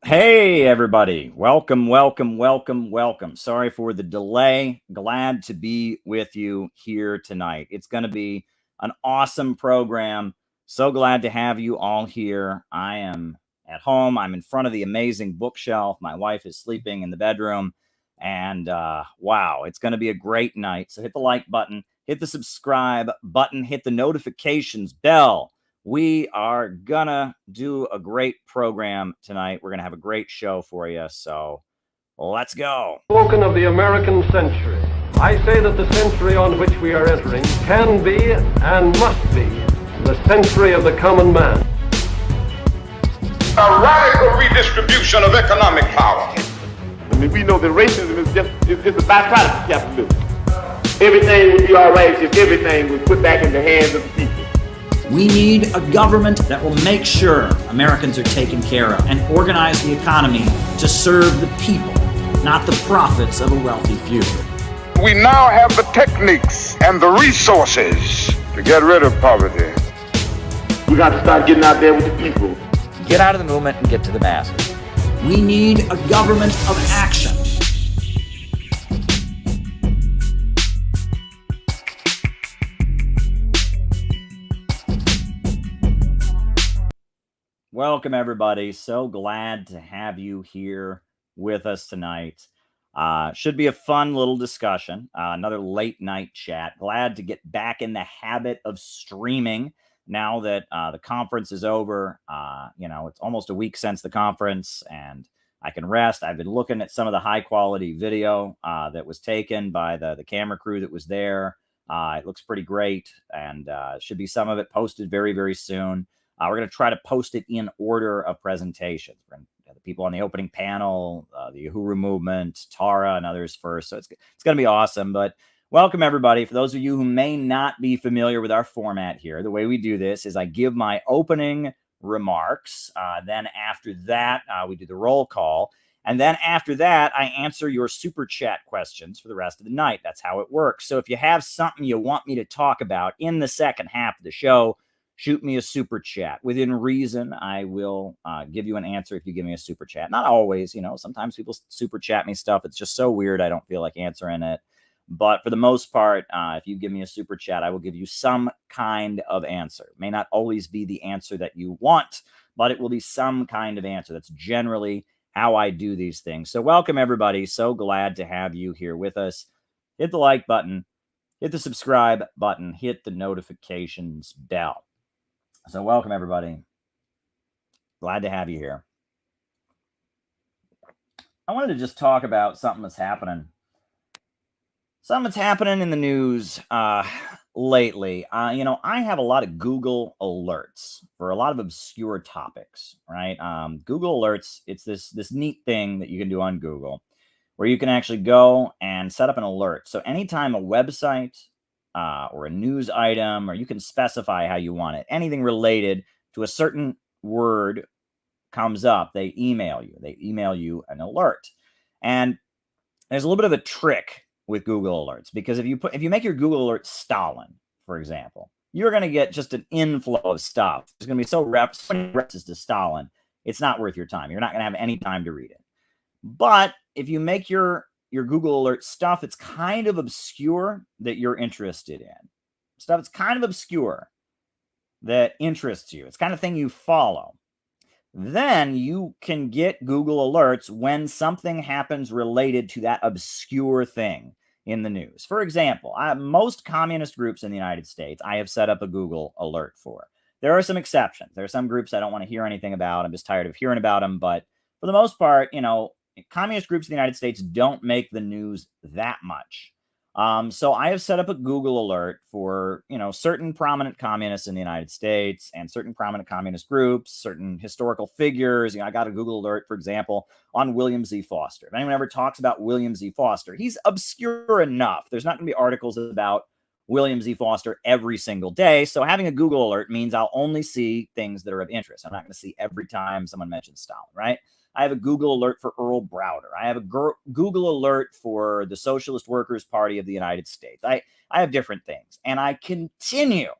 Hey, everybody. Welcome, welcome, welcome, welcome. Sorry for the delay. Glad to be with you here tonight. It's going to be an awesome program. So glad to have you all here. I am at home. I'm in front of the amazing bookshelf. My wife is sleeping in the bedroom. And wow, it's going to be a great night. So hit the like button, hit the subscribe button, hit the notifications bell. We are gonna do a great program tonight. We're gonna have a great show for you. So let's go. Spoken of the American century. I say that the century on which we are entering can be and must be the century of the common man. A radical redistribution of economic power. I mean, we know that racism is just it's a byproduct of capitalism. Everything would be all right if everything was put back in the hands of the people. We need a government that will make sure Americans are taken care of and organize the economy to serve the people, not the profits of a wealthy few. We now have the techniques and the resources to get rid of poverty. We got to start getting out there with the people. Get out of the movement and get to the masses. We need a government of action. Welcome, everybody. So glad to have you here with us tonight. Should be a fun little discussion. Another late night chat. Glad to get back in the habit of streaming now that the conference is over. It's almost a week since the conference, and I can rest. I've been looking at some of the high quality video that was taken by the camera crew that was there. It looks pretty great, and should be some of it posted very, very soon. We're going to try to post it in order of presentations. We're going to the people on the opening panel, the Uhuru movement, Tara, and others first. So it's going to be awesome. But welcome, everybody. For those of you who may not be familiar with our format here, the way we do this is I give my opening remarks. Then after that, we do the roll call. And then after that, I answer your super chat questions for the rest of the night. That's how it works. So if you have something you want me to talk about in the second half of the show, shoot me a super chat. Within reason, I will give you an answer if you give me a super chat. Not always, sometimes people super chat me stuff. It's just so weird. I don't feel like answering it. But for the most part, if you give me a super chat, I will give you some kind of answer. It may not always be the answer that you want, but it will be some kind of answer. That's generally how I do these things. So welcome, everybody. So glad to have you here with us. Hit the like button, hit the subscribe button, hit the notifications bell. So welcome, everybody. Glad to have you here. I wanted to just talk about something that's happening. Something that's happening in the news lately. I have a lot of Google alerts for a lot of obscure topics, right? Google alerts, it's this neat thing that you can do on Google where you can actually go and set up an alert. So anytime a website or a news item, or you can specify how you want it, anything related to a certain word comes up, they email you an alert. And there's a little bit of a trick with Google alerts, because if you make your Google alert Stalin, for example, you're going to get just an inflow of stuff. There's going to be so many references to Stalin, it's not worth your time. You're not going to have any time to read it. But if you make your Google alert stuff, it's kind of obscure that you're interested in. Stuff that's kind of obscure that interests you. It's kind of thing you follow. Then you can get Google alerts when something happens related to that obscure thing in the news. For example, most communist groups in the United States, I have set up a Google alert for. There are some exceptions. There are some groups I don't want to hear anything about. I'm just tired of hearing about them. But for the most part, communist groups in the United States don't make the news that much. So I have set up a Google alert for, certain prominent communists in the United States and certain prominent communist groups, certain historical figures. I got a Google alert, for example, on William Z. Foster. If anyone ever talks about William Z. Foster, he's obscure enough. There's not going to be articles about William Z. Foster every single day. So having a Google alert means I'll only see things that are of interest. I'm not going to see every time someone mentions Stalin, right? I have a Google alert for Earl Browder. I have a Google alert for the Socialist Workers' Party of the United States. I have different things. And I continuously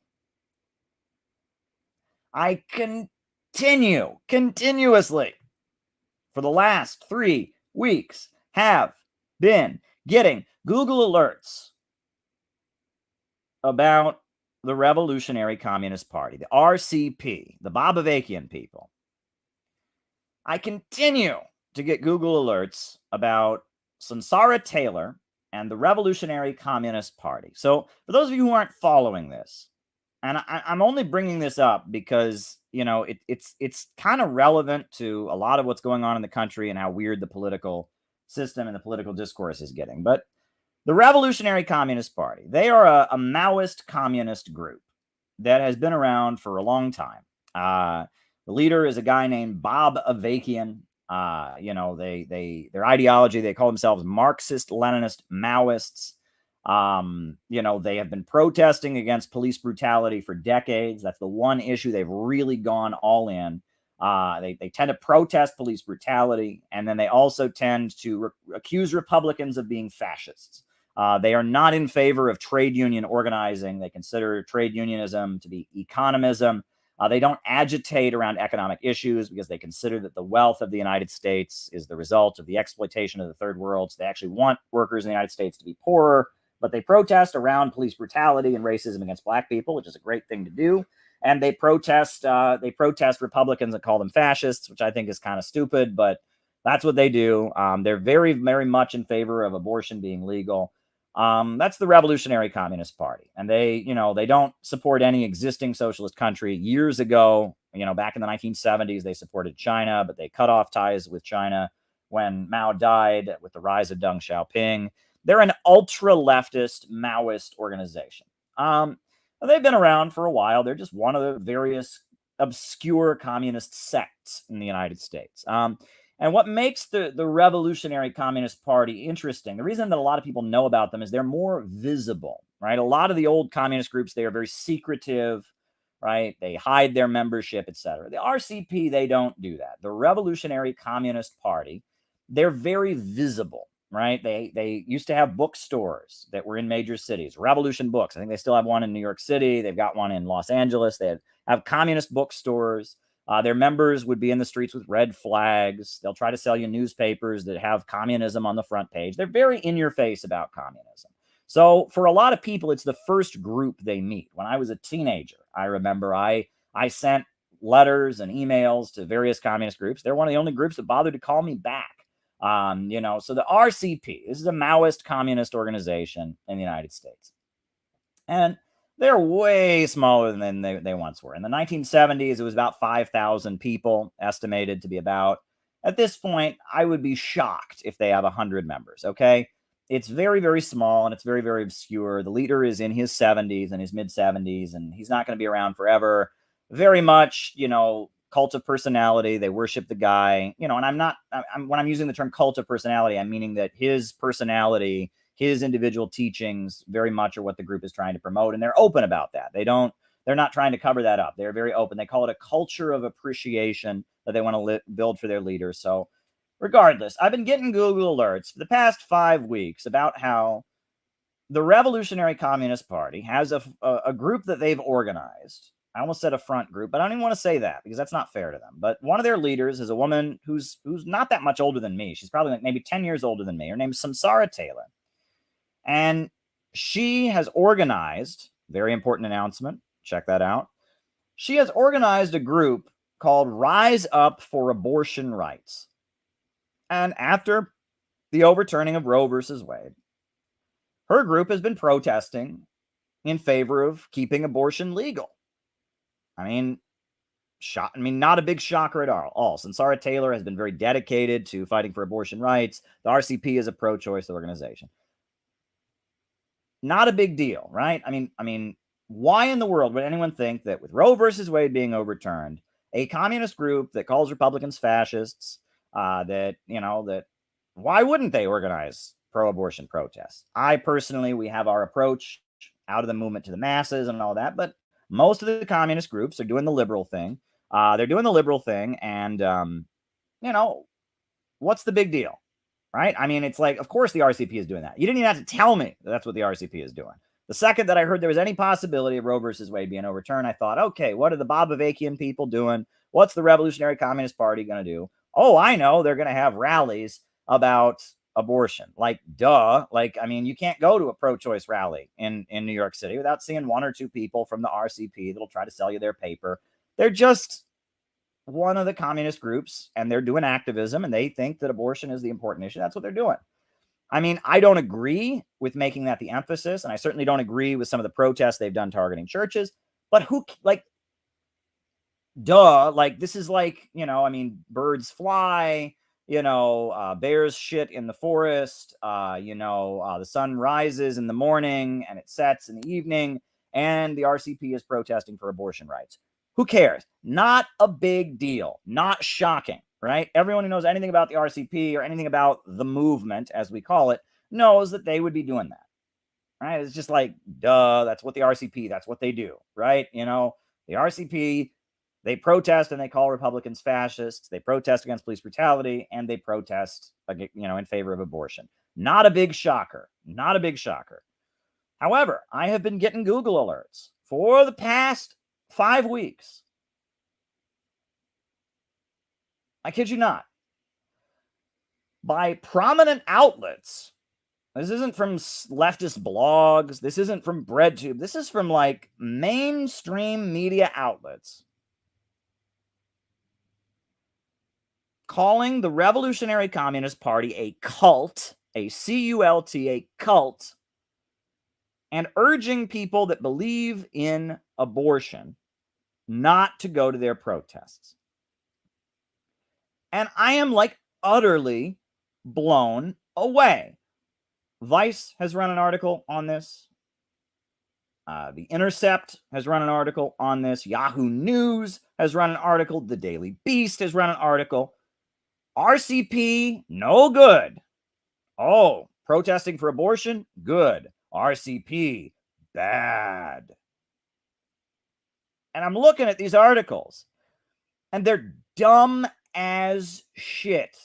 for the last 3 weeks have been getting Google alerts about the Revolutionary Communist Party, the RCP, the Bobavakian people. I continue to get Google alerts about Sansara Taylor and the Revolutionary Communist Party. So for those of you who aren't following this, and I'm only bringing this up because, it's kind of relevant to a lot of what's going on in the country and how weird the political system and the political discourse is getting. But the Revolutionary Communist Party, they are a Maoist communist group that has been around for a long time. The leader is a guy named Bob Avakian. Their ideology, they call themselves Marxist-Leninist Maoists. They have been protesting against police brutality for decades. That's the one issue they've really gone all in. They tend to protest police brutality, and then they also tend to accuse Republicans of being fascists. They are not in favor of trade union organizing. They consider trade unionism to be economism. They don't agitate around economic issues because they consider that the wealth of the United States is the result of the exploitation of the third world. So they actually want workers in the United States to be poorer, but they protest around police brutality and racism against black people, which is a great thing to do. And they protest Republicans and call them fascists, which I think is kind of stupid, but that's what they do. They're very, very much in favor of abortion being legal. That's the Revolutionary Communist Party. And they don't support any existing socialist country. Years ago, back in the 1970s, they supported China, but they cut off ties with China when Mao died with the rise of Deng Xiaoping. They're an ultra-leftist Maoist organization. They've been around for a while. They're just one of the various obscure communist sects in the United States. And what makes the Revolutionary Communist Party interesting, the reason that a lot of people know about them is they're more visible, right? A lot of the old communist groups, they are very secretive, right? They hide their membership, etc. The RCP, they don't do that. The Revolutionary Communist Party, they're very visible, right? They used to have bookstores that were in major cities, Revolution Books. I think they still have one in New York City. They've got one in Los Angeles. They have communist bookstores. Their members would be in the streets with red flags. They'll try to sell you newspapers that have communism on the front page. They're very in your face about communism. So for a lot of people, it's the first group they meet. When I was a teenager, I remember I sent letters and emails to various communist groups. They're one of the only groups that bothered to call me back. So the RCP, this is a Maoist communist organization in the United States. And they're way smaller than they once were. In the 1970s, it was about 5,000 people, estimated to be about. At this point, I would be shocked if they have 100 members, okay? It's very, very small, and it's very, very obscure. The leader is in his 70s and his mid-70s, and he's not going to be around forever. Very much, cult of personality. They worship the guy, and when I'm using the term cult of personality, I'm meaning that his personality, his individual teachings very much are what the group is trying to promote. And they're open about that. They're not trying to cover that up. They're very open. They call it a culture of appreciation that they want to build for their leaders. So regardless, I've been getting Google alerts for the past 5 weeks about how the Revolutionary Communist Party has a group that they've organized. I almost said a front group, but I don't even want to say that because that's not fair to them. But one of their leaders is a woman who's not that much older than me. She's probably like maybe 10 years older than me. Her name's Sansara Taylor. And she has organized, very important announcement, check that out. She has organized a group called Rise Up for Abortion Rights. And after the overturning of Roe versus Wade, her group has been protesting in favor of keeping abortion legal. Not a big shocker at all. Sansara Taylor has been very dedicated to fighting for abortion rights. The RCP is a pro-choice organization. Not a big deal, right? Why in the world would anyone think that with Roe versus Wade being overturned, a communist group that calls Republicans fascists, why wouldn't they organize pro-abortion protests? We have our approach out of the movement to the masses and all that, but most of the communist groups are doing the liberal thing. And, what's the big deal? Right? It's like, of course the RCP is doing that. You didn't even have to tell me that that's what the RCP is doing. The second that I heard there was any possibility of Roe versus Wade being overturned, I thought, okay, what are the Bobavakian people doing? What's the Revolutionary Communist Party going to do? Oh, I know they're going to have rallies about abortion. Like, duh. Like, I mean, you can't go to a pro-choice rally in New York City without seeing one or two people from the RCP that'll try to sell you their paper. They're just one of the communist groups, and they're doing activism, and they think that abortion is the important issue. That's what they're doing. I mean, I don't agree with making that the emphasis, and I certainly don't agree with some of the protests they've done targeting churches, but who, like, duh, like, this is like, you know, I mean, birds fly, you know, bears shit in the forest, the sun rises in the morning and it sets in the evening, and the RCP is protesting for abortion rights. Who cares? Not a big deal. Not shocking, right? Everyone who knows anything about the RCP or anything about the movement, as we call it, knows that they would be doing that, right? It's just like, duh, that's what the RCP, that's what they do, right? You know, the RCP, they protest and they call Republicans fascists. They protest against police brutality, and they protest, in favor of abortion. Not a big shocker. Not a big shocker. However, I have been getting Google alerts for the past 5 weeks. I kid you not. By prominent outlets. This isn't from leftist blogs. This isn't from BreadTube. This is from like mainstream media outlets calling the Revolutionary Communist Party a cult, a C-U-L-T, a cult, and urging people that believe in abortion not to go to their protests. And I am like utterly blown away. Vice has run an article on this. The Intercept has run an article on this. Yahoo News has run an article. The Daily Beast has run an article. RCP, no good. Oh, protesting for abortion? Good. RCP, bad. And I'm looking at these articles, and they're dumb as shit.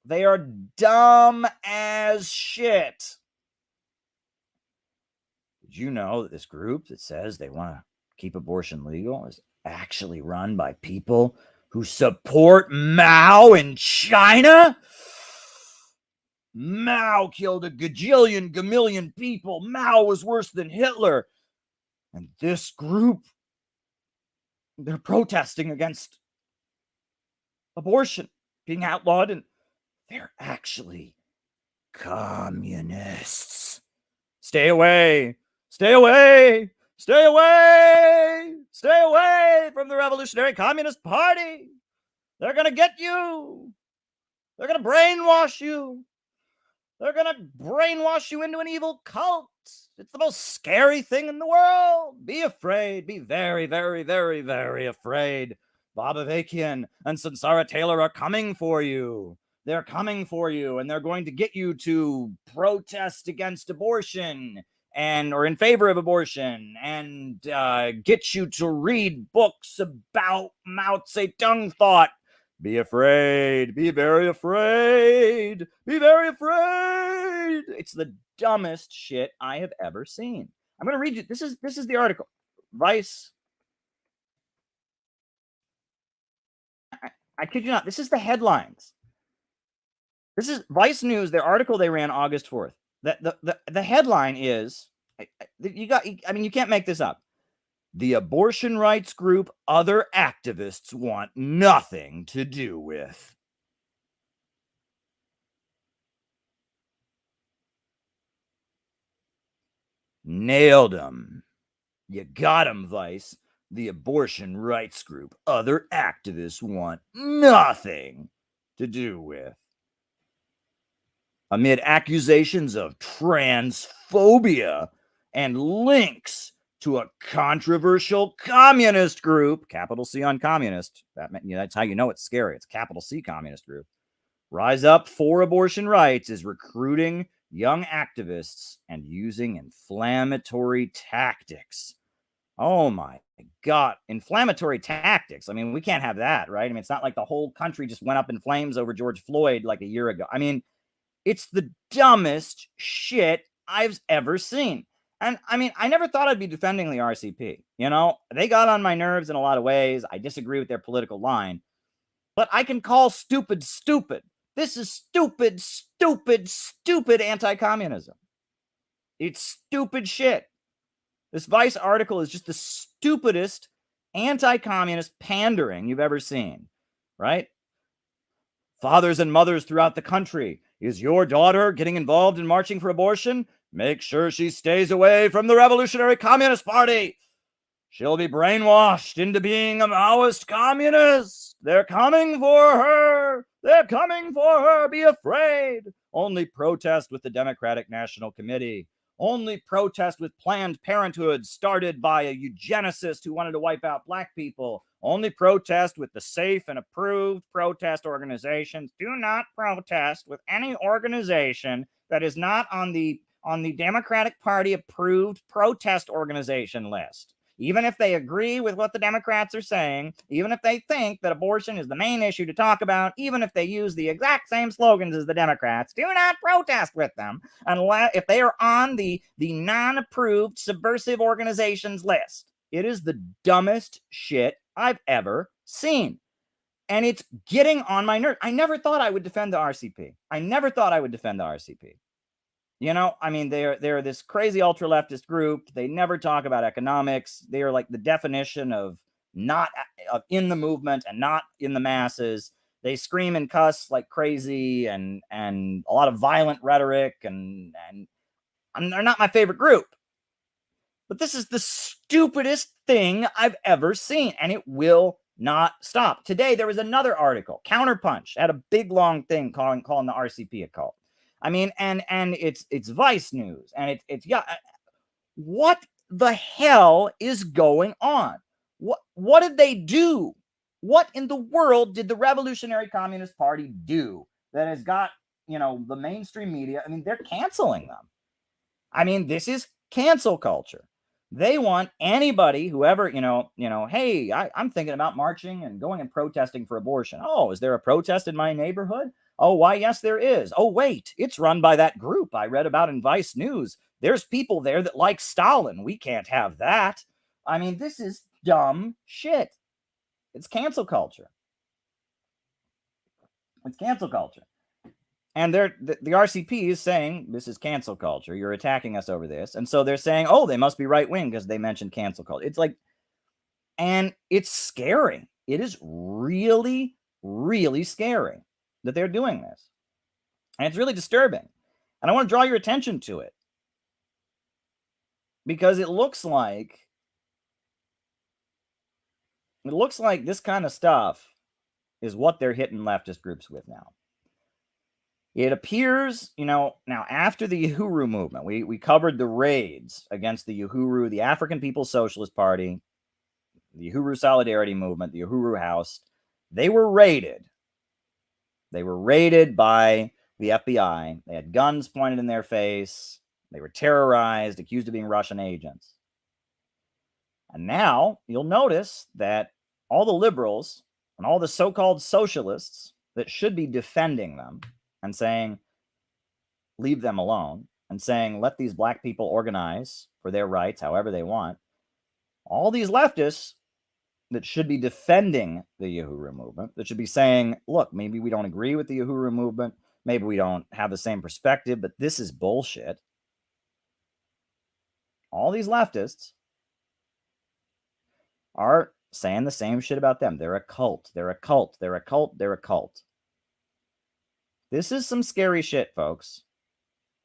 They are dumb as shit. Did you know that this group that says they want to keep abortion legal is actually run by people who support Mao in China? Mao killed a gamillion people. Mao was worse than Hitler. And this group, they're protesting against abortion being outlawed, and they're actually communists. Stay away. Stay away. Stay away. Stay away from the Revolutionary Communist Party. They're going to get you. They're going to brainwash you. They're going to brainwash you into an evil cult. It's the most scary thing in the world. Be afraid. Be very, very, very, very afraid. Bob Avakian and Sansara Taylor are coming for you. They're coming for you, and they're going to get you to protest against abortion or in favor of abortion, and get you to read books about Mao Zedong thought. Be afraid. Be very afraid. Be very afraid. It's the dumbest shit I have ever seen. I'm going to read you. This is the article. Vice. I kid you not. This is the headlines. This is Vice News, their article they ran August 4th. The headline is, you can't make this up. The abortion rights group other activists want nothing to do with. Nailed them. You got them, Vice. The abortion rights group other activists want nothing to do with. Amid accusations of transphobia and links to a controversial communist group, capital C on communist. That's how you know it's scary. It's capital C communist group. Rise Up for Abortion Rights is recruiting young activists and using inflammatory tactics. Oh my God. Inflammatory tactics. I mean, we can't have that, right? I mean, it's not like the whole country just went up in flames over George Floyd like a year ago. I mean, it's the dumbest shit I've ever seen. And I mean, I never thought I'd be defending the RCP. You know, they got on my nerves in a lot of ways. I disagree with their political line. but I can call stupid stupid. This is stupid, stupid, stupid anti-communism. It's stupid shit. This Vice article is just the stupidest anti-communist pandering you've ever seen, right? Fathers and mothers throughout the country, is your daughter getting involved in marching for abortion? Make sure she stays away from the Revolutionary Communist Party. She'll be brainwashed into being a Maoist communist. They're coming for her. They're coming for her. Be afraid. Only protest with the Democratic National Committee. Only protest with Planned Parenthood started by a eugenicist who wanted to wipe out black people. Only protest with the safe and approved protest organizations. Do not protest with any organization that is not on the Democratic Party approved protest organization list. Even if they agree with what the Democrats are saying, even if they think that abortion is the main issue to talk about, even if they use the exact same slogans as the Democrats, do not protest with them unless if they are on the non-approved subversive organizations list. It is the dumbest shit I've ever seen. And it's getting on my nerves. I never thought I would defend the RCP. I never thought I would defend the RCP. You know, I mean, they're this crazy ultra-leftist group. They never talk about economics. They are like the definition of not in the movement and not in the masses. They scream and cuss like crazy and a lot of violent rhetoric and they're not my favorite group. But this is the stupidest thing I've ever seen, and it will not stop. Today, there was another article. Counterpunch had a big, long thing calling the RCP a cult. I mean, and it's Vice News, and it's yeah. What the hell is going on? What did they do? What in the world did the Revolutionary Communist Party do that has got, you know, the mainstream media? I mean, they're canceling them. I mean, this is cancel culture. They want anybody, whoever, you know, hey, I'm thinking about marching and going and protesting for abortion. Oh, is there a protest in my neighborhood? Oh, why, yes, there is. Oh, wait, it's run by that group I read about in Vice News. There's people there that like Stalin. We can't have that. I mean, this is dumb shit. It's cancel culture. It's cancel culture. And the RCP is saying, this is cancel culture. You're attacking us over this. And so they're saying, oh, they must be right-wing because they mentioned cancel culture. It's like, and it's scary. It is really, really scary that they're doing this. And it's really disturbing. And I want to draw your attention to it. Because it looks like this kind of stuff is what they're hitting leftist groups with now. It appears, you know, now after the Uhuru movement, we covered the raids against the Uhuru, the African People's Socialist Party, the Uhuru Solidarity Movement, the Uhuru House. They were raided. They were raided by the FBI. They had guns pointed in their face. They were terrorized, accused of being Russian agents. And now you'll notice that all the liberals and all the so-called socialists that should be defending them and saying, leave them alone, and saying, let these black people organize for their rights however they want, all these leftists that should be defending the Uhuru movement, that should be saying, look, maybe we don't agree with the Uhuru movement, maybe we don't have the same perspective, but this is bullshit. All these leftists are saying the same shit about them. They're a cult. They're a cult. They're a cult. They're a cult. This is some scary shit, folks.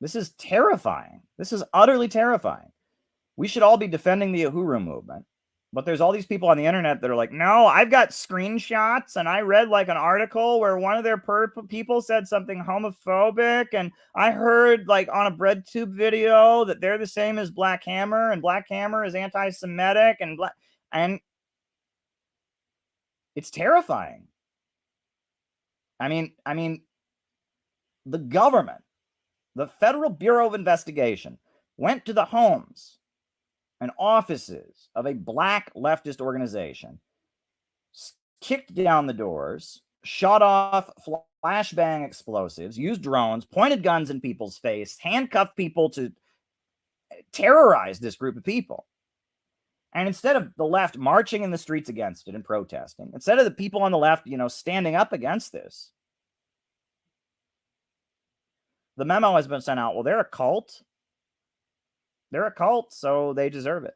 This is terrifying. This is utterly terrifying. We should all be defending the Uhuru movement. But there's all these people on the internet that are like, no, I've got screenshots and I read like an article where one of their people said something homophobic. And I heard like on a BreadTube video that they're the same as Black Hammer and Black Hammer is anti-Semitic and it's terrifying. I mean, the government, the Federal Bureau of Investigation went to the homes and offices of a black leftist organization, kicked down the doors, shot off flashbang explosives, used drones, pointed guns in people's face, handcuffed people to terrorize this group of people. And instead of the left marching in the streets against it and protesting, instead of the people on the left, standing up against this, the memo has been sent out. Well, they're a cult. They're a cult, so they deserve it.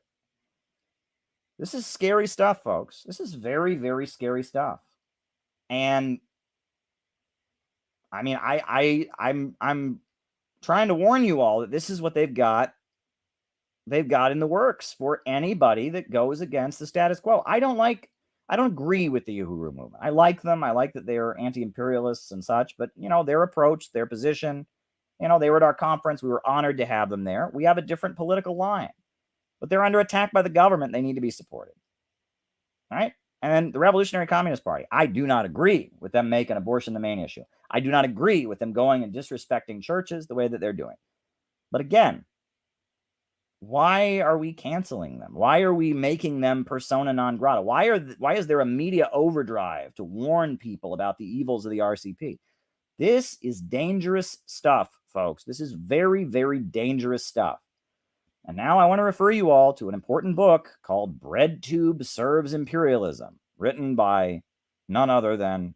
This is scary stuff, folks. This is very, very scary stuff. And I mean, I'm trying to warn you all that this is what they've got. They've got in the works for anybody that goes against the status quo. I don't agree with the Uhuru movement. I like them. I like that they are anti-imperialists and such, but their approach, their position, they were at our conference. We were honored to have them there. We have a different political line, but they're under attack by the government. They need to be supported. All right. And the Revolutionary Communist Party, I do not agree with them making abortion the main issue. I do not agree with them going and disrespecting churches the way that they're doing. But again, why are we canceling them? Why are we making them persona non grata? Why is there a media overdrive to warn people about the evils of the RCP? This is dangerous stuff, folks. This is very, very dangerous stuff. And now I want to refer you all to an important book called BreadTube Serves Imperialism, written by none other than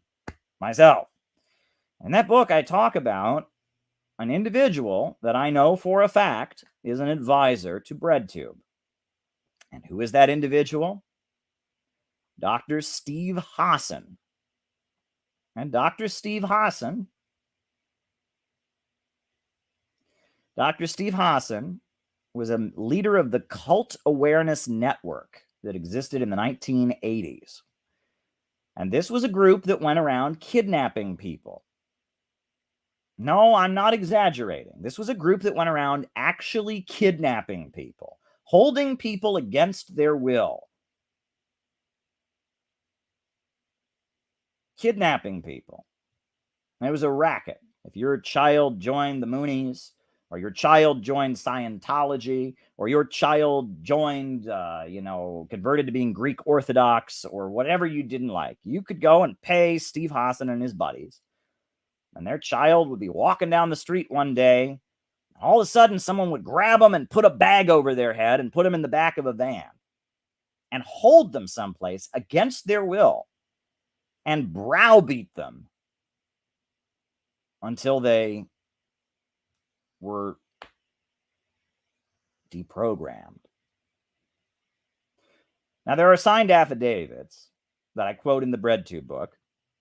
myself. In that book, I talk about an individual that I know for a fact is an advisor to BreadTube. And who is that individual? Dr. Steve Hassan. And Dr. Steve Hassan was a leader of the Cult Awareness Network that existed in the 1980s. And this was a group that went around kidnapping people. No, I'm not exaggerating. This was a group that went around actually kidnapping people, holding people against their will. Kidnapping people. And it was a racket. If your child joined the Moonies, or your child joined Scientology, or your child joined, converted to being Greek Orthodox, or whatever you didn't like, you could go and pay Steve Hassan and his buddies. And their child would be walking down the street one day. And all of a sudden, someone would grab them and put a bag over their head and put them in the back of a van and hold them someplace against their will and browbeat them until they were deprogrammed. Now, there are signed affidavits that I quote in the BreadTube book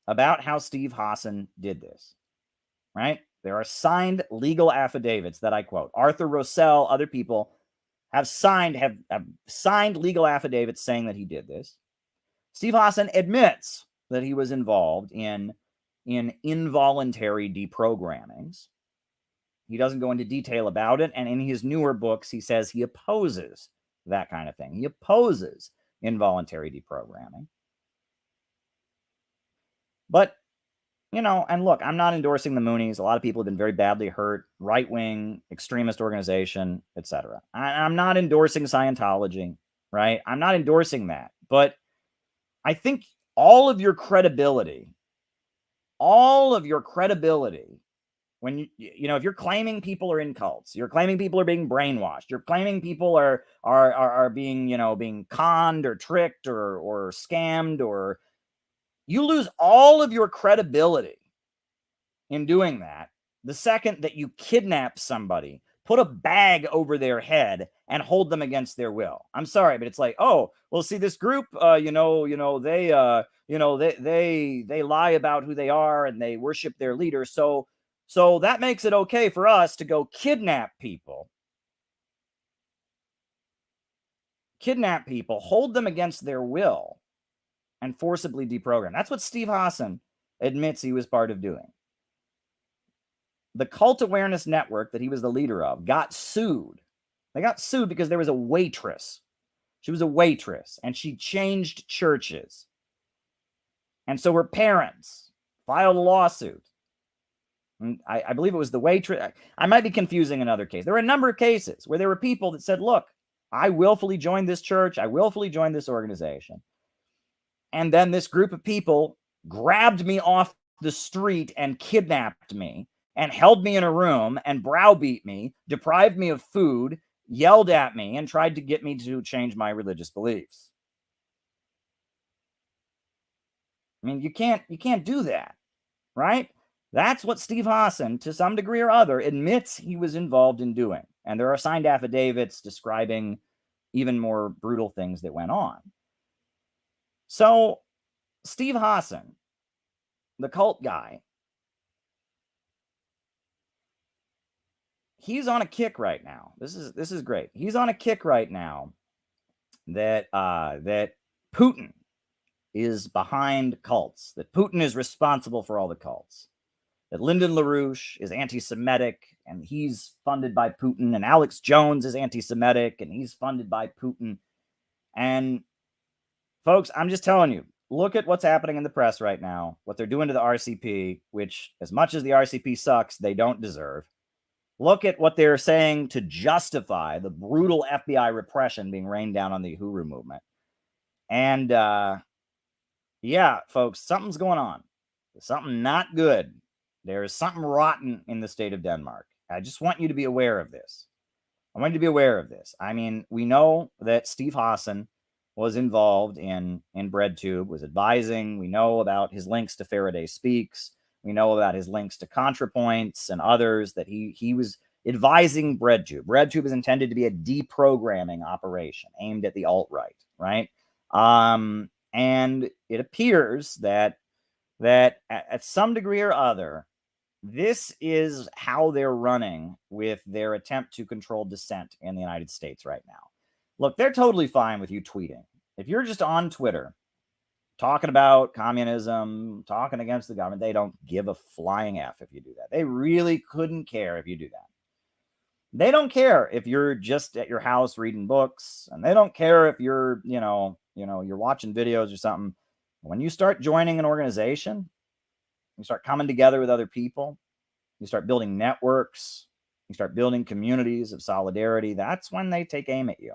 about how Steve Hassan did this, right? There are signed legal affidavits that I quote. Arthur Rossell, other people have signed legal affidavits saying that he did this. Steve Hassan admits that he was involved in involuntary deprogrammings. He doesn't go into detail about it. And in his newer books, he says he opposes that kind of thing. He opposes involuntary deprogramming. But, and look, I'm not endorsing the Moonies. A lot of people have been very badly hurt, right-wing, extremist organization, etc. I'm not endorsing Scientology, right? I'm not endorsing that. But I think all of your credibility, when if you're claiming people are in cults, you're claiming people are being brainwashed, you're claiming people are being conned or tricked or scammed, or you lose all of your credibility in doing that the second that you kidnap somebody, put a bag over their head, and hold them against their will. I'm sorry, but it's like, oh, well, see, this group, they lie about who they are and they worship their leader. So that makes it okay for us to go kidnap people, hold them against their will, and forcibly deprogram. That's what Steve Hassan admits he was part of doing. The Cult Awareness Network that he was the leader of got sued. They got sued because there was a waitress. She was a waitress, and she changed churches. And so her parents filed a lawsuit. And I believe it was the waitress. I might be confusing another case. There were a number of cases where there were people that said, look, I willfully joined this church. I willfully joined this organization. And then this group of people grabbed me off the street and kidnapped me and held me in a room and browbeat me, deprived me of food, yelled at me and tried to get me to change my religious beliefs. I mean, you can't do that, right? That's what Steve Hassan, to some degree or other, admits he was involved in doing. And there are signed affidavits describing even more brutal things that went on. So Steve Hassan, the cult guy, he's on a kick right now. This is great. He's on a kick right now that that Putin is behind cults, that Putin is responsible for all the cults, that Lyndon LaRouche is anti-Semitic and he's funded by Putin, and Alex Jones is anti-Semitic and he's funded by Putin. And folks, I'm just telling you, look at what's happening in the press right now, what they're doing to the RCP, which, as much as the RCP sucks, they don't deserve. Look at what they're saying to justify the brutal FBI repression being rained down on the Uhuru movement. And yeah, folks, something's going on. Something not good. There is something rotten in the state of Denmark. I just want you to be aware of this. I want you to be aware of this. I mean, we know that Steve Hassan was involved in BreadTube, was advising. We know about his links to Faraday Speaks. We know about his links to ContraPoints and others, that he was advising BreadTube. BreadTube is intended to be a deprogramming operation aimed at the alt-right, right? And it appears that at some degree or other, this is how they're running with their attempt to control dissent in the United States right now. Look, they're totally fine with you tweeting. If you're just on Twitter talking about communism, talking against the government, they don't give a flying F if you do that. They really couldn't care if you do that. They don't care if you're just at your house reading books, and they don't care if you're, you're watching videos or something. When you start joining an organization, you start coming together with other people, you start building networks, you start building communities of solidarity, that's when they take aim at you.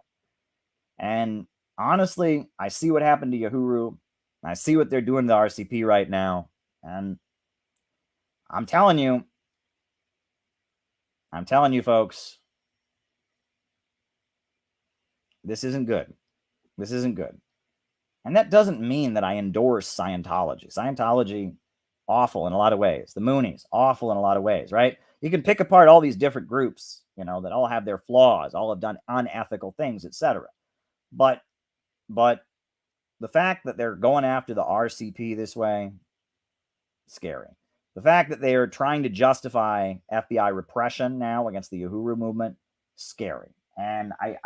And honestly, I see what happened to Uhuru. I see what they're doing to the RCP right now. And I'm telling you, folks, this isn't good. This isn't good. And that doesn't mean that I endorse Scientology. Scientology, awful in a lot of ways. The Moonies, awful in a lot of ways, right? You can pick apart all these different groups, that all have their flaws, all have done unethical things, etc. But the fact that they're going after the RCP this way, scary. The fact that they are trying to justify FBI repression now against the Uhuru movement, scary. And I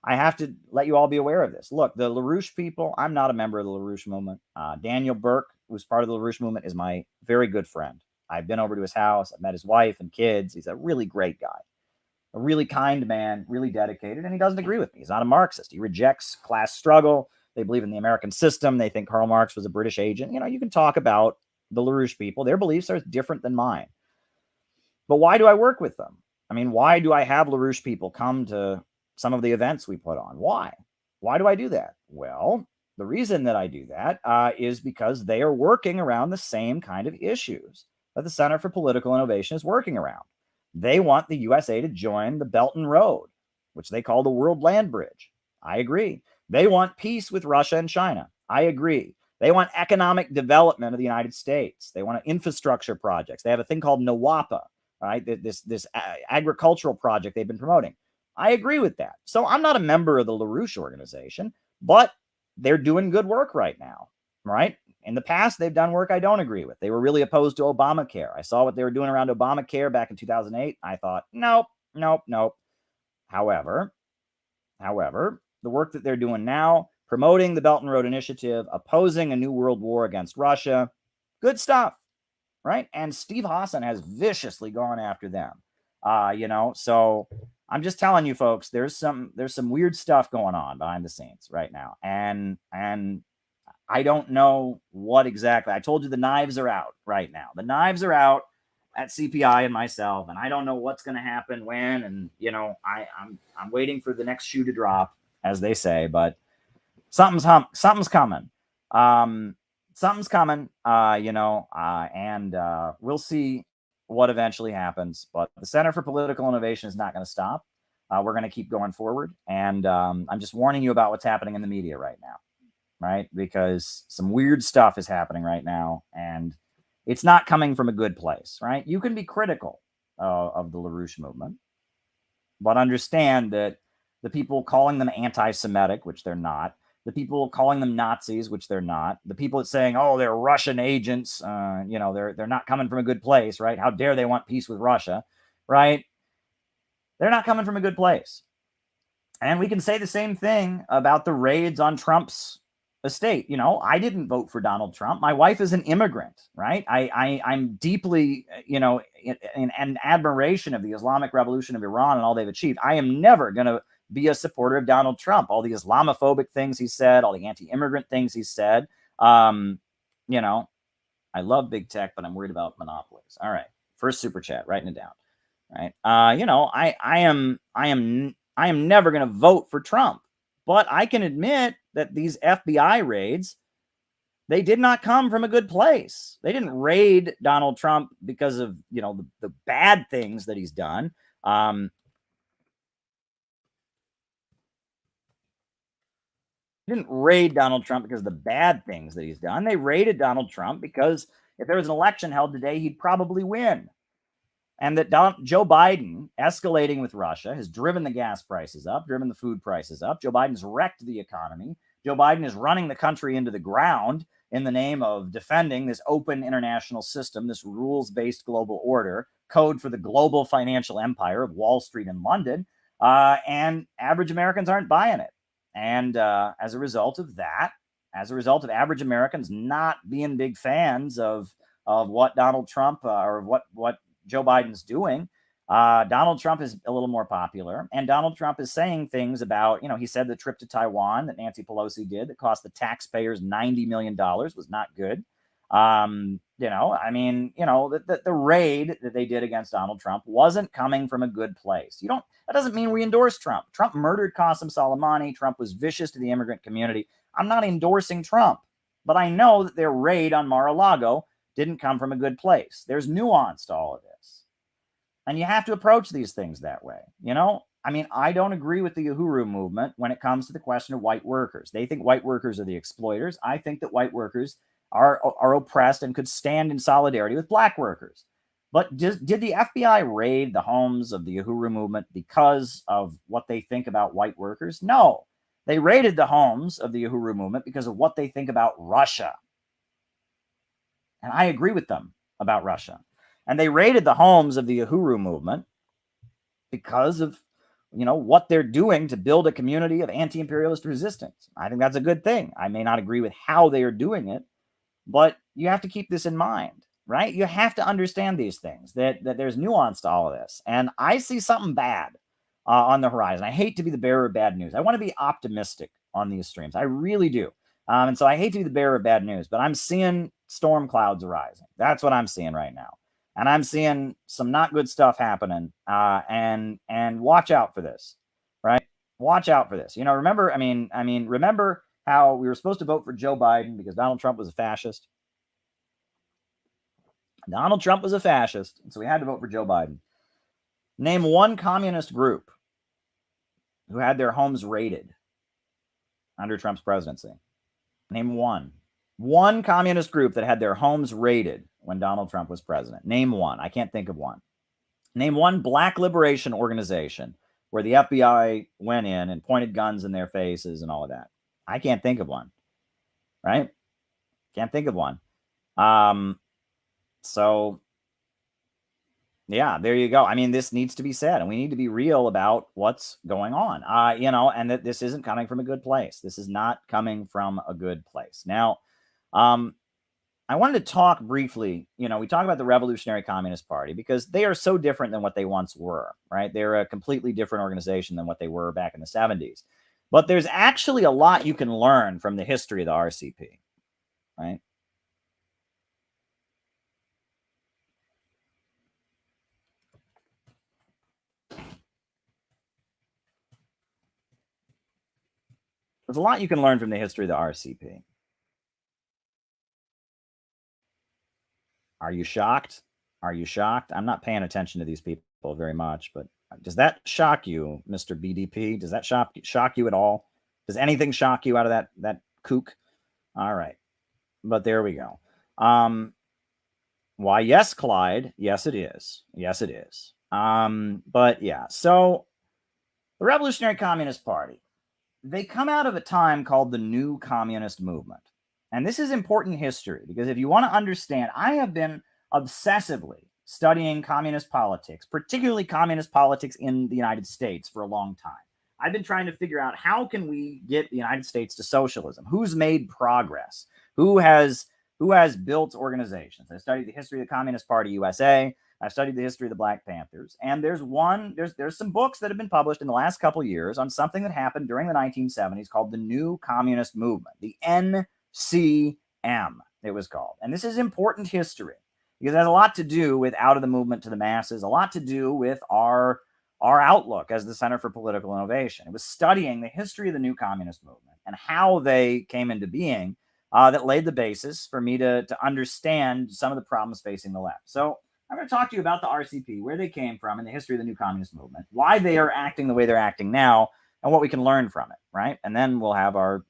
have to let you all be aware of this. Look, the LaRouche people, I'm not a member of the LaRouche movement. Daniel Burke, who's part of the LaRouche movement, is my very good friend. I've been over to his house. I've met his wife and kids. He's a really great guy, a really kind man, really dedicated, and he doesn't agree with me. He's not a Marxist. He rejects class struggle. They believe in the American system. They think Karl Marx was a British agent. You can talk about the LaRouche people. Their beliefs are different than mine. But why do I work with them? I mean, why do I have LaRouche people come to some of the events we put on? Why? Why do I do that? Well, the reason that I do that is because they are working around the same kind of issues that the Center for Political Innovation is working around. They want the USA to join the Belt and Road, which they call the World Land Bridge. I agree. They want peace with Russia and China. I agree. They want economic development of the United States. They want infrastructure projects. They have a thing called NWAPA, right? This agricultural project they've been promoting. I agree with that. So I'm not a member of the LaRouche organization, but they're doing good work right now, right? In the past, they've done work I don't agree with. They were really opposed to Obamacare. I saw what they were doing around Obamacare back in 2008. I thought, nope. However, the work that they're doing now, promoting the Belt and Road Initiative, opposing a new world war against Russia, good stuff, right? And Steve Hassan has viciously gone after them, so I'm just telling you, folks, there's some weird stuff going on behind the scenes right now. And I don't know what exactly. I told you the knives are out right now. The knives are out at CPI and myself, and I don't know what's going to happen when. And I'm waiting for the next shoe to drop, as they say. But something's coming. Something's coming. And we'll see what eventually happens. But the Center for Political Innovation is not going to stop. we're going to keep going forward. And I'm just warning you about what's happening in the media right now, right? Because some weird stuff is happening right now, and it's not coming from a good place, right? You can be critical of the LaRouche movement, but understand that the people calling them anti-Semitic, which they're not, the people calling them Nazis, which they're not, the people that saying, oh, they're Russian agents, they're not coming from a good place, right? How dare they want peace with Russia, right? They're not coming from a good place. And we can say the same thing about the raids on Trump's estate. I didn't vote for Donald Trump. My wife is an immigrant, right? I'm deeply, in admiration of the Islamic Revolution of Iran and all they've achieved. I am never going to be a supporter of Donald Trump. All the Islamophobic things he said, all the anti-immigrant things he said. I love big tech, but I'm worried about monopolies. All right, first super chat, writing it down. Right? I am never going to vote for Trump, but I can admit that these FBI raids, they did not come from a good place. They didn't raid Donald Trump because of, the bad things that he's done. Didn't raid Donald Trump because of the bad things that he's done. They raided Donald Trump because if there was an election held today, he'd probably win. And that Joe Biden escalating with Russia has driven the gas prices up, driven the food prices up. Joe Biden's wrecked the economy. Joe Biden is running the country into the ground in the name of defending this open international system, this rules-based global order, code for the global financial empire of Wall Street and London. And average Americans aren't buying it. And as a result of that, as a result of average Americans not being big fans of what Donald Trump or what Joe Biden's doing, Donald Trump is a little more popular, and Donald Trump is saying things about, he said the trip to Taiwan that Nancy Pelosi did that cost the taxpayers $90 million was not good. The raid that they did against Donald Trump wasn't coming from a good place. That doesn't mean we endorse Trump. Trump murdered Qasem Soleimani. Trump was vicious to the immigrant community. I'm not endorsing Trump, but I know that their raid on Mar-a-Lago didn't come from a good place. There's nuance to all of this. And you have to approach these things that way. I don't agree with the Uhuru movement when it comes to the question of white workers. They think white workers are the exploiters. I think that white workers are oppressed and could stand in solidarity with black workers. But did the FBI raid the homes of the Uhuru movement because of what they think about white workers? No. They raided the homes of the Uhuru movement because of what they think about Russia. And I agree with them about Russia. And they raided the homes of the Uhuru movement because of, what they're doing to build a community of anti-imperialist resistance. I think that's a good thing. I may not agree with how they are doing it, but you have to keep this in mind, right? You have to understand these things, that there's nuance to all of this. And I see something bad on the horizon. I hate to be the bearer of bad news. I want to be optimistic on these streams. I really do. And so I hate to be the bearer of bad news, but I'm seeing storm clouds arising. That's what I'm seeing right now. And I'm seeing some not good stuff happening. And watch out for this, right? Watch out for this. Remember, remember how we were supposed to vote for Joe Biden because Donald Trump was a fascist. Donald Trump was a fascist, and so we had to vote for Joe Biden. Name one communist group who had their homes raided under Trump's presidency. Name one. One communist group that had their homes raided when Donald Trump was president. Name one. I can't think of one. Name one black liberation organization where the FBI went in and pointed guns in their faces and all of that. I can't think of one. Right? Can't think of one. So, yeah, there you go. This needs to be said, and we need to be real about what's going on, and that this isn't coming from a good place. This is not coming from a good place. Now, I wanted to talk briefly, we talk about the Revolutionary Communist Party because they are so different than what they once were, right? They're a completely different organization than what they were back in the 70s. But there's actually a lot you can learn from the history of the RCP, right? There's a lot you can learn from the history of the RCP. Are you shocked? Are you shocked? I'm not paying attention to these people very much, but Does that shock you, Mr. BDP? Does that shock you at all? Does anything shock you out of that kook? All right. But there we go. Why, yes, Clyde. Yes, it is. Yes, it is. But yeah, so the Revolutionary Communist Party, they come out of a time called the New Communist Movement. And this is important history because if you want to understand, I have been obsessively studying communist politics, particularly communist politics in the United States, for a long time. I've been trying to figure out how can we get the United States to socialism? Who's made progress? Who has built organizations? I studied the history of the Communist Party USA. I've studied the history of the Black Panthers. And there's some books that have been published in the last couple of years on something that happened during the 1970s called the New Communist Movement, the NCM, it was called. And this is important history because it has a lot to do with out of the movement to the masses, a lot to do with our outlook as the Center for Political Innovation. It was studying the history of the New Communist Movement and how they came into being that laid the basis for me to understand some of the problems facing the left. So I'm going to talk to you about the RCP, where they came from in the history of the New Communist Movement, why they are acting the way they're acting now, and what we can learn from it, right? And then we'll have our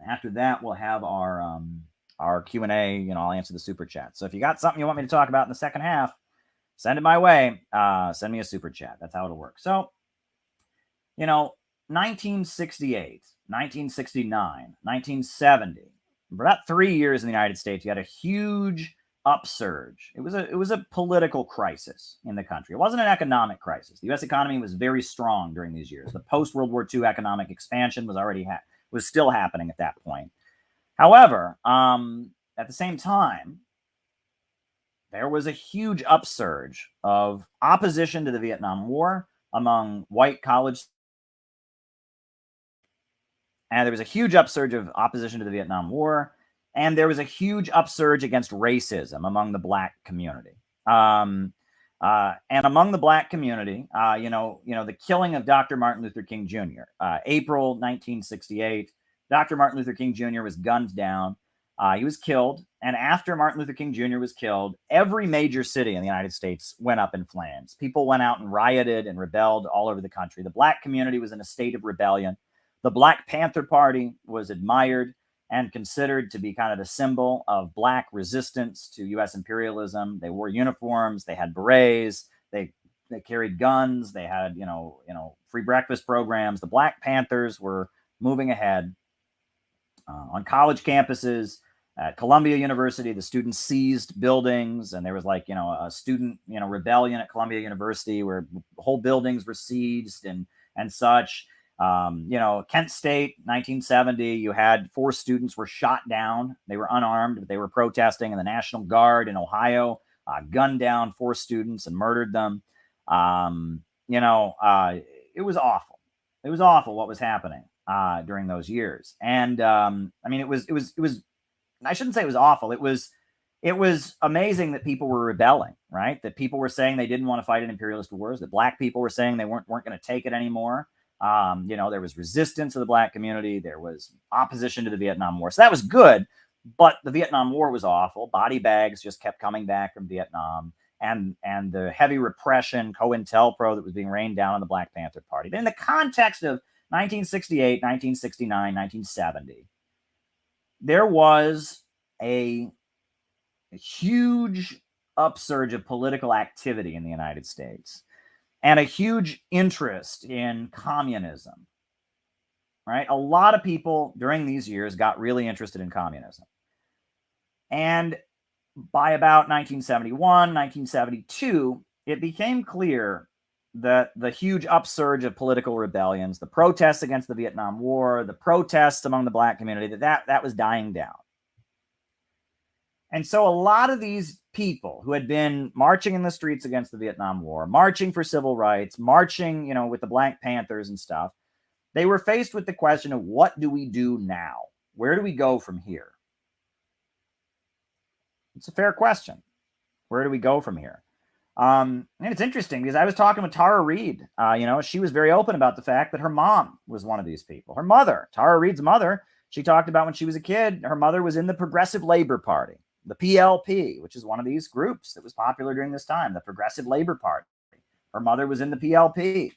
after that, we'll have our Q&A. I'll answer the super chat. So if you got something you want me to talk about in the second half, send it my way. Send me a super chat. That's how it'll work. So, 1968, 1969, 1970, for about 3 years in the United States, you had a huge upsurge. It was a political crisis in the country. It wasn't an economic crisis. The U.S. economy was very strong during these years. The post-World War II economic expansion was still happening at that point. However, at the same time, there was a huge upsurge of opposition to the Vietnam War among white college. And there was a huge upsurge of opposition to the Vietnam War. And there was a huge upsurge against racism among the Black community. And among the Black community, the killing of Dr. Martin Luther King Jr. April 1968, Dr. Martin Luther King Jr. was gunned down. He was killed. And after Martin Luther King Jr. was killed, every major city in the United States went up in flames. People went out and rioted and rebelled all over the country. The Black community was in a state of rebellion. The Black Panther Party was admired and considered to be kind of the symbol of Black resistance to U.S. imperialism. They wore uniforms. They had berets. They carried guns. They had, free breakfast programs. The Black Panthers were moving ahead. On college campuses, at Columbia University, the students seized buildings, and there was a student, rebellion at Columbia University where whole buildings were seized and such. Kent State, 1970, you had 4 students were shot down. They were unarmed, but they were protesting, and the National Guard in Ohio gunned down 4 students and murdered them. It was awful. It was awful what was happening during those years. And it was I shouldn't say it was awful. It was amazing that people were rebelling, right? That people were saying they didn't want to fight in imperialist wars, that Black people were saying they weren't going to take it anymore. There was resistance of the Black community. There was opposition to the Vietnam War. So that was good, but the Vietnam War was awful. Body bags just kept coming back from Vietnam, and the heavy repression, COINTELPRO, that was being rained down on the Black Panther Party. But in the context of 1968, 1969, 1970, there was a huge upsurge of political activity in the United States and a huge interest in communism, right? A lot of people during these years got really interested in communism. And by about 1971, 1972, it became clear that the huge upsurge of political rebellions, the protests against the Vietnam War, the protests among the Black community, that was dying down. And so a lot of these people who had been marching in the streets against the Vietnam War, marching for civil rights, marching, with the Black Panthers and stuff, they were faced with the question of what do we do now? Where do we go from here? It's a fair question. Where do we go from here? And it's interesting because I was talking with Tara Reid. She was very open about the fact that her mom was one of these people. Her mother, Tara Reid's mother, she talked about when she was a kid, her mother was in the Progressive Labor Party. the PLP, which is one of these groups that was popular during this time, the Progressive Labor Party. Her mother was in the PLP.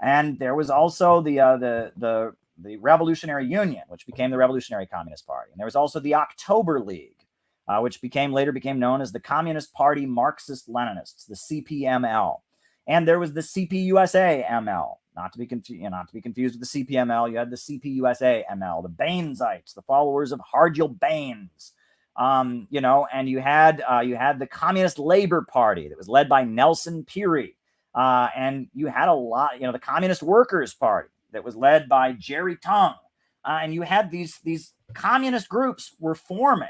And there was also the Revolutionary Union, which became the Revolutionary Communist Party. And there was also the October League, which later became known as the Communist Party Marxist-Leninists, the CPML. And there was the CPUSA-ML, not to be confused with the CPML. You had the CPUSA-ML, the Bainesites, the followers of Hargill Baines. And you had the Communist Labor Party that was led by Nelson Peary. And you had a lot, the Communist Workers Party that was led by Jerry Tung. And you had these communist groups were forming.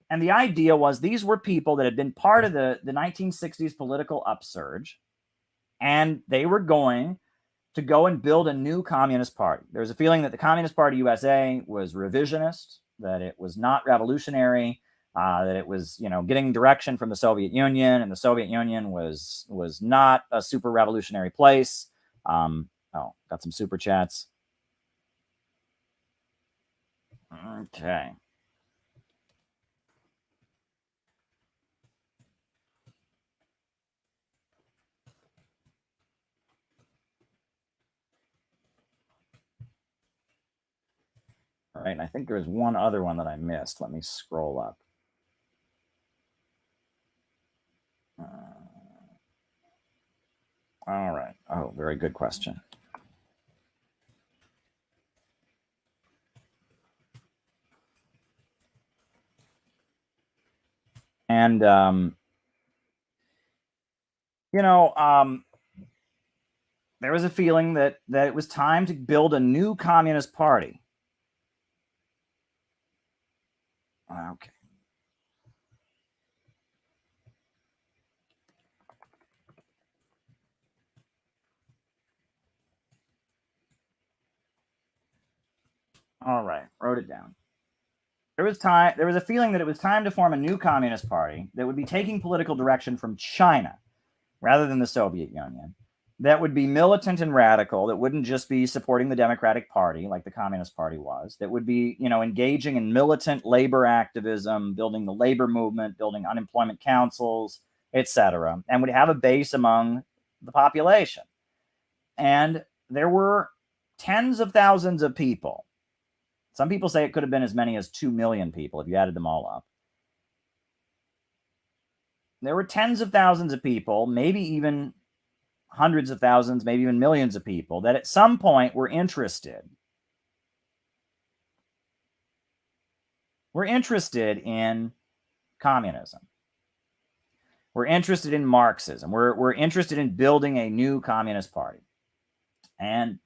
And the idea was these were people that had been part of the 1960s political upsurge, and they were going to go and build a new communist party. There was a feeling that the Communist Party USA was revisionist, that it was not revolutionary, that it was, getting direction from the Soviet Union, and the Soviet Union was not a super revolutionary place. Got some super chats. Okay. All right, and I think there's one other one that I missed. Let me scroll up. All right. Oh, very good question. And, there was a feeling that it was time to build a new communist party. Okay. All right, wrote it down. There was a feeling that it was time to form a new communist party that would be taking political direction from China rather than the Soviet Union, that would be militant and radical, that wouldn't just be supporting the Democratic Party like the Communist Party was, that would be, engaging in militant labor activism, building the labor movement, building unemployment councils, etc., and would have a base among the population. And there were tens of thousands of people. Some people say it could have been as many as 2 million people if you added them all up. There were tens of thousands of people, maybe even hundreds of thousands, maybe even millions of people that at some point were interested. We're interested in communism. We're interested in Marxism. We're interested in building a new communist party. And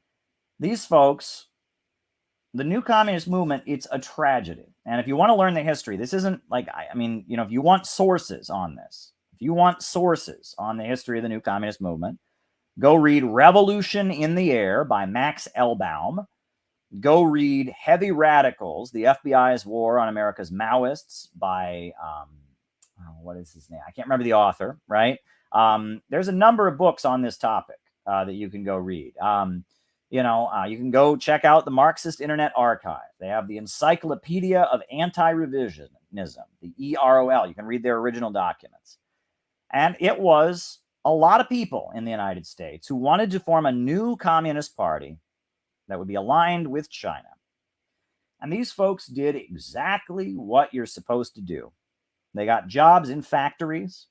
these folks, the new communist movement, it's a tragedy. And if you want to learn the history, this isn't like, if you want sources on this, if you want sources on the history of the new communist movement, go read Revolution in the Air by Max Elbaum. Go read Heavy Radicals, the FBI's War on America's Maoists by, what is his name? I can't remember the author, right? There's a number of books on this topic that you can go read. You can go check out the Marxist Internet Archive. They have the Encyclopedia of Anti-Revisionism, the EROL. You can read their original documents. And it was a lot of people in the United States who wanted to form a new communist party that would be aligned with China. And these folks did exactly what you're supposed to do. They got jobs in factories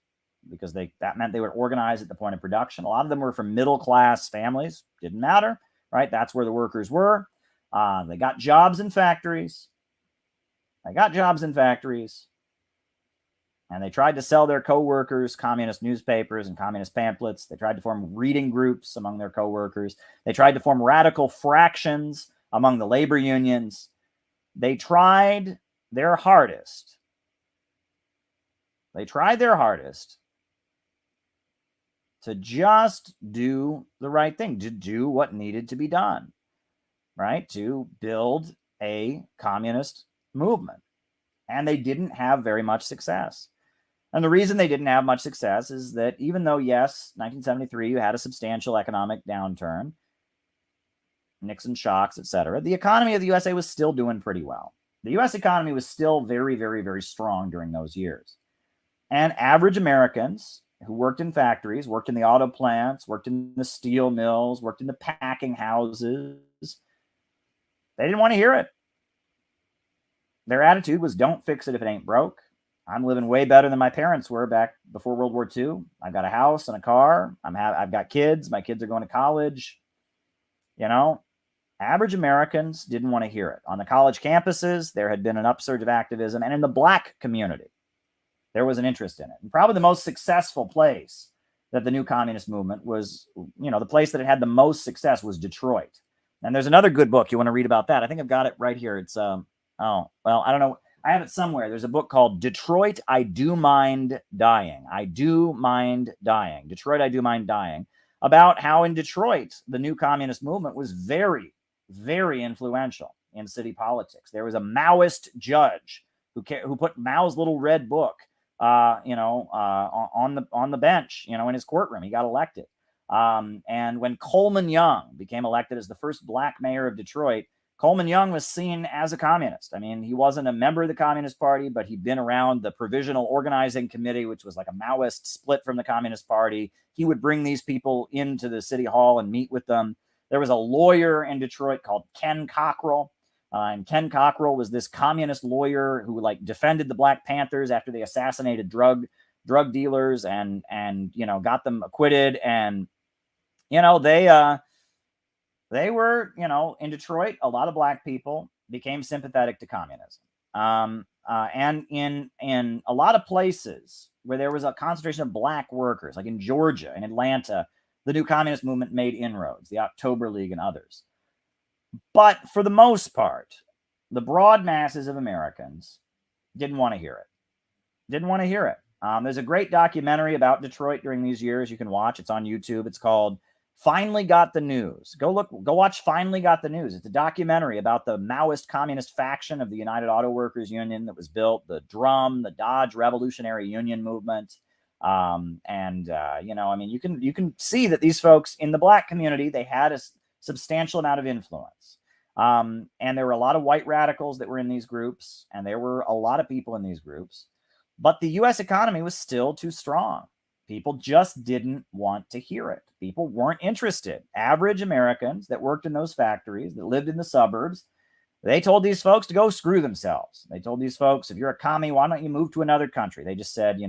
because that meant they would organize at the point of production. A lot of them were from middle-class families. Didn't matter. Right? That's where the workers were. They got jobs in factories. And they tried to sell their co-workers communist newspapers and communist pamphlets. They tried to form reading groups among their co-workers. They tried to form radical fractions among the labor unions. They tried their hardest. To just do the right thing, to do what needed to be done, right? To build a communist movement. And they didn't have very much success. And the reason they didn't have much success is that even though, yes, 1973, you had a substantial economic downturn, Nixon shocks, etc., the economy of the USA was still doing pretty well. The U.S. economy was still very, very, very strong during those years. And average Americans who worked in factories, worked in the auto plants, worked in the steel mills, worked in the packing houses, they didn't want to hear it. Their attitude was, don't fix it if it ain't broke. I'm living way better than my parents were back before World War II. I've got a house and a car. I've got kids. My kids are going to college. You know, average Americans didn't want to hear it. On the college campuses, there had been an upsurge of activism, and in the Black community, there was an interest in it. And probably the most successful place that the new communist movement was, the place that it had the most success was Detroit. And there's another good book you want to read about that. I think I've got it right here. It's I don't know. I have it somewhere. There's a book called Detroit, I Do Mind Dying. I Do Mind Dying. Detroit, I Do Mind Dying. About how in Detroit, the new communist movement was very, very influential in city politics. There was a Maoist judge who put Mao's little red book, on the bench, in his courtroom. He got elected. And when Coleman Young became elected as the first Black mayor of Detroit, Coleman Young was seen as a communist. I mean, he wasn't a member of the Communist Party, but he'd been around the Provisional Organizing Committee, which was like a Maoist split from the Communist Party. He would bring these people into the city hall and meet with them. There was a lawyer in Detroit called Ken Cockrell. And Ken Cockrell was this communist lawyer who defended the Black Panthers after they assassinated drug dealers and got them acquitted. And, they were, in Detroit, a lot of Black people became sympathetic to communism. And in a lot of places where there was a concentration of Black workers, like in Georgia and Atlanta, the new communist movement made inroads, the October League and others. But for the most part, the broad masses of Americans didn't want to hear it. There's a great documentary about Detroit during these years you can watch. It's on YouTube. It's called Finally Got the News. Go watch Finally Got the News. It's a documentary about the Maoist communist faction of the United Auto Workers Union that was built, the Dodge Revolutionary Union movement. You can see that these folks in the Black community, they had a substantial amount of influence. And there were a lot of white radicals that were in these groups, and there were a lot of people in these groups. But the U.S. economy was still too strong. People just didn't want to hear it. People weren't interested. Average Americans that worked in those factories, that lived in the suburbs, they told these folks to go screw themselves. They told these folks, if you're a commie, why don't you move to another country? They just said,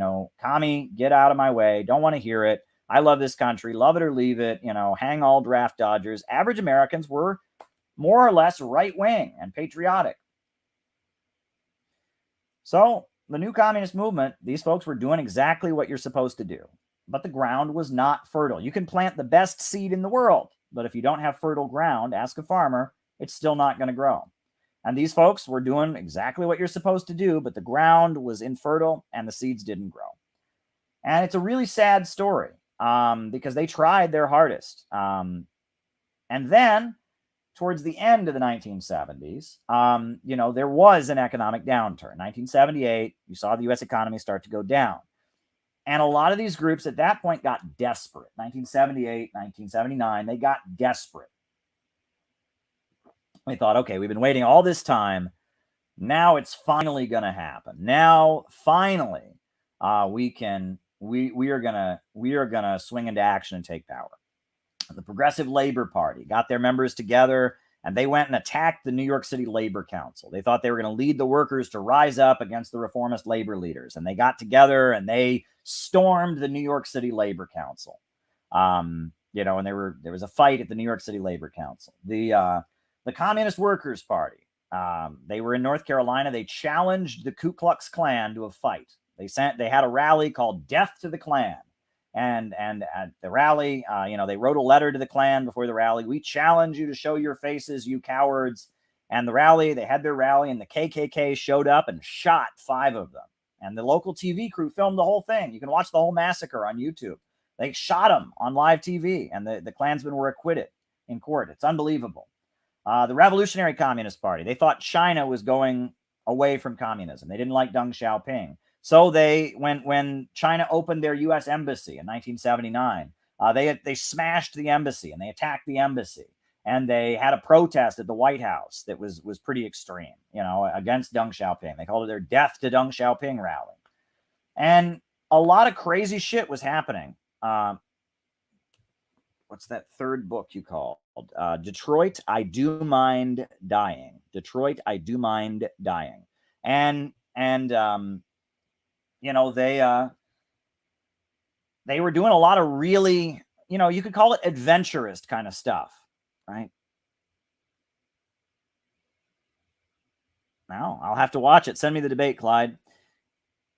commie, get out of my way. Don't want to hear it. I love this country. Love it or leave it. Hang all draft dodgers. Average Americans were more or less right-wing and patriotic. So the new communist movement, these folks were doing exactly what you're supposed to do. But the ground was not fertile. You can plant the best seed in the world, but if you don't have fertile ground, ask a farmer, it's still not going to grow. And these folks were doing exactly what you're supposed to do, but the ground was infertile and the seeds didn't grow. And it's a really sad story because they tried their hardest. And then towards the end of the 1970s, there was an economic downturn. 1978, you saw the U.S. economy start to go down. And a lot of these groups at that point got desperate. 1978, 1979, they got desperate. They thought, okay, we've been waiting all this time. Now it's finally going to happen. Now, finally, we are gonna swing into action and take power. The Progressive Labor Party got their members together and they went and attacked the New York City Labor Council. They thought they were going to lead the workers to rise up against the reformist labor leaders. And they got together and they stormed the New York City Labor Council. And there was a fight at the New York City Labor Council. The Communist Workers Party, they were in North Carolina. They challenged the Ku Klux Klan to a fight. They had a rally called Death to the Klan. And at the rally, they wrote a letter to the Klan before the rally. We challenge you to show your faces, you cowards. And they had their rally, and the KKK showed up and shot 5 of them. And the local TV crew filmed the whole thing. You can watch the whole massacre on YouTube. They shot them on live TV, and the Klansmen were acquitted in court. It's unbelievable. The Revolutionary Communist Party, they thought China was going away from communism. They didn't like Deng Xiaoping. So when China opened their U.S. embassy in 1979, they smashed the embassy and they attacked the embassy. and they had a protest at the White House that was pretty extreme, you know, against Deng Xiaoping. They called it their Death to Deng Xiaoping rally. And a lot of crazy shit was happening. What's that third book you called? Detroit, I Do Mind Dying. Detroit, I Do Mind Dying. And you know, they were doing a lot of really, you know, you could call it adventurist kind of stuff, right? Now I'll have to watch it. Send me the debate, Clyde.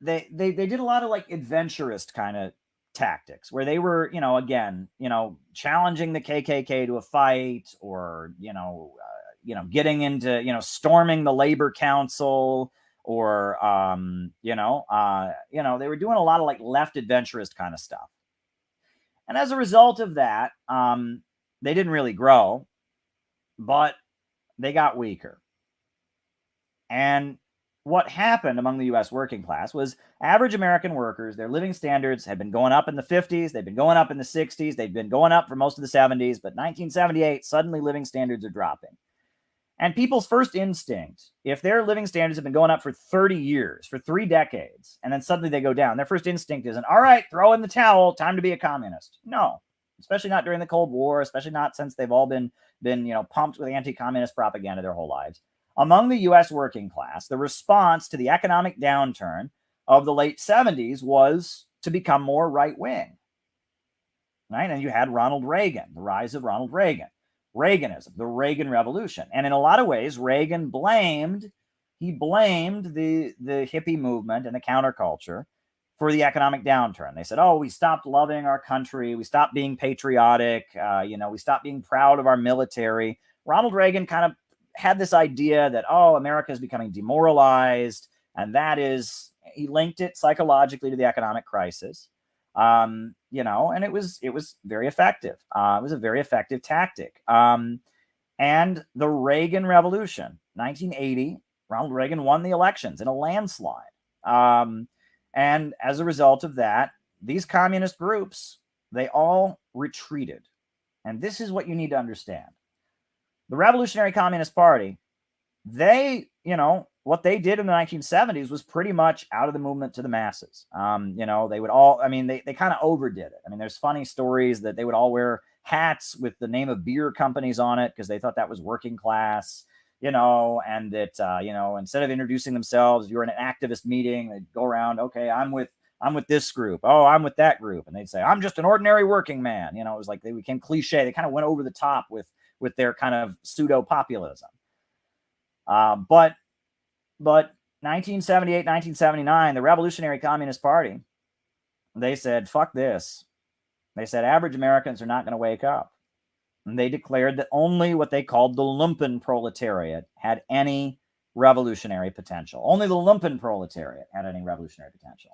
They did a lot of like adventurist kind of tactics where they were, you know, again, you know, challenging the KKK to a fight, or getting into, you know, storming the labor council, or they were doing a lot of like left adventurist kind of stuff. And as a result of that, they didn't really grow, but they got weaker. And what happened among the US working class was average American workers, their living standards had been going up in the 50s, they've been going up in the 60s, they've been going up for most of the 70s, but 1978, suddenly living standards are dropping. And people's first instinct, if their living standards have been going up for 30 years, for 3 decades, and then suddenly they go down, their first instinct isn't, all right, throw in the towel, time to be a communist. No, especially not during the Cold War, especially not since they've all been pumped with anti-communist propaganda their whole lives. Among the U.S. working class, the response to the economic downturn of the late 70s was to become more right-wing, right? And you had Ronald Reagan, the rise of Ronald Reagan, Reaganism, the Reagan Revolution. And in a lot of ways, Reagan blamed the hippie movement and the counterculture for the economic downturn. They said, oh, we stopped loving our country. We stopped being patriotic. We stopped being proud of our military. Ronald Reagan kind of had this idea that, oh, America is becoming demoralized. And that is, he linked it psychologically to the economic crisis. And it was very effective. It was a very effective tactic. And the Reagan Revolution, 1980, Ronald Reagan won the elections in a landslide. And as a result of that, these communist groups, they all retreated. And this is what you need to understand. The Revolutionary Communist Party, what they did in the 1970s was pretty much out of the movement to the masses. They would all, they kind of overdid it. I mean, there's funny stories that they would all wear hats with the name of beer companies on it because they thought that was working class, and that, instead of introducing themselves, if you were in an activist meeting, they'd go around, okay, I'm with this group. Oh, I'm with that group. And they'd say, I'm just an ordinary working man. It was like they became cliche. They kind of went over the top with their kind of pseudo populism. But 1978, 1979, the Revolutionary Communist Party, they said, fuck this. They said average Americans are not going to wake up. And they declared that only what they called the lumpen proletariat had any revolutionary potential. Only the lumpen proletariat had any revolutionary potential.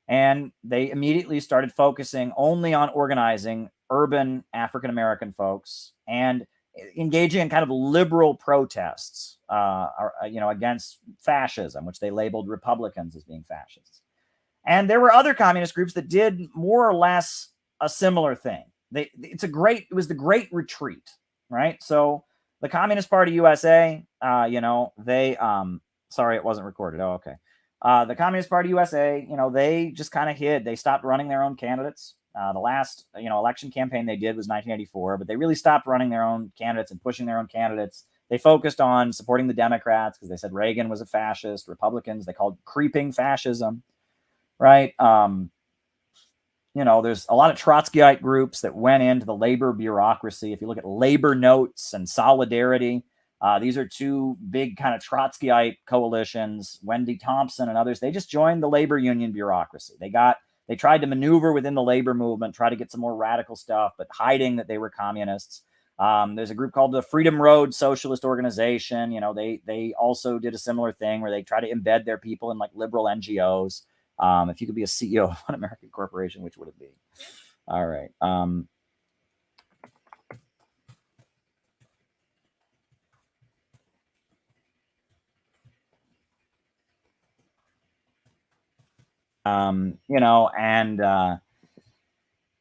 And they immediately started focusing only on organizing urban African-American folks and engaging in kind of liberal protests, against fascism, which they labeled Republicans as being fascists. And there were other communist groups that did more or less a similar thing. It was the Great Retreat, right? So the Communist Party USA, sorry, it wasn't recorded. Oh, okay. The Communist Party USA, they just kind of hid. They stopped running their own candidates. The last, election campaign they did was 1984, but they really stopped running their own candidates and pushing their own candidates. They focused on supporting the Democrats because they said Reagan was a fascist. Republicans, they called creeping fascism, right? There's a lot of Trotskyite groups that went into the labor bureaucracy. If you look at Labor Notes and Solidarity, these are two big kind of Trotskyite coalitions. Wendy Thompson and others, they just joined the labor union bureaucracy. They tried to maneuver within the labor movement, try to get some more radical stuff, but hiding that they were communists. There's a group called the Freedom Road Socialist Organization. They also did a similar thing where they try to embed their people in like liberal NGOs. If you could be a CEO of an American corporation, which would it be? All right.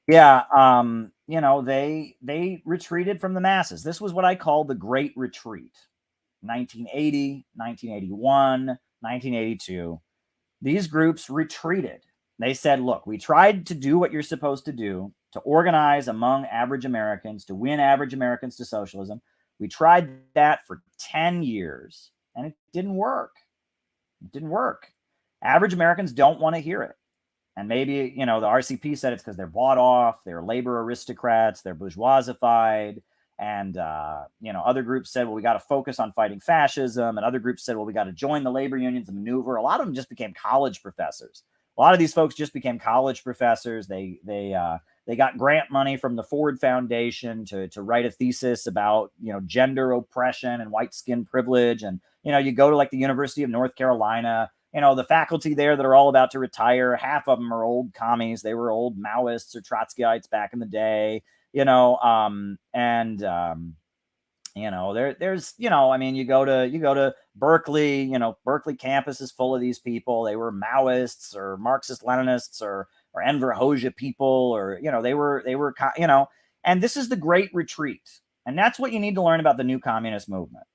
Yeah, they retreated from the masses. This was what I call the Great Retreat. 1980, 1981, 1982. These groups retreated. They said, look, we tried to do what you're supposed to do, to organize among average Americans, to win average Americans to socialism. We tried that for 10 years and it didn't work. It didn't work. Average Americans don't want to hear it. And maybe, the RCP said it's because they're bought off, they're labor aristocrats, they're bourgeoisified. And, other groups said, well, we got to focus on fighting fascism. And other groups said, well, we got to join the labor unions and maneuver. A lot of them just became college professors. A lot of these folks just became college professors. They got grant money from the Ford Foundation to write a thesis about, gender oppression and white skin privilege. And, you go to like the University of North Carolina, the faculty there that are all about to retire, half of them are old commies. They were old Maoists or Trotskyites back in the day, there's, you go to Berkeley, Berkeley campus is full of these people. They were Maoists or Marxist Leninists or Enver Hoxha people, or, they were, and this is the Great Retreat. And that's what you need to learn about the new communist movement,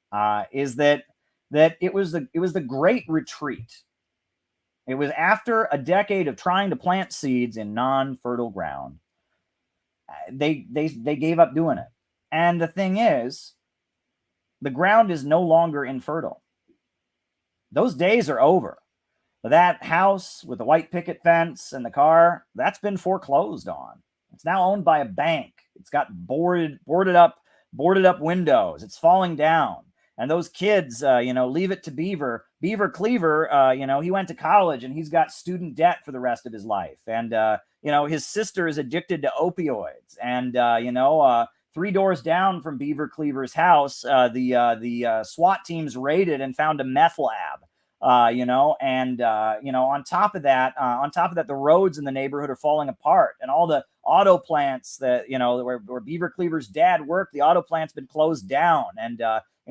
is that it was the Great Retreat. It was after a decade of trying to plant seeds in non-fertile ground. They gave up doing it. And the thing is, the ground is no longer infertile. Those days are over. That house with the white picket fence and the car, that's been foreclosed on. It's now owned by a bank. It's got boarded up windows. It's falling down. And those kids, leave it to Beaver Cleaver. He went to college and he's got student debt for the rest of his life. And, his sister is addicted to opioids. And, 3 doors down from Beaver Cleaver's house, the SWAT teams raided and found a meth lab. On top of that, the roads in the neighborhood are falling apart, and all the auto plants that, where Beaver Cleaver's dad worked, the auto plant's been closed down. And,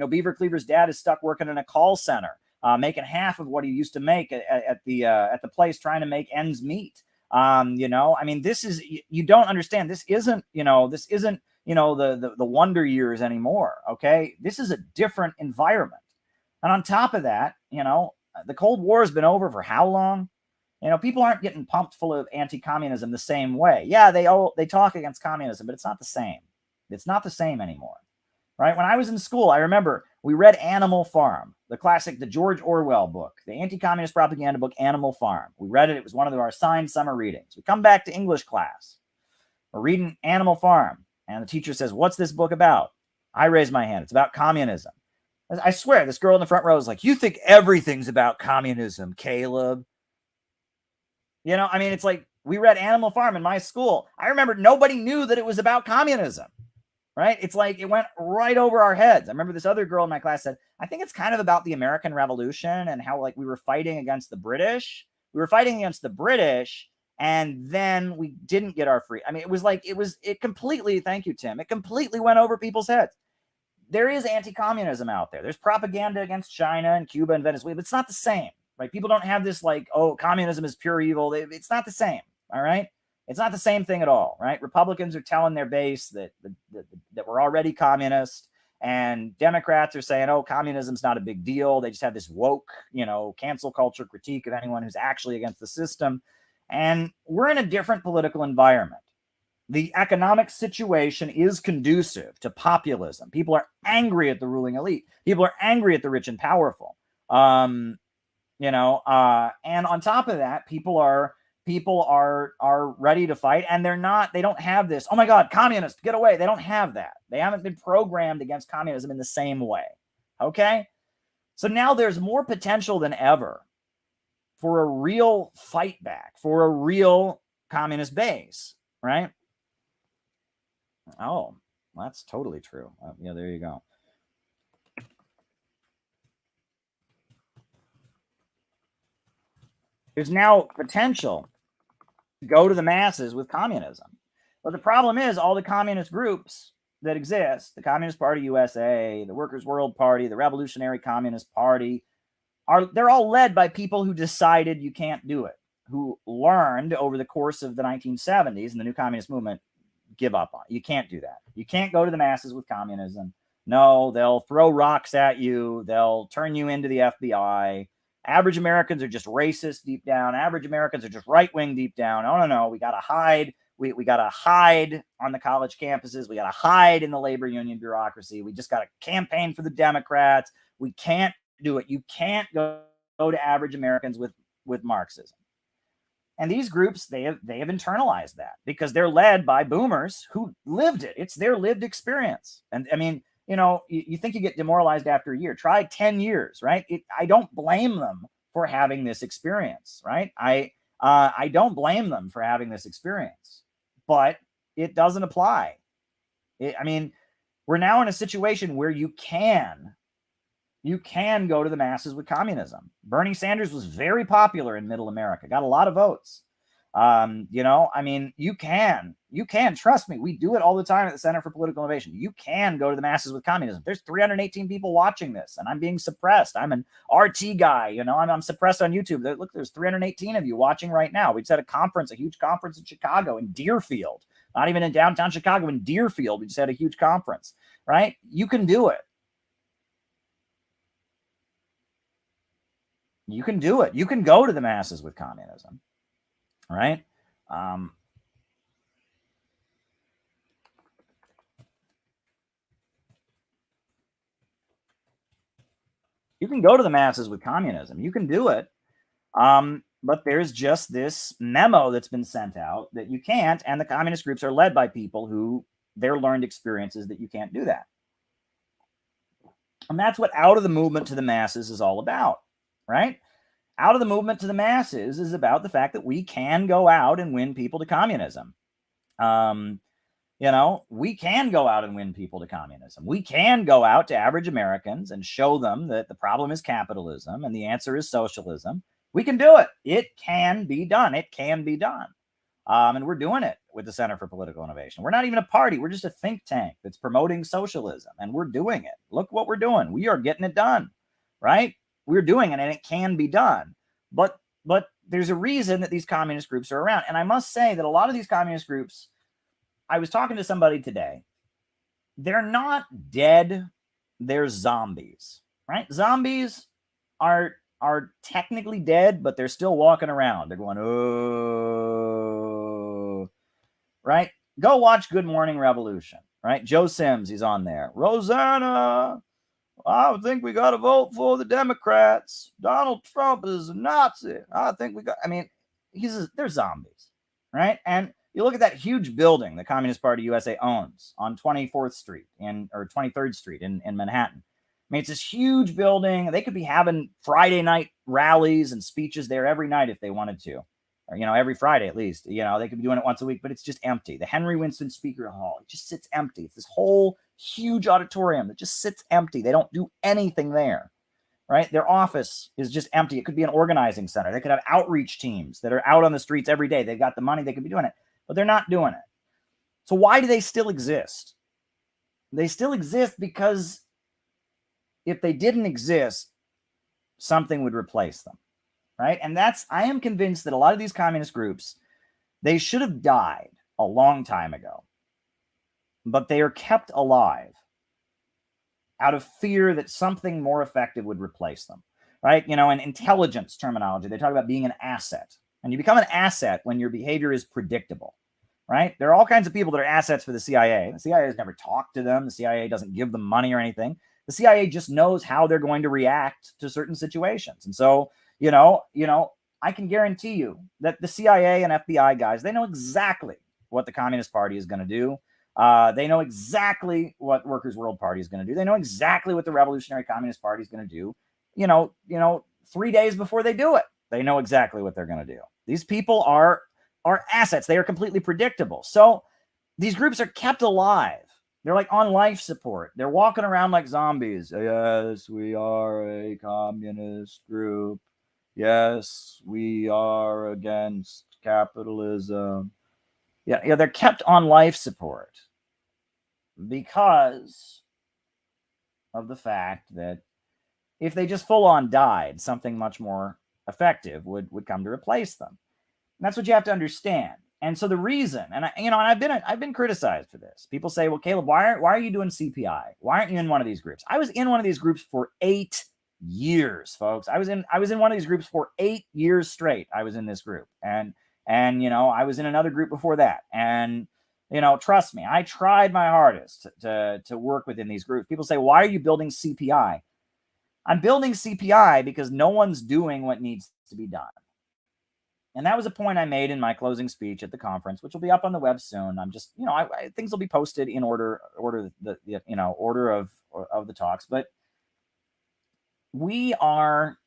Beaver Cleaver's dad is stuck working in a call center, making half of what he used to make at the place, trying to make ends meet. This is, you don't understand. This isn't the wonder years anymore. Okay. This is a different environment. And on top of that, the Cold War has been over for how long? People aren't getting pumped full of anti-communism the same way. Yeah, they talk against communism, but it's not the same. It's not the same anymore. Right? When I was in school, I remember we read Animal Farm, the George Orwell book, the anti-communist propaganda book, Animal Farm. We read it. It was one of our assigned summer readings. We come back to English class. We're reading Animal Farm, and the teacher says, "What's this book about?" I raise my hand. It's about communism. I swear, this girl in the front row is like, "You think everything's about communism, Caleb?" It's like, we read Animal Farm in my school. I remember nobody knew that it was about communism. Right? It's like it went right over our heads. I remember this other girl in my class said, "I think it's kind of about the American Revolution and how, like, we were fighting against the British. We were fighting against the British, and then we didn't get our free." It completely, thank you, Tim. It completely went over people's heads. There is anti-communism out there. There's propaganda against China and Cuba and Venezuela, but it's not the same, right? People don't have this like, oh, communism is pure evil. It's not the same, all right? It's not the same thing at all, right? Republicans are telling their base that we're already communist, and Democrats are saying, oh, communism's not a big deal. They just have this woke, cancel culture critique of anyone who's actually against the system. And we're in a different political environment. The economic situation is conducive to populism. People are angry at the ruling elite. People are angry at the rich and powerful. And on top of that, people are ready to fight, and they don't have this, oh my God, communist, get away. They don't have that. They haven't been programmed against communism in the same way. Okay. So now there's more potential than ever for a real fight back, for a real communist base, right? Oh, that's totally true. Yeah, there you go. There's now potential to go to the masses with communism. But the problem is all the communist groups that exist, the Communist Party USA, the Workers' World Party, the Revolutionary Communist Party, they're all led by people who decided you can't do it. who learned over the course of the 1970s and the new communist movement give up on. You can't do that. You can't go to the masses with communism. No, they'll throw rocks at you. They'll turn you into the FBI. Average Americans are just racist deep down. Average Americans are just right-wing deep down. No. We got to hide. We got to hide on the college campuses. We got to hide in the labor union bureaucracy. We just got to campaign for the Democrats. We can't do it. You can't go to average Americans with Marxism. And these groups, they have internalized that because they're led by boomers who lived it. It's their lived experience. And I mean, you think you get demoralized after a year. Try 10 years, right? I don't blame them for having this experience, right? I don't blame them for having this experience, but it doesn't apply. I mean, we're now in a situation where you can go to the masses with communism. Bernie Sanders was very popular in middle America, got a lot of votes. I mean, you can, trust me. We do it all the time at the Center for Political Innovation. You can go to the masses with communism. There's 318 people watching this and I'm being suppressed. I'm an RT guy, I'm suppressed on YouTube. Look, there's 318 of you watching right now. We just had a huge conference in Chicago, in Deerfield, not even in downtown Chicago, in Deerfield. We just had a huge conference, right? You can do it. You can do it. You can go to the masses with communism, right? You can go to the masses with communism. You can do it. But there's just this memo that's been sent out that you can't, and the communist groups are led by people who their learned experiences that you can't do that. And that's what Out of the Movement to the Masses is all about, right? Out of the Movement to the Masses is about the fact that we can go out and win people to communism. We can go out and win people to communism. We can go out to average Americans and show them that the problem is capitalism and the answer is socialism. We can do it. It can be done. It can be done. And we're doing it with the Center for Political Innovation. We're not even a party. We're just a think tank that's promoting socialism, and we're doing it. Look what we're doing. We are getting it done, right? We're doing it, and it can be done. But there's a reason that these communist groups are around. And I must say that a lot of these communist groups, I was talking to somebody today, they're not dead. They're zombies, right? Zombies are technically dead, but they're still walking around. They're going, oh, right? Go watch Good Morning Revolution, right? Joe Sims, he's on there. Rosanna, I think we got to vote for the Democrats. Donald Trump is a Nazi. They're zombies, right? And you look at that huge building the Communist Party USA owns on 24th Street or 23rd Street in Manhattan. I mean, it's this huge building. They could be having Friday night rallies and speeches there every night if they wanted to, or, every Friday at least. They could be doing it once a week, but it's just empty. The Henry Winston Speaker Hall, it just sits empty. It's this whole huge auditorium that just sits empty. They don't do anything there, right? Their office is just empty. It could be an organizing center. They could have outreach teams that are out on the streets every day. They've got the money. They could be doing it, but they're not doing it. So why do they still exist? They still exist because if they didn't exist, something would replace them, right? And I am convinced that a lot of these communist groups, they should have died a long time ago, but they are kept alive out of fear that something more effective would replace them, right? In intelligence terminology, they talk about being an asset, and you become an asset when your behavior is predictable, right? There are all kinds of people that are assets for the CIA. The CIA has never talked to them. The CIA doesn't give them money or anything. The CIA just knows how they're going to react to certain situations. And so, I can guarantee you that the CIA and FBI guys, they know exactly what the Communist Party is going to do. They know exactly what Workers' World Party is going to do. They know exactly what the Revolutionary Communist Party is going to do. 3 days before they do it, they know exactly what they're going to do. These people are assets. They are completely predictable. So these groups are kept alive. They're like on life support. They're walking around like zombies. Yes, we are a communist group. Yes, we are against capitalism. Yeah, they're kept on life support because of the fact that if they just full on died, something much more effective would come to replace them. That's what you have to understand. And so the reason, and I've been criticized for this. People say, well, Caleb, why are you doing CPI? Why aren't you in one of these groups? I was in one of these groups for 8 years, folks. I was in one of these groups for 8 years straight. I was in this group. And I was in another group before that. And trust me, I tried my hardest to work within these groups. People say, why are you building CPI? I'm building CPI because no one's doing what needs to be done. And that was a point I made in my closing speech at the conference, which will be up on the web soon. I'm just, things will be posted in order of the talks. But we are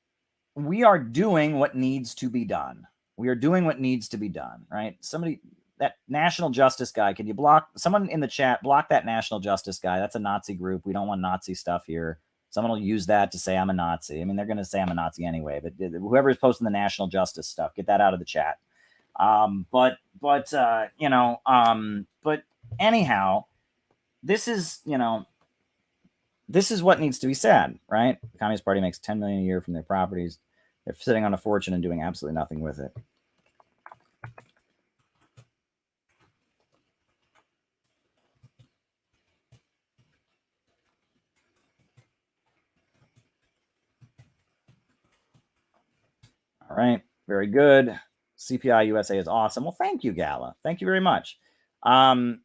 doing what needs to be done. We are doing what needs to be done, right? Somebody, that National Justice guy, can you someone in the chat, block that National Justice guy? That's a Nazi group. We don't want Nazi stuff here. Someone will use that to say I'm a Nazi. I mean, they're going to say I'm a Nazi anyway, but whoever is posting the National Justice stuff, get that out of the chat. But anyhow, this is what needs to be said, right? The Communist Party makes $10 million a year from their properties. They're sitting on a fortune and doing absolutely nothing with it. All right, very good. CPI USA is awesome. Well, thank you, Gala. Thank you very much. I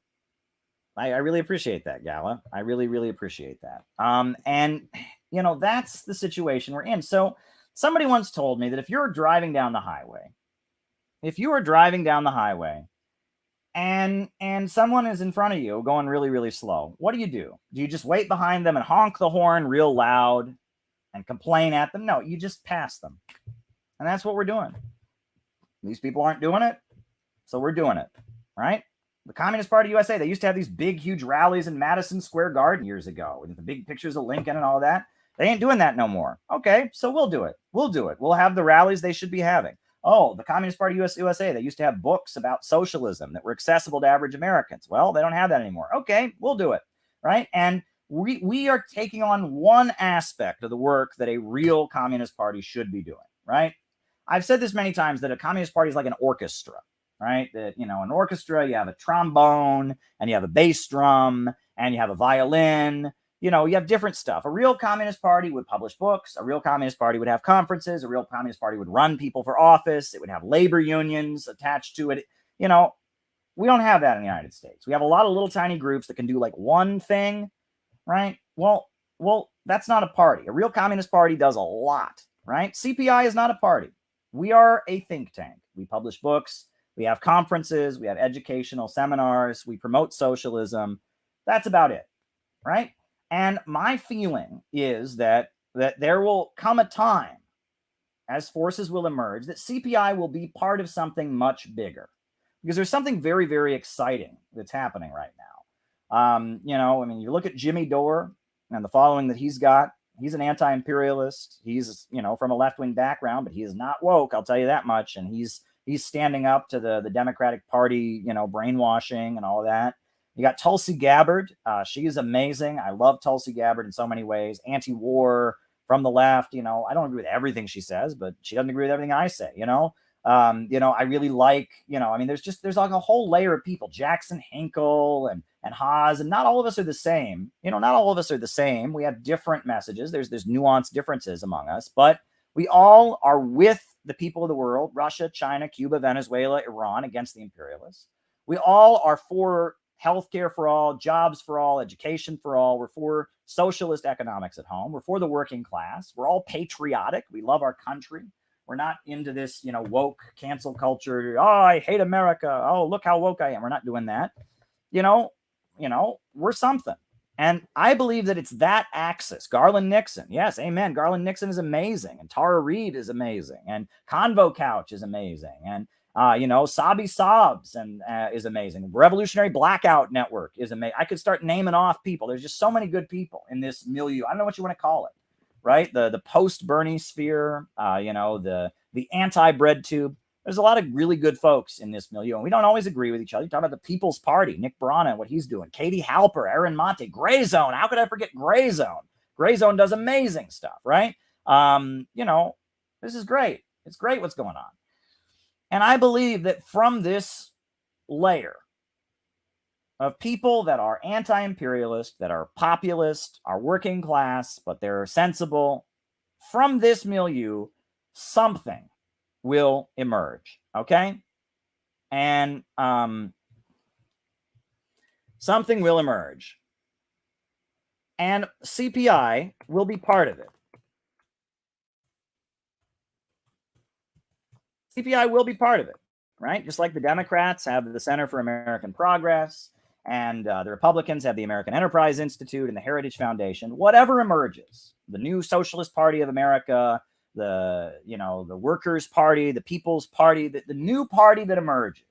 really appreciate that, Gala. I really, really appreciate that. And that's the situation we're in. So somebody once told me that if you're driving down the highway, and someone is in front of you going really, really slow, what do? Do you just wait behind them and honk the horn real loud and complain at them? No, you just pass them. And that's what we're doing. These people aren't doing it, so we're doing it, right? The Communist Party USA, they used to have these big, huge rallies in Madison Square Garden years ago with the big pictures of Lincoln and all that. They ain't doing that no more. Okay, so we'll do it. We'll have the rallies they should be having. Oh, the Communist Party USA, they used to have books about socialism that were accessible to average Americans. Well, they don't have that anymore. Okay, we'll do it, right? And we are taking on one aspect of the work that a real Communist Party should be doing, right? I've said this many times that a Communist Party is like an orchestra, right? That, an orchestra, you have a trombone and you have a bass drum and you have a violin, you have different stuff. A real Communist Party would publish books. A real Communist Party would have conferences. A real Communist Party would run people for office. It would have labor unions attached to it. We don't have that in the United States. We have a lot of little tiny groups that can do like one thing, right? Well, that's not a party. A real Communist Party does a lot, right? CPI is not a party. We are a think tank. We publish books. We have conferences. We have educational seminars. We promote socialism. That's about it, right? And my feeling is that there will come a time, as forces will emerge, that CPI will be part of something much bigger. Because there's something very, very exciting that's happening right now. You look at Jimmy Dore and the following that he's got. He's an anti-imperialist. He's, from a left-wing background, but he is not woke, I'll tell you that much. And he's standing up to the Democratic Party, brainwashing and all of that. You got Tulsi Gabbard. She is amazing. I love Tulsi Gabbard in so many ways. Anti-war from the left. I don't agree with everything she says, but she doesn't agree with everything I say, I really like, there's like a whole layer of people, Jackson Hinkle and Haas, and not all of us are the same. Not all of us are the same. We have different messages. There's nuanced differences among us, but we all are with the people of the world, Russia, China, Cuba, Venezuela, Iran, against the imperialists. We all are for healthcare for all, jobs for all, education for all. We're for socialist economics at home. We're for the working class. We're all patriotic. We love our country. We're not into this, woke cancel culture. Oh, I hate America. Oh, look how woke I am. We're not doing that. We're something. And I believe that it's that axis. Garland Nixon. Yes, amen. Garland Nixon is amazing. And Tara Reid is amazing. And Convo Couch is amazing. And, Sabi Sobs is amazing. Revolutionary Blackout Network is amazing. I could start naming off people. There's just so many good people in this milieu. I don't know what you want to call it. Right? The post-Bernie sphere, the anti-bread tube. There's a lot of really good folks in this milieu, and we don't always agree with each other. You talk about the People's Party, Nick Brana, what he's doing, Katie Halper, Aaron Monte, Gray Zone. How could I forget Gray Zone? Gray Zone does amazing stuff, right? This is great. It's great what's going on. And I believe that from this layer of people that are anti-imperialist, that are populist, are working class, but they're sensible, from this milieu, something will emerge, okay? And something will emerge. And CPI will be part of it. CPI will be part of it, right? Just like the Democrats have the Center for American Progress, and the Republicans have the American Enterprise Institute and the Heritage Foundation. Whatever emerges, the new Socialist Party of America, the Workers' Party, the People's Party, the new party that emerges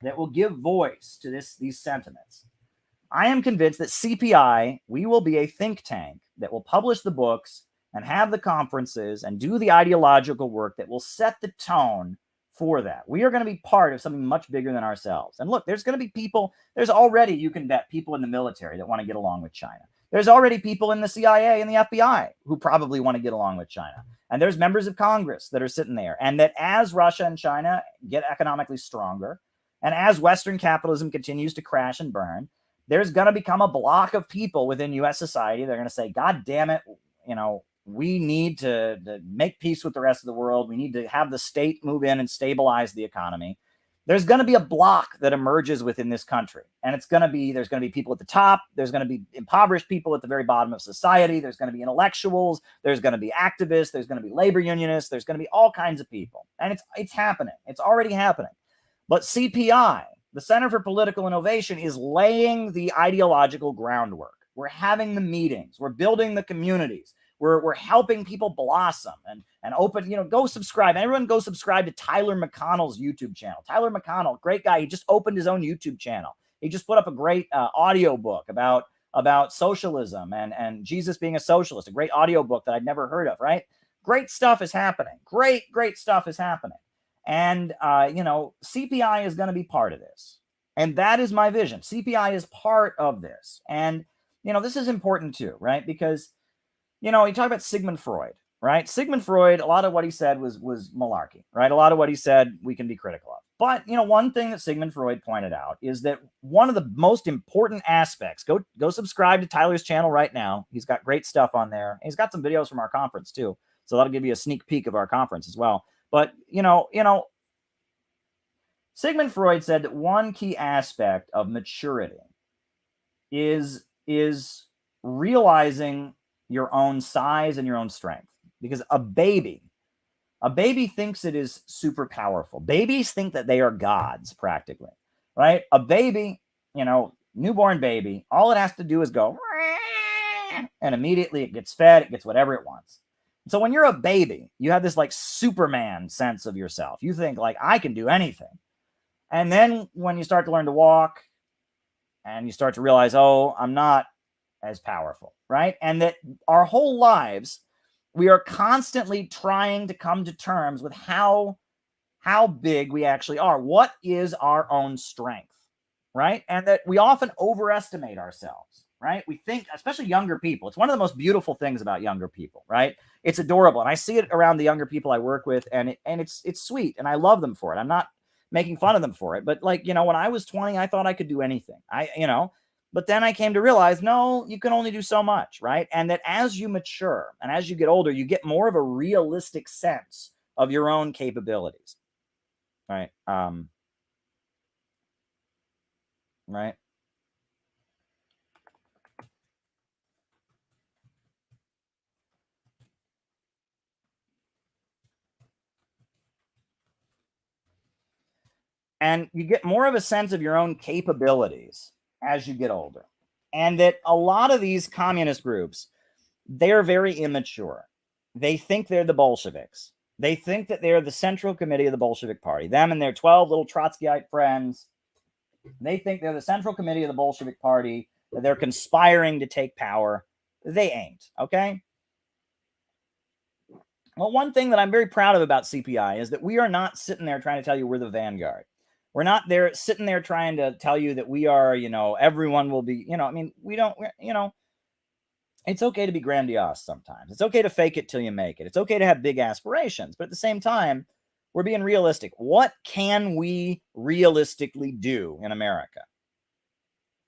that will give voice to these sentiments. I am convinced that CPI, we will be a think tank that will publish the books and have the conferences and do the ideological work that will set the tone for that. We are going to be part of something much bigger than ourselves. And look, there's going to be people, there's already, you can bet, people in the military that want to get along with China. There's already people in the CIA and the FBI who probably want to get along with China. And there's members of Congress that are sitting there. And that as Russia and China get economically stronger, and as Western capitalism continues to crash and burn, there's going to become a block of people within U.S. society. They're going to say, God damn it, we need to make peace with the rest of the world. We need to have the state move in and stabilize the economy. There's going to be a block that emerges within this country. And there's going to be people at the top. There's going to be impoverished people at the very bottom of society. There's going to be intellectuals. There's going to be activists. There's going to be labor unionists. There's going to be all kinds of people. And it's happening. It's already happening. But CPI, the Center for Political Innovation, is laying the ideological groundwork. We're having the meetings. We're building the communities. We're helping people blossom and open, go subscribe. Everyone go subscribe to Tyler McConnell's YouTube channel. Tyler McConnell, great guy. He just opened his own YouTube channel. He just put up a great audio book about socialism and Jesus being a socialist, a great audio book that I'd never heard of, right? Great stuff is happening. Great stuff is happening. And, CPI is going to be part of this. And that is my vision. CPI is part of this. And, this is important too, right? Because, you talk about Sigmund Freud, right? Sigmund Freud, a lot of what he said was malarkey, right? A lot of what he said we can be critical of. But, one thing that Sigmund Freud pointed out is that one of the most important aspects, go subscribe to Tyler's channel right now. He's got great stuff on there. He's got some videos from our conference too. So that'll give you a sneak peek of our conference as well. But, Sigmund Freud said that one key aspect of maturity is realizing your own size and your own strength. Because a baby thinks it is super powerful. Babies think that they are gods, practically, right? A baby, newborn baby, all it has to do is go, and immediately it gets fed, it gets whatever it wants. So when you're a baby, you have this like Superman sense of yourself. You think like, I can do anything. And then when you start to learn to walk and you start to realize, oh, I'm not as powerful, right? And that our whole lives, we are constantly trying to come to terms with how big we actually are. What is our own strength, right? And that we often overestimate ourselves, right? We think, especially younger people, it's one of the most beautiful things about younger people, right? It's adorable. And I see it around the younger people I work with, and it's sweet, and I love them for it. I'm not making fun of them for it. But when I was 20, I thought I could do anything. But then I came to realize, no, you can only do so much, right? And that as you mature and as you get older, you get more of a realistic sense of your own capabilities, right? Right. And you get more of a sense of your own capabilities as you get older. And that a lot of these communist groups, they're very immature. They think they're the Bolsheviks. They think that they're the Central Committee of the Bolshevik Party. Them and their 12 little Trotskyite friends. They think they're the Central Committee of the Bolshevik Party, that they're conspiring to take power. They ain't, okay? Well, one thing that I'm very proud of about CPI is that we are not sitting there trying to tell you we're the vanguard. We're not there sitting there trying to tell you that we are, everyone will be, we don't, it's okay to be grandiose sometimes. It's okay to fake it till you make it. It's okay to have big aspirations. But at the same time, We're being realistic. What can we realistically do in America?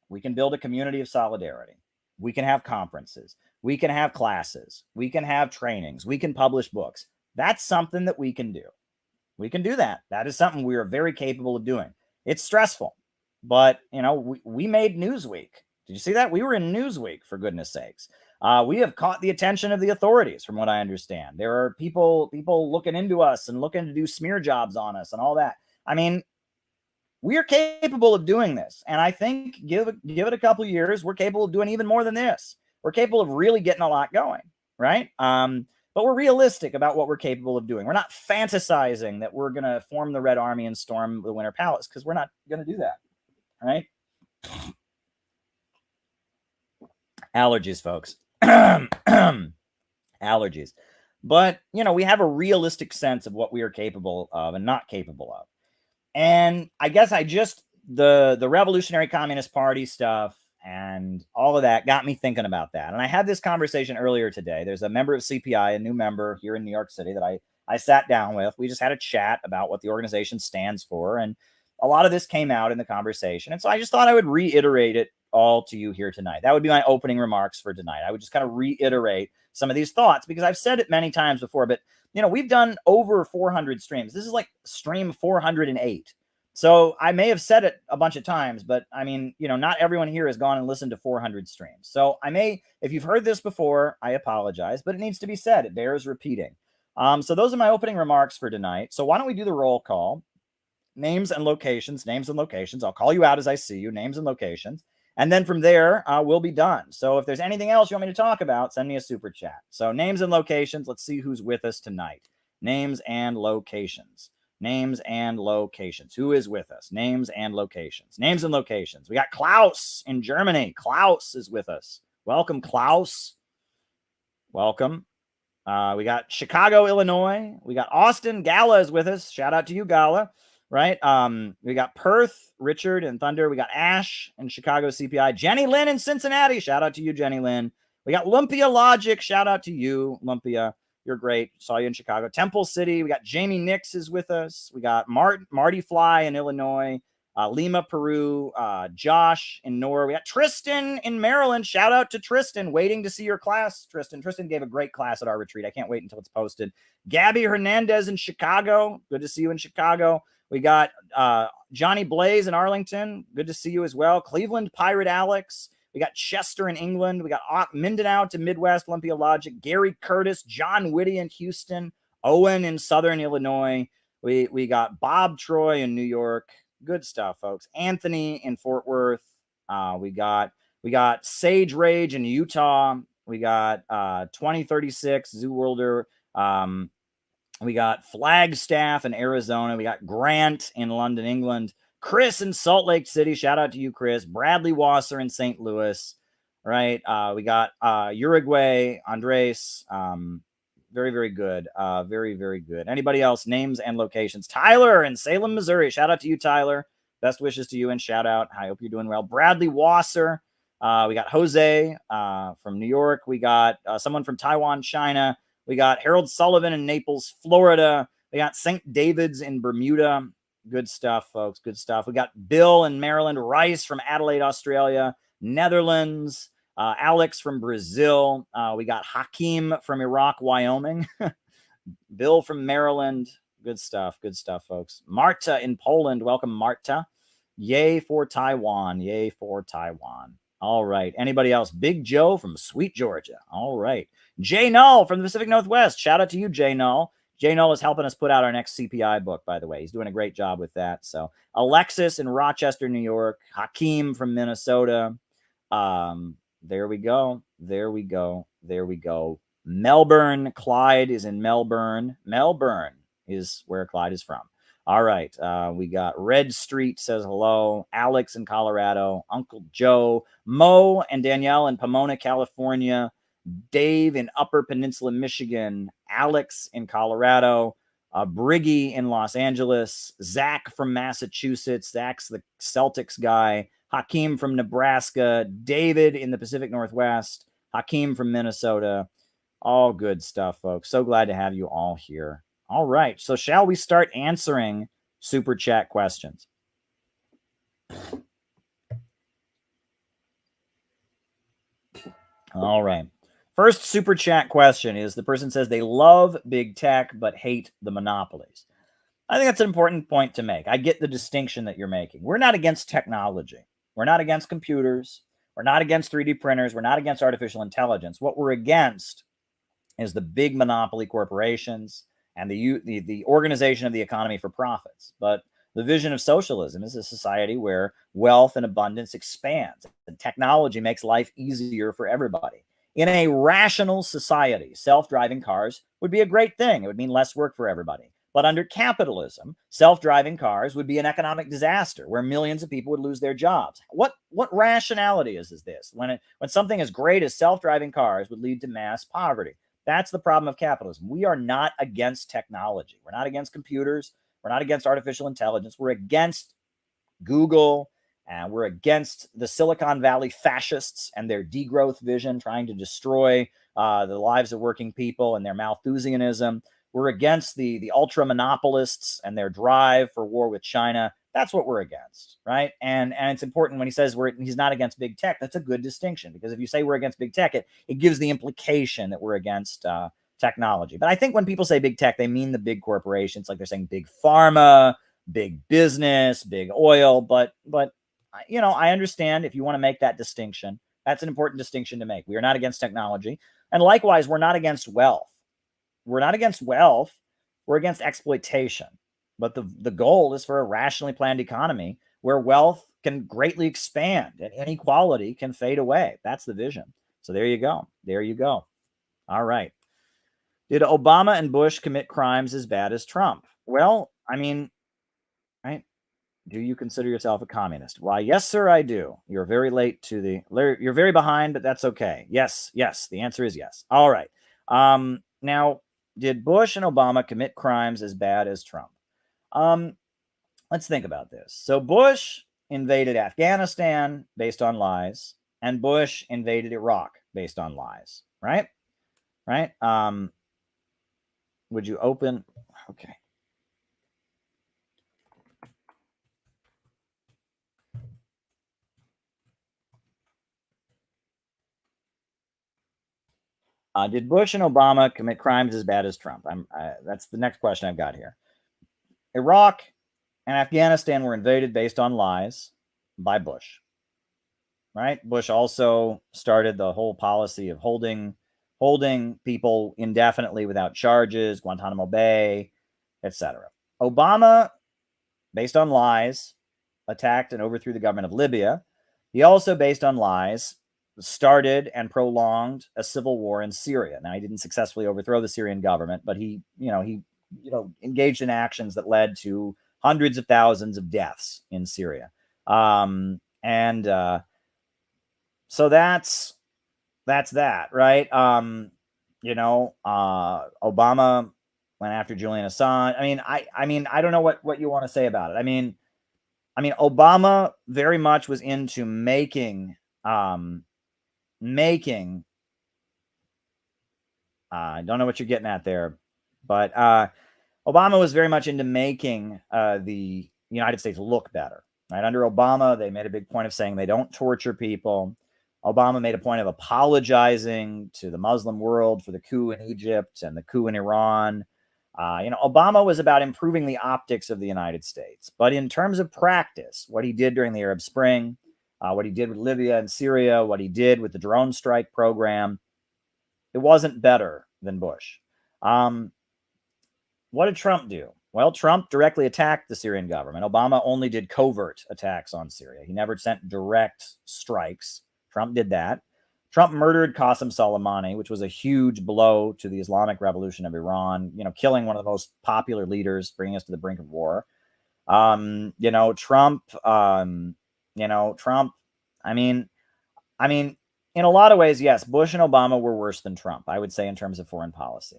We can build a community of solidarity. We can have conferences. We can have classes. We can have trainings. We can publish books. That's something that we can do. We can do that. That is something we are very capable of doing. It's stressful, but we made Newsweek. Did you see that? We were in Newsweek, for goodness sakes. We have caught the attention of the authorities, from what I understand. There are people looking into us and looking to do smear jobs on us and all that. I mean, we are capable of doing this. And I think give it a couple of years, we're capable of doing even more than this. We're capable of really getting a lot going, right? But we're realistic about what we're capable of doing. We're not fantasizing that we're going to form the Red Army and storm the Winter Palace, because we're not going to do that, right? Allergies, folks. Allergies. But, we have a realistic sense of what we are capable of and not capable of. And I guess the Revolutionary Communist Party stuff and all of that got me thinking about that. And I had this conversation earlier today. There's a member of CPI, a new member here in New York City that I sat down with. We just had a chat about what the organization stands for. And a lot of this came out in the conversation. And so I just thought I would reiterate it all to you here tonight. That would be my opening remarks for tonight. I would just kind of reiterate some of these thoughts, because I've said it many times before, but we've done over 400 streams. This is like stream 408. So I may have said it a bunch of times, but I mean, not everyone here has gone and listened to 400 streams. So if you've heard this before, I apologize, but it needs to be said. It bears repeating. So those are my opening remarks for tonight. So why don't we do the roll call? Names and locations. I'll call you out as I see you, names and locations. And then from there, we'll be done. So if there's anything else you want me to talk about, send me a super chat. So names and locations. Let's see who's with us tonight. Names and locations. Names and locations. Who is with us? Names and locations. Names and locations. We got Klaus in Germany. Klaus is with us. Welcome, Klaus. Welcome. We got Chicago, Illinois. We got Austin. Gala is with us. Shout out to you, Gala. Right? We got Perth, Richard, and Thunder. We got Ash in Chicago, CPI. Jenny Lynn in Cincinnati. Shout out to you, Jenny Lynn. We got Lumpia Logic. Shout out to you, Lumpia. You're great. Saw you in Chicago. Temple City. We got Jamie Nix is with us. We got Marty Fly in Illinois. Lima, Peru. Josh in Norway. We got Tristan in Maryland. Shout out to Tristan. Waiting to see your class, Tristan. Tristan gave a great class at our retreat. I can't wait until it's posted. Gabby Hernandez in Chicago. Good to see you in Chicago. We got Johnny Blaze in Arlington. Good to see you as well. Cleveland Pirate Alex. We got Chester in England. We got Mindanao to Midwest, Olympia Logic. Gary Curtis, John Whitty in Houston. Owen in Southern Illinois. We got Bob Troy in New York. Good stuff, folks. Anthony in Fort Worth. We got Sage Rage in Utah. We got 2036 Zooworlder. We got Flagstaff in Arizona. We got Grant in London, England. Chris in Salt Lake City. Shout out to you, Chris. Bradley Wasser in St. Louis. Right. We got Uruguay, Andres. Very, very good. Very, very good. Anybody else? Names and locations. Tyler in Salem, Missouri. Shout out to you, Tyler. Best wishes to you and shout out. I hope you're doing well. Bradley Wasser. We got Jose from New York. We got someone from Taiwan, China. We got Harold Sullivan in Naples, Florida. We got St. David's in Bermuda. Good stuff, folks. Good stuff. We got Bill in Maryland, Rice from Adelaide, Australia, Netherlands, Alex from Brazil. We got Hakeem from Iraq, Wyoming. Bill from Maryland. Good stuff. Good stuff, folks. Marta in Poland. Welcome, Marta. Yay for Taiwan. Yay for Taiwan. All right. Anybody else? Big Joe from Sweet Georgia. All right. Jay Null from the Pacific Northwest. Shout out to you, Jay Null. Jay Null is helping us put out our next CPI book, by the way. He's doing a great job with that. So Alexis in Rochester, New York. Hakeem from Minnesota. There we go. There we go. There we go. Melbourne. Clyde is in Melbourne. Melbourne is where Clyde is from. All right. We got Red Street says hello. Alex in Colorado. Uncle Joe. Mo and Danielle in Pomona, California. Dave in Upper Peninsula, Michigan. Alex in Colorado. Briggy in Los Angeles. Zach from Massachusetts. Zach's the Celtics guy. Hakeem from Nebraska. David in the Pacific Northwest. Hakeem from Minnesota. All good stuff, folks. So glad to have you all here. All right. So shall we start answering super chat questions? All right. First super chat question is, the person says they love big tech but hate the monopolies. I think that's an important point to make. I get the distinction that you're making. We're not against technology. We're not against computers. We're not against 3D printers. We're not against artificial intelligence. What we're against is the big monopoly corporations and the organization of the economy for profits. But the vision of socialism is a society where wealth and abundance expands, and technology makes life easier for everybody. In a rational society, self-driving cars would be a great thing. It would mean less work for everybody. But under capitalism, self-driving cars would be an economic disaster where millions of people would lose their jobs. What rationality is this? When something as great as self-driving cars would lead to mass poverty. That's the problem of capitalism. We are not against technology. We're not against computers. We're not against artificial intelligence. We're against Google, and we're against the Silicon Valley fascists and their degrowth vision, trying to destroy the lives of working people and their Malthusianism. We're against the ultra monopolists and their drive for war with China. That's what we're against, right? And it's important when he says he's not against big tech. That's a good distinction, because if you say we're against big tech, it gives the implication that we're against technology. But I think when people say big tech, they mean the big corporations, like they're saying big pharma, big business, big oil. But I understand if you want to make that distinction. That's an important distinction to make. We are not against technology, and likewise, we're not against wealth. We're not against wealth. We're against exploitation. But the goal is for a rationally planned economy where wealth can greatly expand and inequality can fade away. That's the vision. So there you go. There you go. All right. Did Obama and Bush commit crimes as bad as Trump? Well, I mean, right? Do you consider yourself a communist? Why, yes, sir, I do. You're very late to the. You're very behind, but that's okay. Yes. The answer is yes. All right. Now, did Bush and Obama commit crimes as bad as Trump? Let's think about this. So Bush invaded Afghanistan based on lies, and Bush invaded Iraq based on lies, right? Right? Would you open? Okay. Did Bush and Obama commit crimes as bad as Trump? That's the next question I've got here. Iraq and Afghanistan were invaded based on lies by Bush, right? Bush also started the whole policy of holding people indefinitely without charges, Guantanamo Bay, etc. Obama, based on lies, attacked and overthrew the government of Libya. He also, based on lies, started and prolonged a civil war in Syria. Now, he didn't successfully overthrow the Syrian government, but he engaged in actions that led to hundreds of thousands of deaths in Syria. So that's that, right? Obama went after Julian Assange. I don't know what you want to say about it. I mean, Obama very much was into making I don't know what you're getting at there, but Obama was very much into making the United States look better, right? Under Obama, they made a big point of saying they don't torture people. Obama made a point of apologizing to the Muslim world for the coup in Egypt and the coup in Iran. Obama was about improving the optics of the United States. But in terms of practice, what he did during the Arab Spring, what he did with Libya and Syria, what he did with the drone strike program, it wasn't better than Bush. What did Trump do? Well, Trump directly attacked the Syrian government. Obama only did covert attacks on Syria. He never sent direct strikes. Trump did that. Trump murdered Qasem Soleimani, which was a huge blow to the Islamic Revolution of Iran, killing one of the most popular leaders, bringing us to the brink of war. Trump, in a lot of ways, yes, Bush and Obama were worse than Trump, I would say, in terms of foreign policy.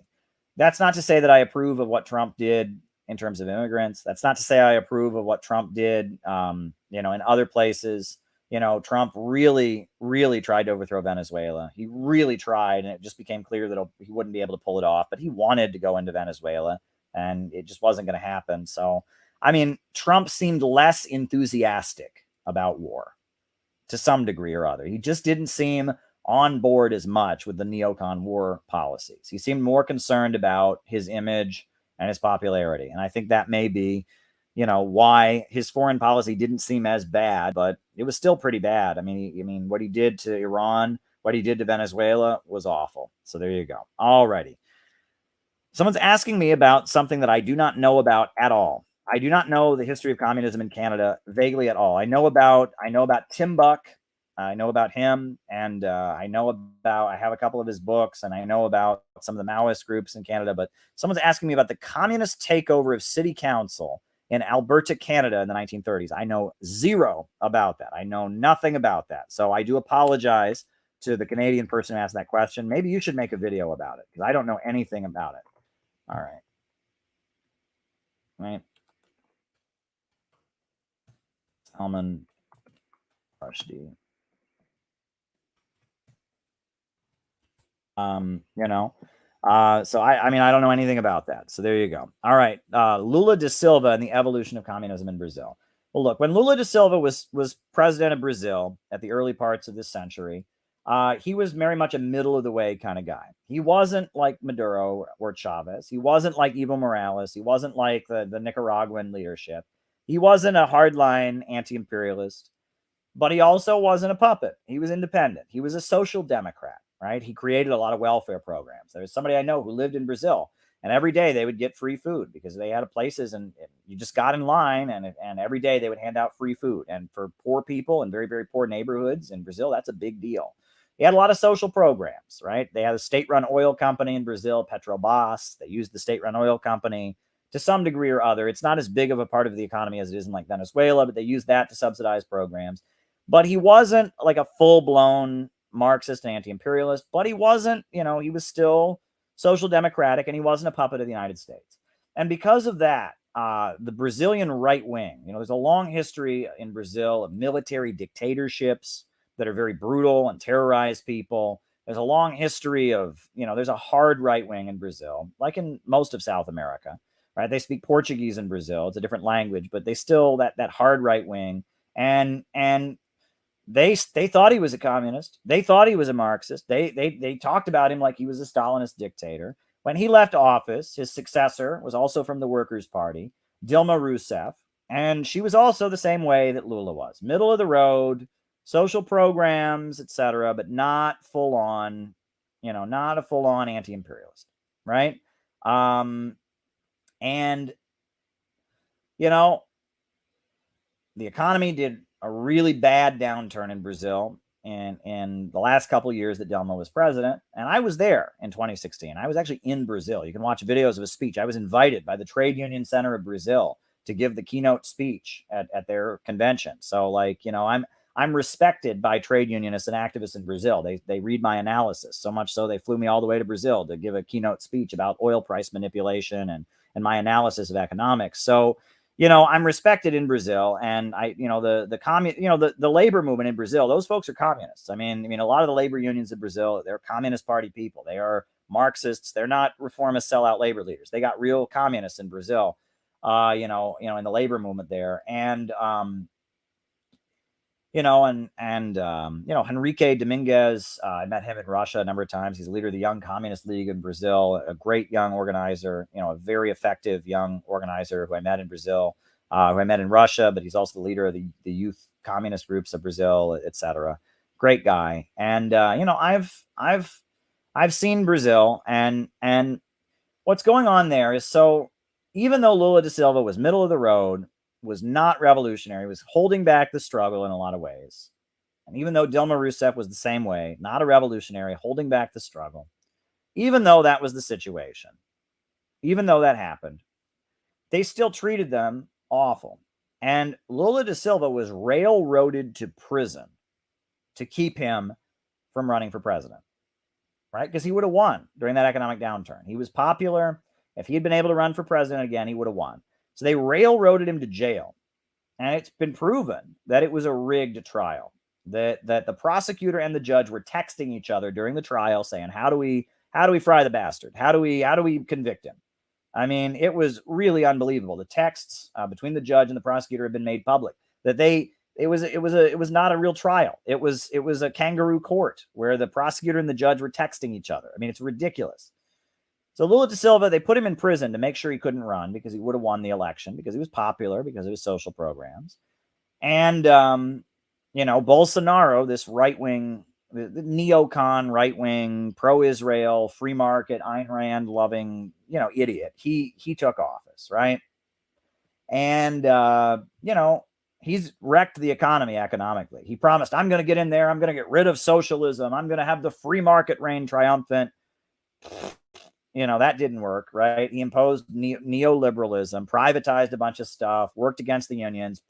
That's not to say that I approve of what Trump did in terms of immigrants. That's not to say I approve of what Trump did, in other places. Trump really, really tried to overthrow Venezuela. He really tried, and it just became clear that he wouldn't be able to pull it off. But he wanted to go into Venezuela. and it just wasn't going to happen. So, I mean, Trump seemed less enthusiastic about war to some degree or other. He just didn't seem on board as much with the neocon war policies. He seemed more concerned about his image and his popularity. And I think that may be, why his foreign policy didn't seem as bad, but it was still pretty bad. I mean, what he did to Iran, what he did to Venezuela was awful. So there you go. Alrighty. Someone's asking me about something that I do not know about at all. I do not know the history of communism in Canada vaguely at all. I know about Tim Buck. I know about him, and I have a couple of his books, and I know about some of the Maoist groups in Canada. But someone's asking me about the communist takeover of city council in Alberta, Canada in the 1930s. I know zero about that. I know nothing about that. So I do apologize to the Canadian person who asked that question. Maybe you should make a video about it, because I don't know anything about it. All right. Right. Salman Rushdie. So I mean, I don't know anything about that. So there you go. All right. Lula da Silva and the evolution of communism in Brazil. Well, look, when Lula da Silva was president of Brazil at the early parts of this century, he was very much a middle of the way kind of guy. He wasn't like Maduro or Chavez. He wasn't like Evo Morales. He wasn't like the Nicaraguan leadership. He wasn't a hardline anti-imperialist, but he also wasn't a puppet. He was independent. He was a social democrat, right? He created a lot of welfare programs. There was somebody I know who lived in Brazil, and every day they would get free food because they had places, and you just got in line, and every day they would hand out free food. And for poor people in very, very poor neighborhoods in Brazil, that's a big deal. He had a lot of social programs, right? They had a state-run oil company in Brazil, Petrobras. They used the state-run oil company to some degree or other. It's not as big of a part of the economy as it is in like Venezuela, but they used that to subsidize programs. But he wasn't like a full-blown Marxist and anti-imperialist, but he wasn't, he was still social democratic, and he wasn't a puppet of the United States. And because of that, the Brazilian right wing, there's a long history in Brazil of military dictatorships that are very brutal and terrorize people. There's a long history of, there's a hard right wing in Brazil, like in most of South America, right? They speak Portuguese in Brazil. It's a different language, but they still, that hard right wing. And they thought he was a communist. They thought he was a Marxist. They talked about him like he was a Stalinist dictator. When he left office, his successor was also from the Workers' Party, Dilma Rousseff, and she was also the same way that Lula was, middle of the road, social programs, etc., but not full on, not a full on anti-imperialist, right? And the economy did a really bad downturn in Brazil in the last couple of years that Dilma was president. And I was there in 2016. I was actually in Brazil. You can watch videos of a speech. I was invited by the Trade Union Center of Brazil to give the keynote speech at their convention. So I'm respected by trade unionists and activists in Brazil. They read my analysis, so much so they flew me all the way to Brazil to give a keynote speech about oil price manipulation and my analysis of economics. So I'm respected in Brazil, and the labor movement in Brazil, those folks are communists. I mean, a lot of the labor unions in Brazil, they're Communist Party people. They are Marxists. They're not reformist sellout labor leaders. They got real communists in Brazil, in the labor movement there. And, Henrique Dominguez, I met him in Russia a number of times. He's the leader of the Young Communist League in Brazil, a great young organizer, a very effective young organizer who I met in Brazil, who I met in Russia, but he's also the leader of the youth communist groups of Brazil, etc. Great guy. And, I've seen Brazil, and what's going on there is, so even though Lula da Silva was middle of the road, was not revolutionary, was holding back the struggle in a lot of ways. And even though Dilma Rousseff was the same way, not a revolutionary, holding back the struggle, even though that was the situation, even though that happened, they still treated them awful. And Lula da Silva was railroaded to prison to keep him from running for president, right? Because he would have won during that economic downturn. He was popular. If he had been able to run for president again, he would have won. So they railroaded him to jail. And it's been proven that it was a rigged trial, that the prosecutor and the judge were texting each other during the trial saying, how do we fry the bastard? How do we convict him? I mean, it was really unbelievable. The texts between the judge and the prosecutor had been made public. That it was not a real trial. It was a kangaroo court where the prosecutor and the judge were texting each other. I mean, it's ridiculous. So Lula da Silva, they put him in prison to make sure he couldn't run because he would have won the election because he was popular because of his social programs. And Bolsonaro, this right-wing, the neocon right-wing, pro-Israel, free market, Ayn Rand loving, idiot. He took office, right? And he's wrecked the economy economically. He promised, I'm going to get in there. I'm going to get rid of socialism. I'm going to have the free market reign triumphant. That didn't work, right? He imposed neoliberalism, privatized a bunch of stuff, worked against the unions,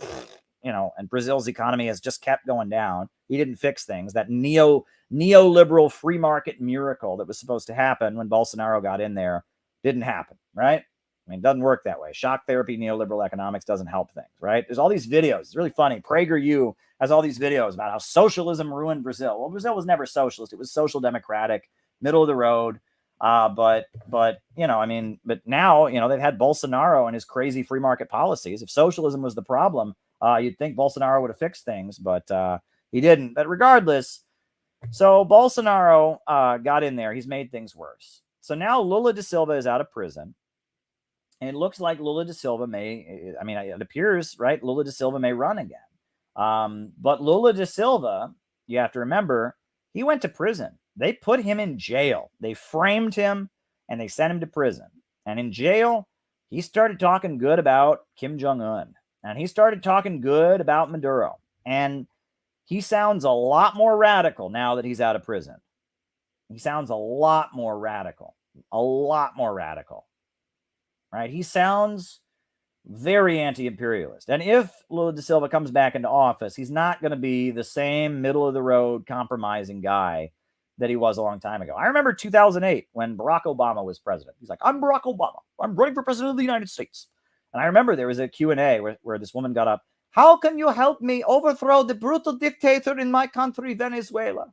and Brazil's economy has just kept going down. He didn't fix things. That neoliberal free market miracle that was supposed to happen when Bolsonaro got in there didn't happen, right? I mean, it doesn't work that way. Shock therapy, neoliberal economics doesn't help things, right? There's all these videos. It's really funny. PragerU has all these videos about how socialism ruined Brazil. Well, Brazil was never socialist. It was social democratic, middle of the road. But now, they've had Bolsonaro and his crazy free market policies. If socialism was the problem, you'd think Bolsonaro would have fixed things, but he didn't. But regardless, so Bolsonaro got in there. He's made things worse. So now Lula da Silva is out of prison. And it looks like Lula da Silva it appears, right, Lula da Silva may run again. But Lula da Silva, you have to remember, he went to prison. They put him in jail. They framed him and they sent him to prison. And in jail, he started talking good about Kim Jong-un. And he started talking good about Maduro. And he sounds a lot more radical now that he's out of prison. He sounds a lot more radical. Right? He sounds very anti-imperialist. And if Lula da Silva comes back into office, he's not going to be the same middle-of-the-road compromising guy that he was a long time ago. I remember 2008 when Barack Obama was president. He's like, I'm Barack Obama. I'm running for president of the United States. And I remember there was a Q&A where this woman got up. How can you help me overthrow the brutal dictator in my country, Venezuela?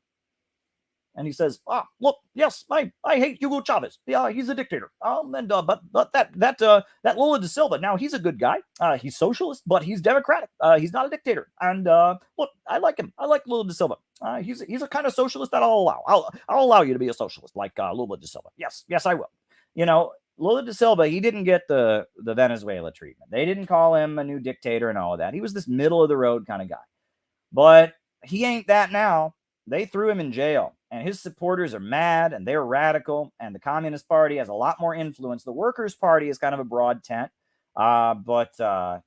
And he says, look, yes, I hate Hugo Chavez. Yeah, he's a dictator. But that Lula da Silva, now he's a good guy. He's socialist, but he's democratic. He's not a dictator. And look, I like him. I like Lula da Silva. He's a kind of socialist that I'll allow. I'll allow you to be a socialist like Lula da Silva. Yes, I will. Lula da Silva, he didn't get the Venezuela treatment. They didn't call him a new dictator and all of that. He was this middle of the road kind of guy. But he ain't that now. They threw him in jail. And his supporters are mad and they're radical. And the Communist Party has a lot more influence. The Workers' Party is kind of a broad tent. Lula da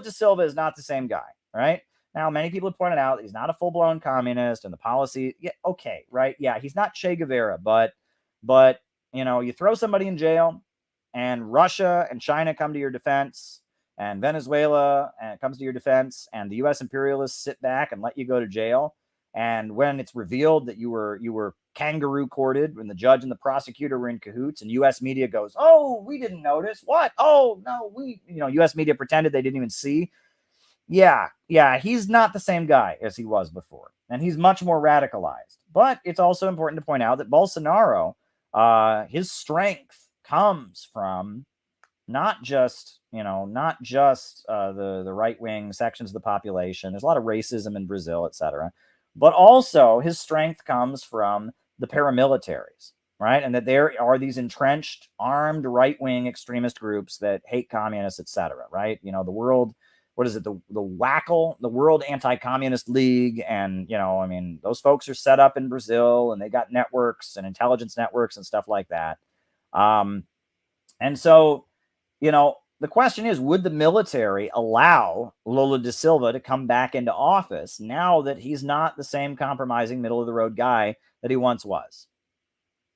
Silva is not the same guy, right? Now, many people have pointed out he's not a full-blown communist and the policy. Yeah, okay, right? Yeah, he's not Che Guevara, but you throw somebody in jail and Russia and China come to your defense and Venezuela comes to your defense and the U.S. imperialists sit back and let you go to jail. And when it's revealed that you were kangaroo courted, when the judge and the prosecutor were in cahoots and U.S. media goes, oh, we didn't notice. What? Oh, no, U.S. media pretended they didn't even see. Yeah, he's not the same guy as he was before. And he's much more radicalized. But it's also important to point out that Bolsonaro, his strength comes from not just the right-wing sections of the population. There's a lot of racism in Brazil, etc. But also his strength comes from the paramilitaries, right? And that there are these entrenched, armed right-wing extremist groups that hate communists, etc. Right? The world, what is it? The WACL, the World Anti-Communist League, and those folks are set up in Brazil, and they got networks and intelligence networks and stuff like that. And so, the question is, would the military allow Lula da Silva to come back into office now that he's not the same compromising middle-of-the-road guy that he once was?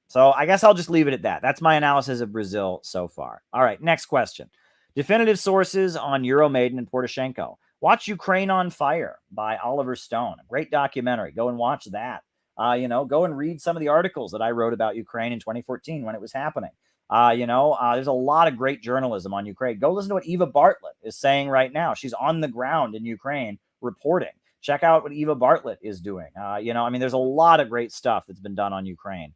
So I guess I'll just leave it at that. That's my analysis of Brazil so far. All right, next question. Definitive sources on Euromaidan and Poroshenko. Watch Ukraine on Fire by Oliver Stone. A great documentary. Go and watch that. Go and read some of the articles that I wrote about Ukraine in 2014 when it was happening. There's a lot of great journalism on Ukraine. Go listen to what Eva Bartlett is saying right now. She's on the ground in Ukraine reporting. Check out what Eva Bartlett is doing. There's a lot of great stuff that's been done on Ukraine.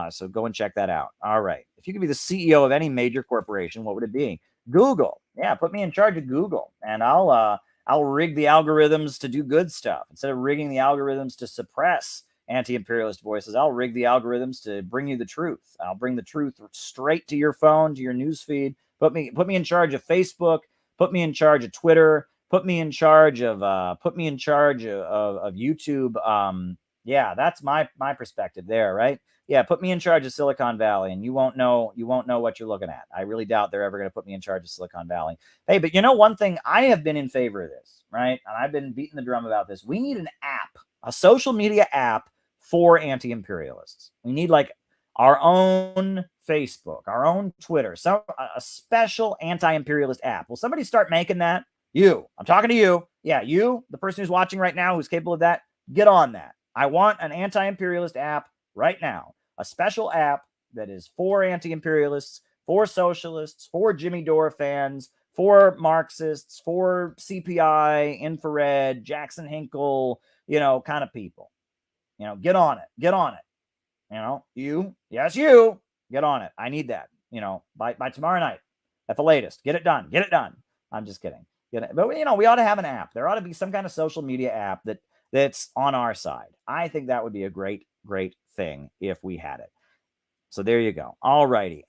So go and check that out. All right. If you could be the CEO of any major corporation, what would it be? Google. Yeah, put me in charge of Google, and I'll rig the algorithms to do good stuff instead of rigging the algorithms to suppress anti-imperialist voices. I'll rig the algorithms to bring you the truth. I'll bring the truth straight to your phone, to your news feed. Put me in charge of Facebook. Put me in charge of Twitter. Put me in charge of YouTube. Yeah, that's my perspective there, right? Yeah, put me in charge of Silicon Valley, and you won't know what you're looking at. I really doubt they're ever going to put me in charge of Silicon Valley. Hey, but you know one thing, I have been in favor of this, right? And I've been beating the drum about this. We need an app, a social media app for anti-imperialists. We need like our own Facebook, our own Twitter, a special anti-imperialist app. Will somebody start making that? I'm talking to you. Yeah, you, the person who's watching right now, who's capable of that, get on that. I want an anti-imperialist app right now. A special app that is for anti-imperialists, for socialists, for Jimmy Dore fans, for Marxists, for CPI, infrared, Jackson Hinkle, kind of people. Get on it. You, get on it. I need that, by tomorrow night at the latest. Get it done. I'm just kidding. But we ought to have an app. There ought to be some kind of social media app that's on our side. I think that would be a great thing if we had it. So there you go. All righty.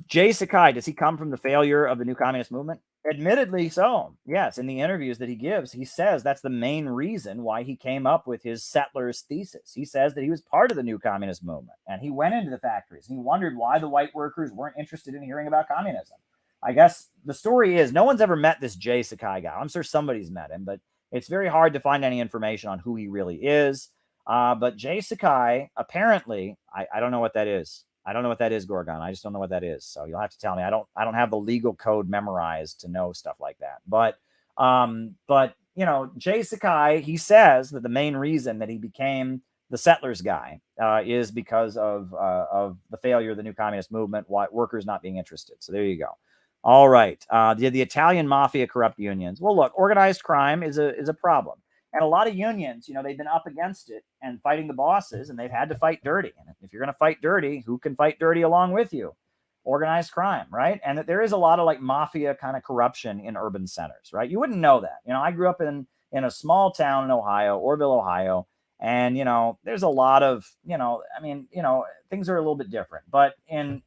Jay Sakai, does he come from the failure of the new communist movement? Admittedly so. Yes, in the interviews that he gives, he says that's the main reason why he came up with his settlers thesis. He says that he was part of the new communist movement, and he went into the factories, and he wondered why the white workers weren't interested in hearing about communism. I guess the story is no one's ever met this Jay Sakai guy. I'm sure somebody's met him, but it's very hard to find any information on who he really is. But Jay Sakai, apparently, I don't know what that is. I don't know what that is, Gorgon. I just don't know what that is. So you'll have to tell me. I don't have the legal code memorized to know stuff like that. But Jay Sakai, he says that the main reason that he became the settlers guy is because of the failure of the new communist movement, why workers not being interested. So there you go. All right. Did the Italian mafia corrupt unions? Well, look, organized crime is a problem. And a lot of unions, they've been up against it and fighting the bosses, and they've had to fight dirty. And if you're going to fight dirty, who can fight dirty along with you? Organized crime, right? And that there is a lot of like mafia kind of corruption in urban centers, right? You wouldn't know that. I grew up in a small town in Ohio, Orville, Ohio. And, there's a lot of, things are a little bit different. But in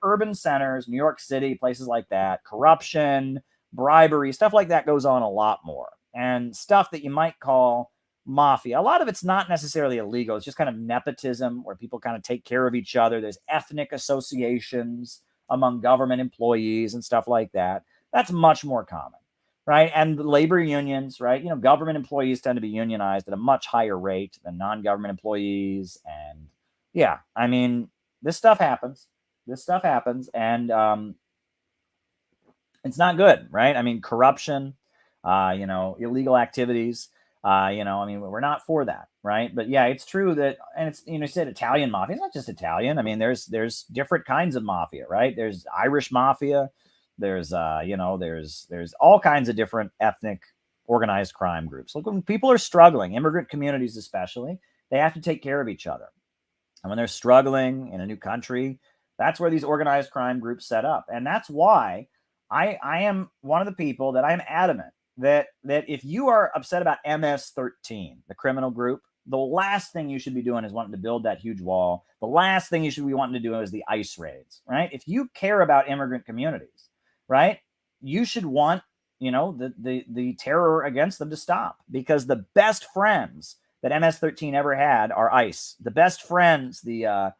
urban centers, New York City, places like that, corruption, bribery, stuff like that goes on a lot more. And stuff that you might call mafia. A lot of it's not necessarily illegal. It's just kind of nepotism where people kind of take care of each other. There's ethnic associations among government employees and stuff like that. That's much more common, right? And labor unions, right? Government employees tend to be unionized at a much higher rate than non-government employees. And yeah, this stuff happens. And it's not good, right? Corruption, illegal activities, we're not for that, right? But yeah, it's true that, and it's, you said Italian mafia. It's not just Italian. There's different kinds of mafia, right? There's Irish mafia. There's all kinds of different ethnic organized crime groups. Look, when people are struggling, immigrant communities especially, they have to take care of each other. And when they're struggling in a new country, that's where these organized crime groups set up. And that's why I am one of the people that I'm adamant that if you are upset about MS-13, the criminal group, the last thing you should be doing is wanting to build that huge wall. The last thing you should be wanting to do is the ICE raids, right? If you care about immigrant communities, right, you should want, the terror against them to stop, because the best friends that MS-13 ever had are ICE. The best friends, the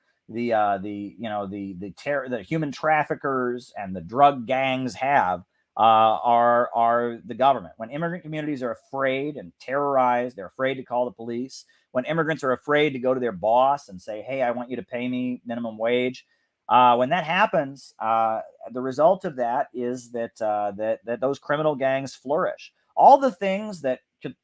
human traffickers and the drug gangs have are the government. When immigrant communities are afraid and terrorized, they're afraid to call the police. When immigrants are afraid to go to their boss and say, hey, I want you to pay me minimum wage. When that happens, the result of that is that those criminal gangs flourish. All the things that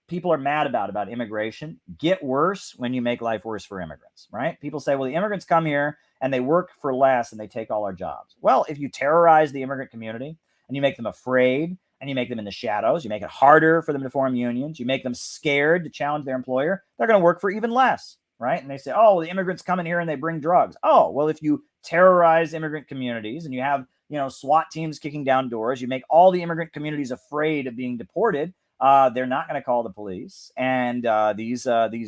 people are mad about immigration get worse when you make life worse for immigrants, right? People say, well, the immigrants come here and they work for less and they take all our jobs. Well, if you terrorize the immigrant community and you make them afraid and you make them in the shadows, you make it harder for them to form unions, you make them scared to challenge their employer, they're going to work for even less. right? And they say, oh, well, the immigrants come in here and they bring drugs. Oh, well, if you terrorize immigrant communities and you have, SWAT teams kicking down doors, you make all the immigrant communities afraid of being deported, they're not going to call the police, and these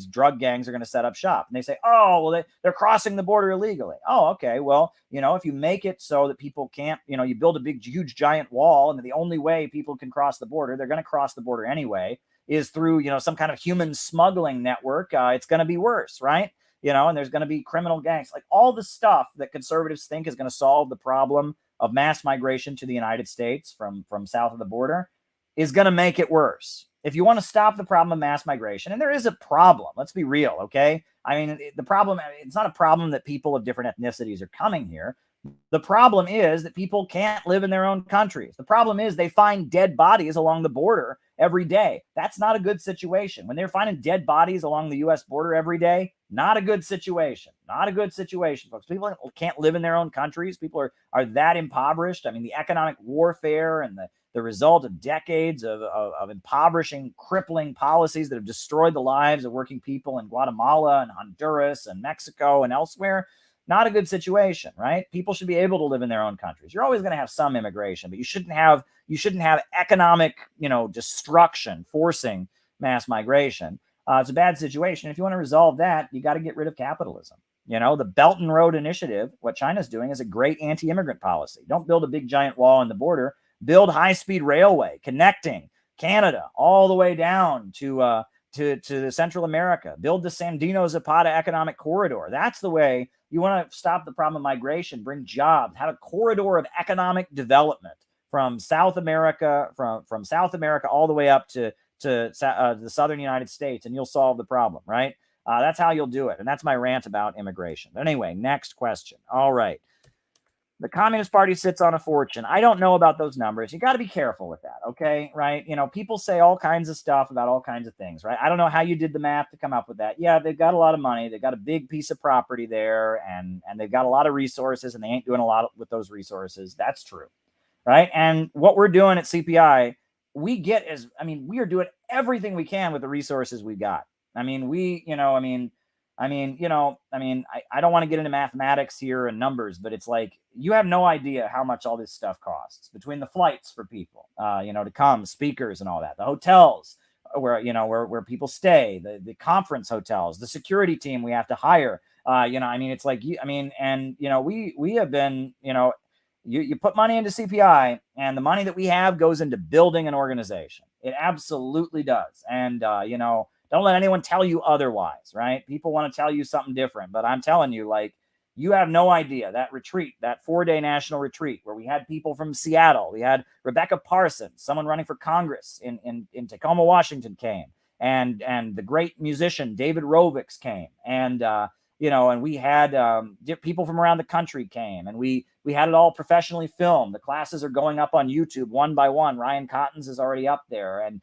drug gangs are going to set up shop. And they say, oh, well, they're crossing the border illegally. Oh, okay. Well, if you make it so that people can't, you build a big, huge, giant wall, and the only way people can cross the border, they're going to cross the border anyway, is through, some kind of human smuggling network. It's going to be worse, right? And there's going to be criminal gangs, like all the stuff that conservatives think is going to solve the problem of mass migration to the United States from south of the border is going to make it worse. If you want to stop the problem of mass migration, and there is a problem, let's be real, okay? I mean, the problem, it's not a problem that people of different ethnicities are coming here. The problem is that people can't live in their own countries. The problem is they find dead bodies along the border every day. That's not a good situation. When they're finding dead bodies along the U.S. border every day, not a good situation. Not a good situation, folks. People can't live in their own countries. People are that impoverished. I mean, the economic warfare and the result of decades of impoverishing, crippling policies that have destroyed the lives of working people in Guatemala and Honduras and Mexico and elsewhere. Not a good situation, right? People should be able to live in their own countries. You're always going to have some immigration, but you shouldn't have economic, destruction forcing mass migration. It's a bad situation. If you want to resolve that, you got to get rid of capitalism. The Belt and Road Initiative, what China's doing, is a great anti-immigrant policy. Don't build a big giant wall on the border. Build high-speed railway connecting Canada all the way down to Central America. Build the Sandino-Zapata economic corridor. That's the way you want to stop the problem of migration, bring jobs, have a corridor of economic development from South America, from South America all the way up to the southern United States, and you'll solve the problem, right? That's how you'll do it. And that's my rant about immigration. But anyway, next question. All right. The Communist Party sits on a fortune. I don't know about those numbers. You got to be careful with that, okay? Right? People say all kinds of stuff about all kinds of things, right? I don't know how you did the math to come up with that. Yeah, they've got a lot of money. They've got a big piece of property there, and they've got a lot of resources, and they ain't doing a lot with those resources. That's true, right? And what we're doing at CPI, we are doing everything we can with the resources we got. I don't want to get into mathematics here and numbers, but it's like, you have no idea how much all this stuff costs between the flights for people, to come, speakers and all that, the hotels where people stay, the conference hotels, the security team we have to hire. It's like, we have been, you put money into CPI, and the money that we have goes into building an organization. It absolutely does. And, don't let anyone tell you otherwise, right? People want to tell you something different, but I'm telling you, like, you have no idea. That retreat, that 4-day national retreat where we had people from Seattle, we had Rebecca Parsons, someone running for Congress in Tacoma, Washington, came, and the great musician David Rovics came, and and we had people from around the country came, and we had it all professionally filmed. The classes are going up on YouTube one by one. Ryan Cottons is already up there, and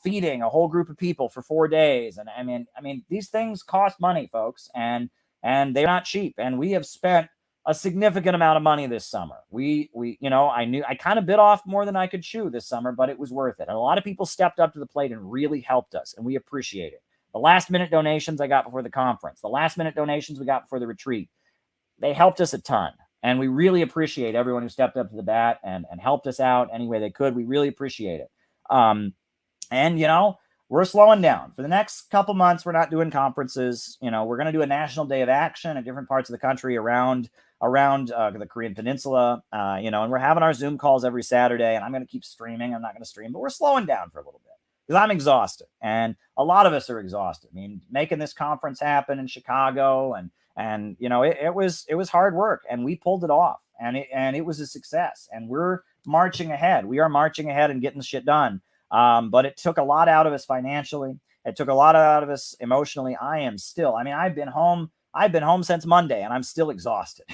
feeding a whole group of people for 4 days. And I mean, these things cost money, folks, and they're not cheap. And we have spent a significant amount of money this summer. I kind of bit off more than I could chew this summer, but it was worth it. And a lot of people stepped up to the plate and really helped us, and we appreciate it. The last minute donations I got before the conference, the last minute donations we got before the retreat, they helped us a ton. And we really appreciate everyone who stepped up to the bat and helped us out any way they could. We really appreciate it. We're slowing down for the next couple months. We're not doing conferences. We're going to do a national day of action in different parts of the country around the Korean Peninsula, and we're having our Zoom calls every Saturday, and I'm going to keep streaming. I'm not going to stream, but we're slowing down for a little bit because I'm exhausted, and a lot of us are exhausted. I mean, making this conference happen in Chicago, and it was hard work, and we pulled it off, and it was a success, and we're marching ahead. We are marching ahead and getting the shit done. But it took a lot out of us financially. It took a lot out of us emotionally. I've been home since Monday, and I'm still exhausted.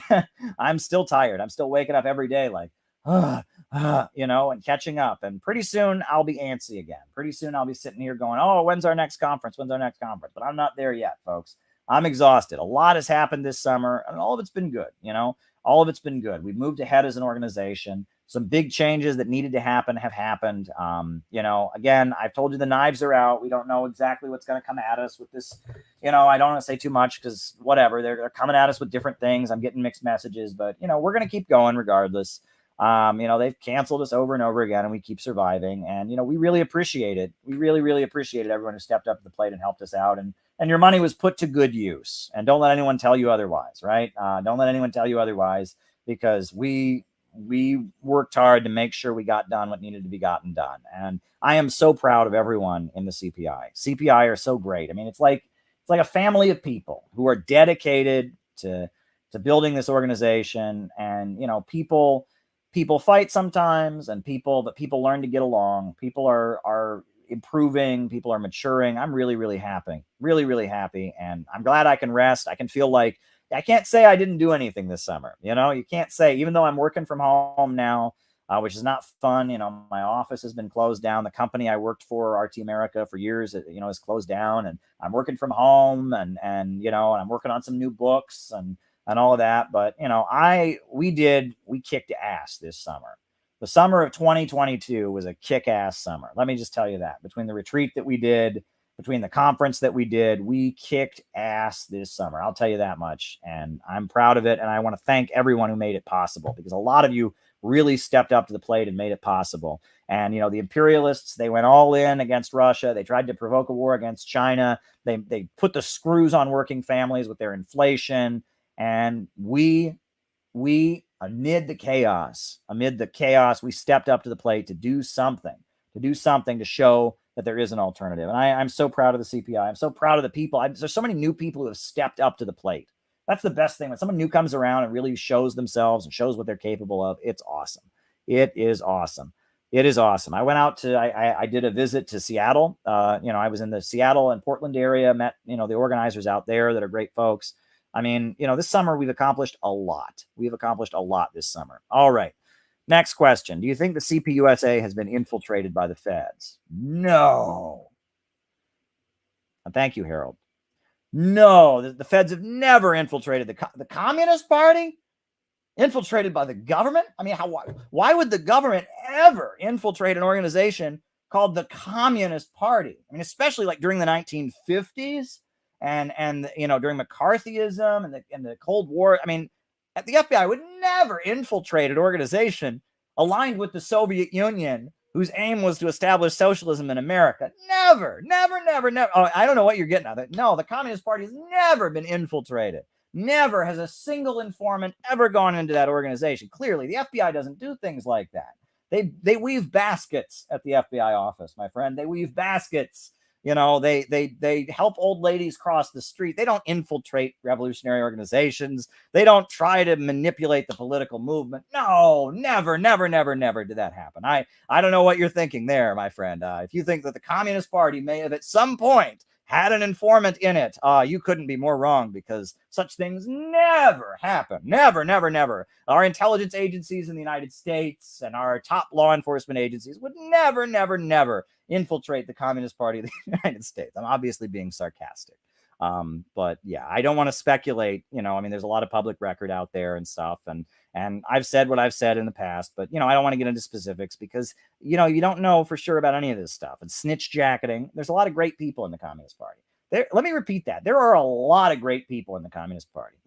I'm still tired. I'm still waking up every day like, and catching up. And pretty soon I'll be antsy again. Pretty soon I'll be sitting here going, oh, when's our next conference? When's our next conference? But I'm not there yet, folks. I'm exhausted. A lot has happened this summer, and all of it's been good. All of it's been good. We've moved ahead as an organization. Some big changes that needed to happen have happened. Again, I've told you the knives are out. We don't know exactly what's going to come at us with this. I don't want to say too much because whatever, they're coming at us with different things. I'm getting mixed messages, but we're going to keep going regardless. They've canceled us over and over again, and we keep surviving. And we really appreciate it. We really, really appreciated everyone who stepped up to the plate and helped us out. And your money was put to good use. And don't let anyone tell you otherwise, right? Don't let anyone tell you otherwise, because we worked hard to make sure we got done what needed to be gotten done. And I am so proud of everyone in the CPI. CPI are so great. I mean, it's like a family of people who are dedicated to building this organization. And people fight sometimes, and people learn to get along. People are improving. People are maturing. I'm really, really happy. Really, really happy. And I'm glad I can rest. I can feel like I can't say I didn't do anything this summer. You can't say, even though I'm working from home now, which is not fun. My office has been closed down. The company I worked for, RT America, for years, is closed down, and I'm working from home, and I'm working on some new books and all of that. But, we kicked ass this summer. The summer of 2022 was a kick-ass summer. Let me just tell you that. Between the retreat that we did, between the conference that we did, we kicked ass this summer. I'll tell you that much. And I'm proud of it. And I want to thank everyone who made it possible, because a lot of you really stepped up to the plate and made it possible. And, the imperialists, they went all in against Russia. They tried to provoke a war against China. They put the screws on working families with their inflation. And we amid the chaos, we stepped up to the plate to do something to show that there is an alternative. And I'm so proud of the CPI. I'm so proud of the people. There's so many new people who have stepped up to the plate. That's the best thing. When someone new comes around and really shows themselves and shows what they're capable of, it's awesome. It is awesome. It is awesome. I went out I did a visit to Seattle. I was in the Seattle and Portland area, met, the organizers out there that are great folks. I mean, this summer we've accomplished a lot. We've accomplished a lot this summer. All right. Next question. Do you think the CPUSA has been infiltrated by the feds? No. And thank you, Harold. No, the feds have never infiltrated the Communist Party. Infiltrated by the government? I mean, why would the government ever infiltrate an organization called the Communist Party? I mean, especially like during the 1950s and during McCarthyism and the Cold War. I mean, the FBI would never infiltrate an organization aligned with the Soviet Union whose aim was to establish socialism in America. Never. Oh, I don't know what you're getting at. No, the Communist Party has never been infiltrated. Never has a single informant ever gone into that organization. Clearly, the FBI doesn't do things like that. They weave baskets at the FBI office, my friend. They weave baskets. They help old ladies cross the street. They don't infiltrate revolutionary organizations. They don't try to manipulate the political movement. No, never did that happen. I don't know what you're thinking there, my friend. If you think that the Communist Party may have at some point had an informant in it, you couldn't be more wrong, because such things never happen. Never. Our intelligence agencies in the United States and our top law enforcement agencies would never infiltrate the Communist Party of the United States. I'm obviously being sarcastic. But yeah, I don't want to speculate. There's a lot of public record out there and stuff. And I've said what I've said in the past, but, I don't want to get into specifics because, you don't know for sure about any of this stuff. And snitch jacketing. There's a lot of great people in the Communist Party. Let me repeat that. There are a lot of great people in the Communist Party.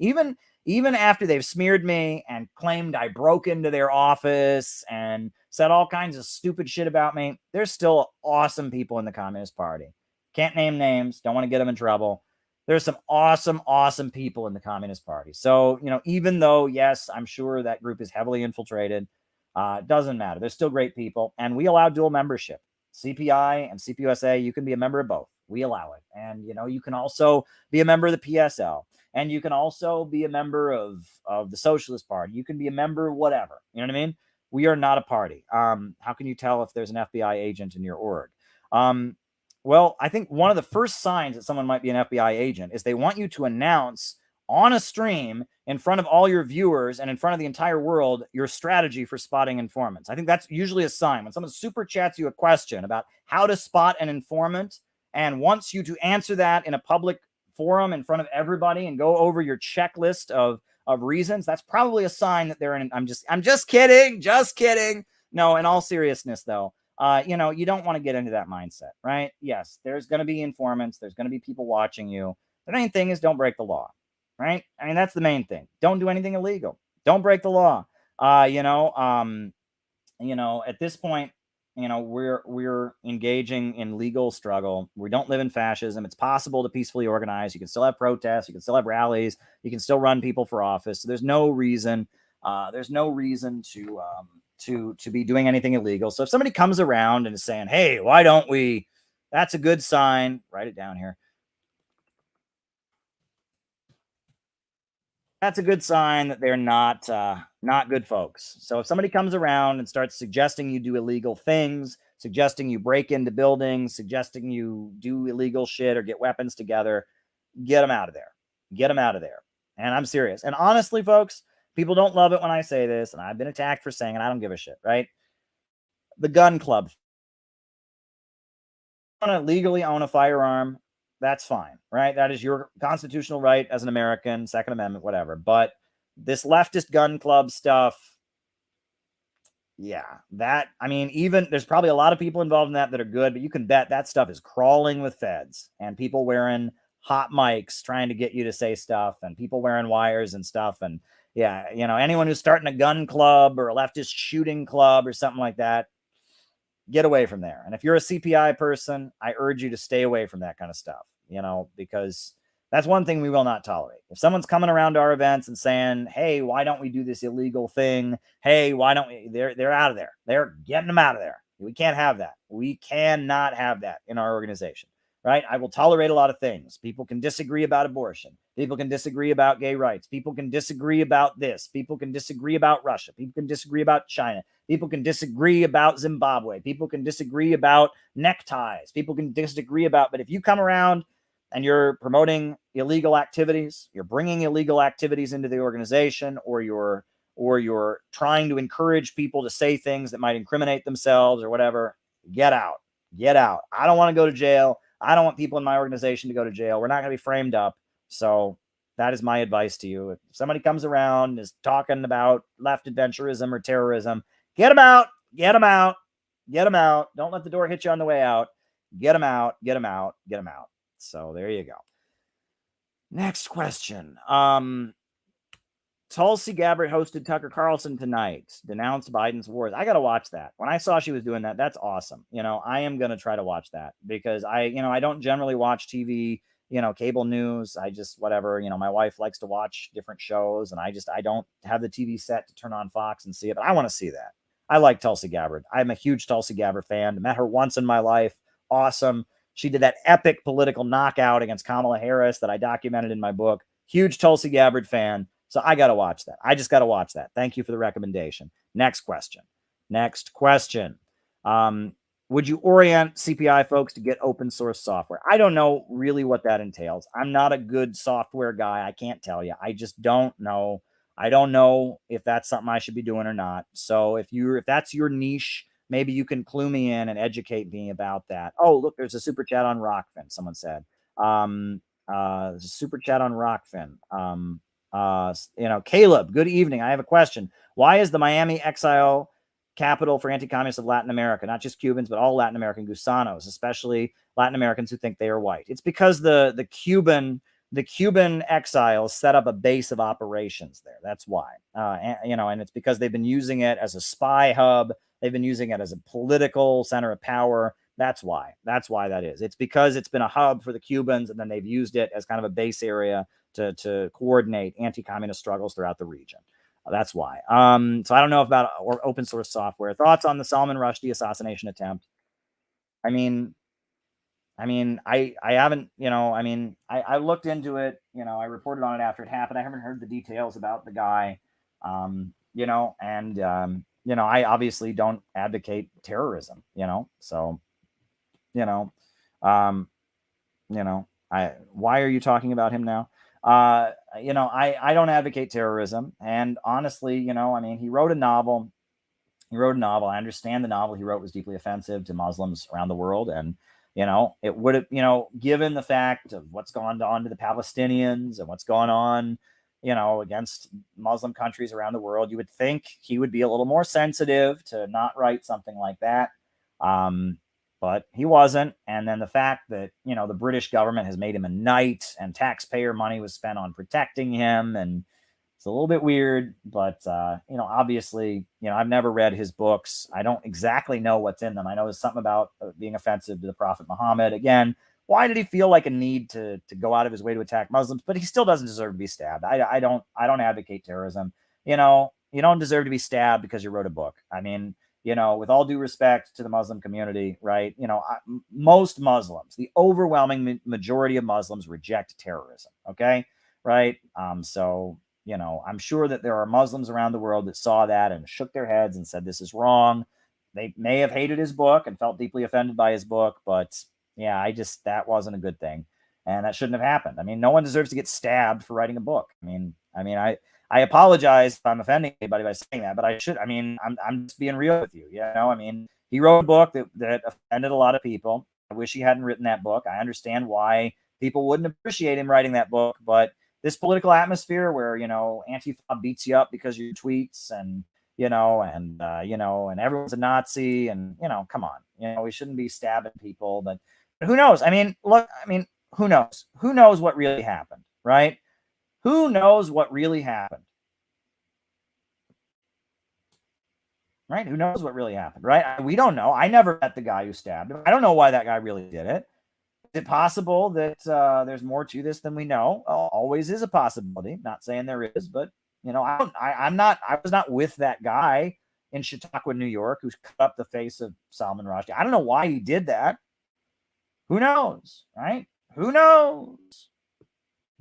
Even after they've smeared me and claimed I broke into their office and said all kinds of stupid shit about me, there's still awesome people in the Communist Party. Can't name names. Don't want to get them in trouble. There's some awesome people in the Communist Party. So, even though, yes, I'm sure that group is heavily infiltrated, it doesn't matter. There's still great people. And we allow dual membership. CPI and CPUSA, you can be a member of both. We allow it. And, you can also be a member of the PSL. And you can also be a member of the Socialist Party. You can be a member of whatever. You know what I mean? We are not a party. How can you tell if there's an FBI agent in your org? Well, I think one of the first signs that someone might be an FBI agent is they want you to announce on a stream in front of all your viewers and in front of the entire world your strategy for spotting informants. I think that's usually a sign. When someone super chats you a question about how to spot an informant and wants you to answer that in a public forum in front of everybody and go over your checklist of of reasons, that's probably a sign that they're in. I'm just kidding. No, in all seriousness, though, you know, you don't want to get into that mindset, right? Yes, there's going to be informants. There's going to be people watching you. The main thing is don't break the law, right? I mean, that's the main thing. Don't do anything illegal. Don't break the law. You know, at this point, you know, we're engaging in legal struggle. We don't live in fascism. It's possible to peacefully organize. You can still have protests. You can still have rallies. You can still run people for office. So there's no reason. There's no reason to be doing anything illegal. So if somebody comes around and is saying, "Hey, why don't we?" That's a good sign. Write it down here. That's a good sign that they're not good folks. So if somebody comes around and starts suggesting you do illegal things, suggesting you break into buildings, suggesting you do illegal shit or get weapons together, get them out of there. Get them out of there. And I'm serious. And honestly, folks, people don't love it when I say this, and I've been attacked for saying it. I don't give a shit, right? The gun club. If you want to legally own a firearm, that's fine, right? That is your constitutional right as an American, Second Amendment, whatever. But this leftist gun club stuff, yeah, I mean, even there's probably a lot of people involved in that are good, but you can bet that stuff is crawling with feds and people wearing hot mics trying to get you to say stuff and people wearing wires and stuff. And yeah, you know, anyone who's starting a gun club or a leftist shooting club or something like that, get away from there. And if you're a CPI person, I urge you to stay away from that kind of stuff, you know, because that's one thing we will not tolerate. If someone's coming around to our events and saying, "Hey, why don't we do this illegal thing? Hey, why don't we?" They're out of there. They're getting them out of there. We can't have that. We cannot have that in our organization, right? I will tolerate a lot of things. People can disagree about abortion. People can disagree about gay rights. People can disagree about this. People can disagree about Russia. People can disagree about China. People can disagree about Zimbabwe. People can disagree about neckties. People can disagree about, but if you come around and you're promoting illegal activities, you're bringing illegal activities into the organization, or you're trying to encourage people to say things that might incriminate themselves or whatever, get out. Get out. I don't want to go to jail. I don't want people in my organization to go to jail. We're not going to be framed up. So that is my advice to you. If somebody comes around and is talking about left adventurism or terrorism, get them out. Get them out. Get them out. Don't let the door hit you on the way out. Get them out. Get them out. Get them out. So there you go. Next question. Tulsi Gabbard hosted Tucker Carlson tonight, denounced Biden's wars. I got to watch that. When I saw she was doing that, that's awesome. You know, I am going to try to watch that because I don't generally watch TV, you know, cable news. I just, whatever, you know, my wife likes to watch different shows and I don't have the TV set to turn on Fox and see it, but I want to see that. I like Tulsi Gabbard. I'm a huge Tulsi Gabbard fan. Met her once in my life. Awesome. She did that epic political knockout against Kamala Harris that I documented in my book. Huge Tulsi Gabbard fan. So I got to watch that. I just got to watch that. Thank you for the recommendation. Next question. Would you orient CPI folks to get open source software? I don't know really what that entails. I'm not a good software guy. I can't tell you. I just don't know. I don't know if that's something I should be doing or not. So if that's your niche, maybe you can clue me in and educate me about that. Oh, look, there's a super chat on Rockfin. Someone said, super chat on Rockfin. Caleb, good evening. I have a question. Why is the Miami exile capital for anti-communists of Latin America, not just Cubans, but all Latin American gusanos, especially Latin Americans who think they are white? It's because the Cuban exiles set up a base of operations there. That's why. And it's because they've been using it as a spy hub. They've been using it as a political center of power. That's why that is. It's because it's been a hub for the Cubans, and then they've used it as kind of a base area to coordinate anti-communist struggles throughout the region. That's why. So I don't know about open source software. Thoughts on the Salman Rushdie assassination attempt? I haven't, I looked into it, I reported on it after it happened. I haven't heard the details about the guy, I obviously don't advocate terrorism, so, why are you talking about him now? I don't advocate terrorism. And honestly, he wrote a novel. I understand the novel he wrote was deeply offensive to Muslims around the world. And, it would have, given the fact of what's gone on to the Palestinians and what's gone on, against Muslim countries around the world. You would think he would be a little more sensitive to not write something like that. But he wasn't. And then the fact that, the British government has made him a knight and taxpayer money was spent on protecting him. And it's a little bit weird, but, obviously, I've never read his books. I don't exactly know what's in them. I know there's something about being offensive to the Prophet Muhammad. Again, why did he feel like a need to go out of his way to attack Muslims? But he still doesn't deserve to be stabbed. I don't advocate terrorism. You don't deserve to be stabbed because you wrote a book. I mean, with all due respect to the Muslim community, right? Most Muslims, the overwhelming majority of Muslims reject terrorism. Okay. Right. So, I'm sure that there are Muslims around the world that saw that and shook their heads and said, this is wrong. They may have hated his book and felt deeply offended by his book, but yeah, that wasn't a good thing. And that shouldn't have happened. I mean, no one deserves to get stabbed for writing a book. I apologize if I'm offending anybody by saying that, but I'm just being real with you. He wrote a book that offended a lot of people. I wish he hadn't written that book. I understand why people wouldn't appreciate him writing that book, but this political atmosphere where, Antifa beats you up because of your tweets and everyone's a Nazi and, come on, we shouldn't be stabbing people, but who knows? Who knows? Who knows what really happened, right? Who knows what really happened? Right? Who knows what really happened, right? We don't know. I never met the guy who stabbed him. I don't know why that guy really did it. Is it possible that there's more to this than we know? Always is a possibility. Not saying there is, but I was not with that guy in Chautauqua, New York, who's cut up the face of Salman Rushdie. I don't know why he did that. Who knows, right? Who knows?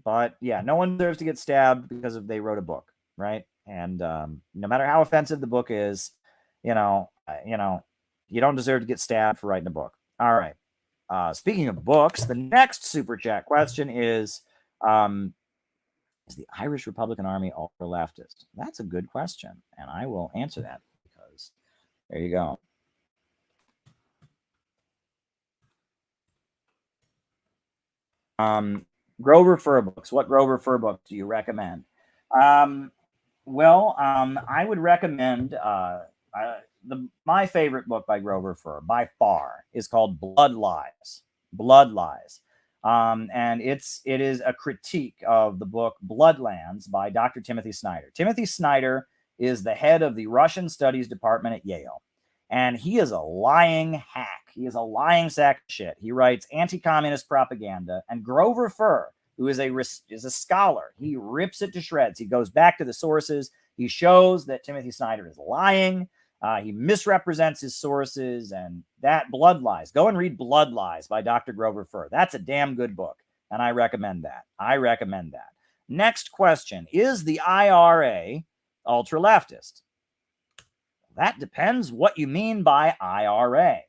But yeah, no one deserves to get stabbed because they wrote a book, right? And no matter how offensive the book is, you don't deserve to get stabbed for writing a book. All right. Speaking of books, the next super chat question is the Irish Republican Army ultra leftist? That's a good question, and I will answer that because there you go. Grover Fur books. What Grover Fur books do you recommend? I would recommend my favorite book by Grover Fur by far is called Blood Lies. Blood Lies. And it is a critique of the book Bloodlands by Dr. Timothy Snyder. Timothy Snyder is the head of the Russian Studies Department at Yale. And he is a lying hack. He is a lying sack of shit. He writes anti-communist propaganda. And Grover Fur, who is a scholar, he rips it to shreds. He goes back to the sources. He shows that Timothy Snyder is lying. He misrepresents his sources, and that Blood Lies. Go and read Blood Lies by Dr. Grover Fur. That's a damn good book, and I recommend that. Next question. Is the IRA ultra-leftist? That depends what you mean by IRA.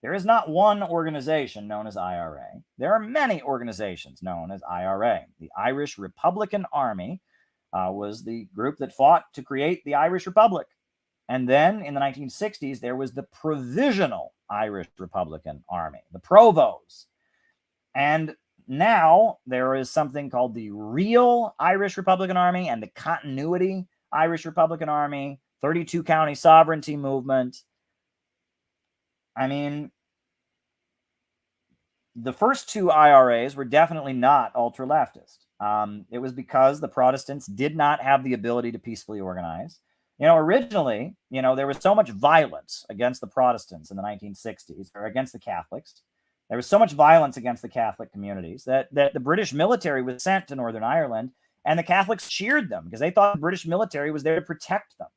There is not one organization known as IRA. There are many organizations known as IRA. The Irish Republican Army was the group that fought to create the Irish Republic. And then in the 1960s, there was the Provisional Irish Republican Army, the Provos. And now there is something called the Real Irish Republican Army and the Continuity Irish Republican Army, 32 county sovereignty movement. I mean, the first two IRAs were definitely not ultra-leftist. It was because the Protestants did not have the ability to peacefully organize. Originally, there was so much violence against the Protestants in the 1960s, or against the Catholics. There was so much violence against the Catholic communities that the British military was sent to Northern Ireland, and the Catholics cheered them because they thought the British military was there to protect them.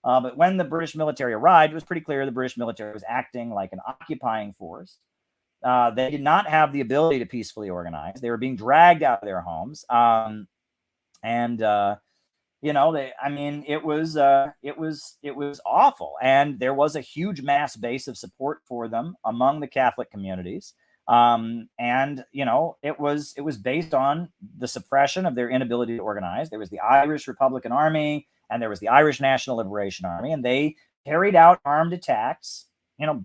But when the British military arrived, it was pretty clear the British military was acting like an occupying force. They did not have the ability to peacefully organize. They were being dragged out of their homes. It was awful. And there was a huge mass base of support for them among the Catholic communities. It was based on the suppression of their inability to organize. There was the Irish Republican Army and there was the Irish National Liberation Army, and they carried out armed attacks,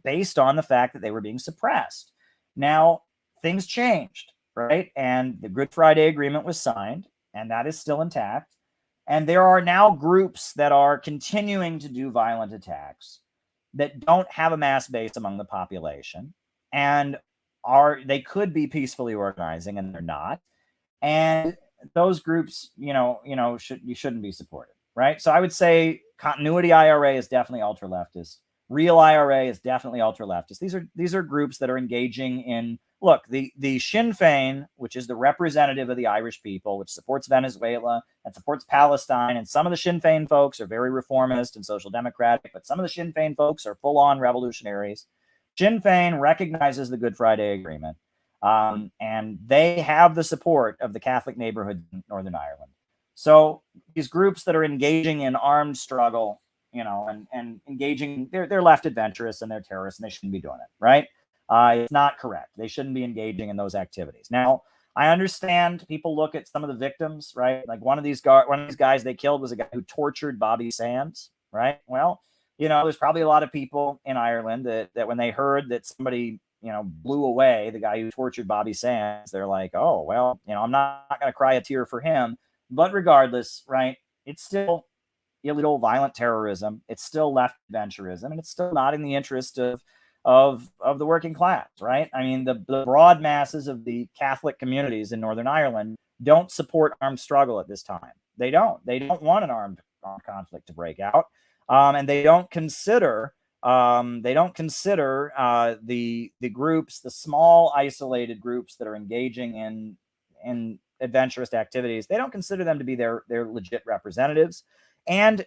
based on the fact that they were being suppressed. Now, things changed, right? And the Good Friday Agreement was signed, and that is still intact. And there are now groups that are continuing to do violent attacks that don't have a mass base among the population, and they could be peacefully organizing, and they're not. And those groups, shouldn't be supported, right? So I would say continuity IRA is definitely ultra leftist. Real IRA is definitely ultra leftist. These are groups that are engaging in, look, the Sinn Féin, which is the representative of the Irish people, which supports Venezuela and supports Palestine. And some of the Sinn Féin folks are very reformist and social democratic, but some of the Sinn Féin folks are full-on revolutionaries. Sinn Féin recognizes the Good Friday Agreement, and they have the support of the Catholic neighborhood in Northern Ireland. So these groups that are engaging in armed struggle, and engaging, they're left adventurous and they're terrorists, and they shouldn't be doing it, right? It's not correct. They shouldn't be engaging in those activities. Now, I understand people look at some of the victims, right? Like one of these guys they killed was a guy who tortured Bobby Sands, right? Well, there's probably a lot of people in Ireland that when they heard that somebody, blew away the guy who tortured Bobby Sands, they're like, oh, well, I'm not going to cry a tear for him. But regardless, right, it's still illegal violent terrorism. It's still left adventurism, and it's still not in the interest of the working class, right? I mean, the broad masses of the Catholic communities in Northern Ireland don't support armed struggle at this time. They don't want an armed conflict to break out, and they don't consider the groups, the small isolated groups that are engaging in adventurous activities. They don't consider them to be their legit representatives, and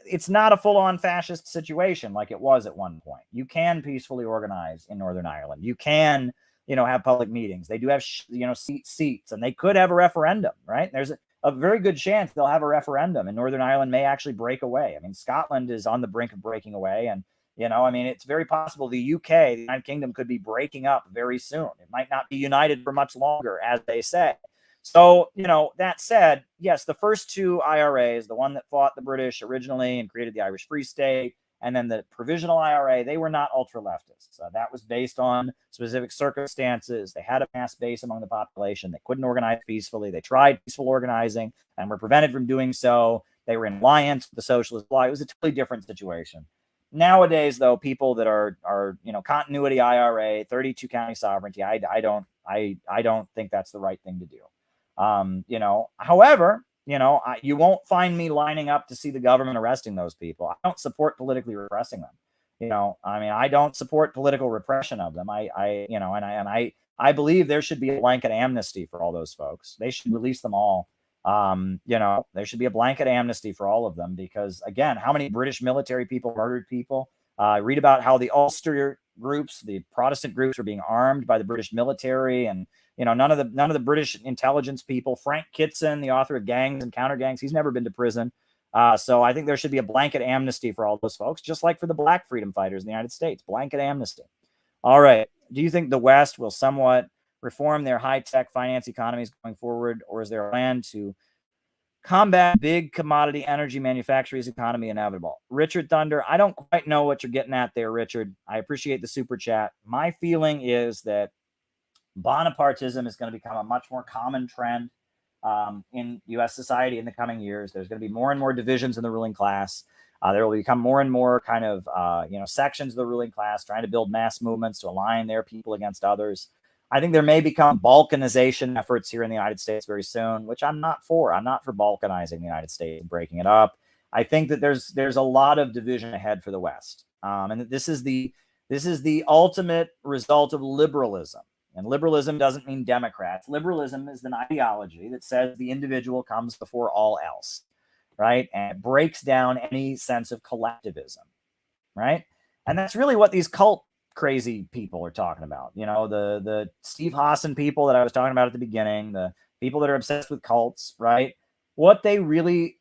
it's not a full-on fascist situation like it was at one point. You can peacefully organize in Northern Ireland. You can, have public meetings. They do have, seats, and they could have a referendum, right? There's a very good chance they'll have a referendum, and Northern Ireland may actually break away. I mean, Scotland is on the brink of breaking away, and it's very possible the UK, the United Kingdom, could be breaking up very soon. It might not be united for much longer, as they say. So, that said, yes, the first two IRAs, the one that fought the British originally and created the Irish Free State, and then the provisional IRA, they were not ultra leftists. That was based on specific circumstances. They had a mass base among the population. They couldn't organize peacefully. They tried peaceful organizing and were prevented from doing so. They were in alliance with the Socialist Bloc. It was a totally different situation. Nowadays, though, people that are continuity IRA, 32 county sovereignty, I don't think that's the right thing to do. However, you won't find me lining up to see the government arresting those people. I don't support politically repressing them. I don't support political repression of them. I believe there should be a blanket amnesty for all those folks. They should release them all. There should be a blanket amnesty for all of them, because again, how many British military people murdered people? Read about how the Ulster groups, the Protestant groups, were being armed by the British military, and none of the British intelligence people. Frank Kitson, the author of Gangs and Counter Gangs, he's never been to prison. So I think there should be a blanket amnesty for all those folks, just like for the Black freedom fighters in the United States. Blanket amnesty. All right. Do you think the West will somewhat reform their high-tech finance economies going forward, or is there a plan to combat big commodity energy manufacturers economy inevitable? Richard Thunder, I don't quite know what you're getting at there, Richard. I appreciate the super chat. My feeling is that Bonapartism is going to become a much more common trend in U.S. society in the coming years. There's going to be more and more divisions in the ruling class. There will become more and more kind of, sections of the ruling class trying to build mass movements to align their people against others. I think there may become balkanization efforts here in the United States very soon, which I'm not for. I'm not for balkanizing the United States and breaking it up. I think that there's a lot of division ahead for the West, and that this is the ultimate result of liberalism. And liberalism doesn't mean Democrats. Liberalism is an ideology that says the individual comes before all else, right? And it breaks down any sense of collectivism, right? And that's really what these cult crazy people are talking about. The Steve Hassan people that I was talking about at the beginning, the people that are obsessed with cults, right? What they really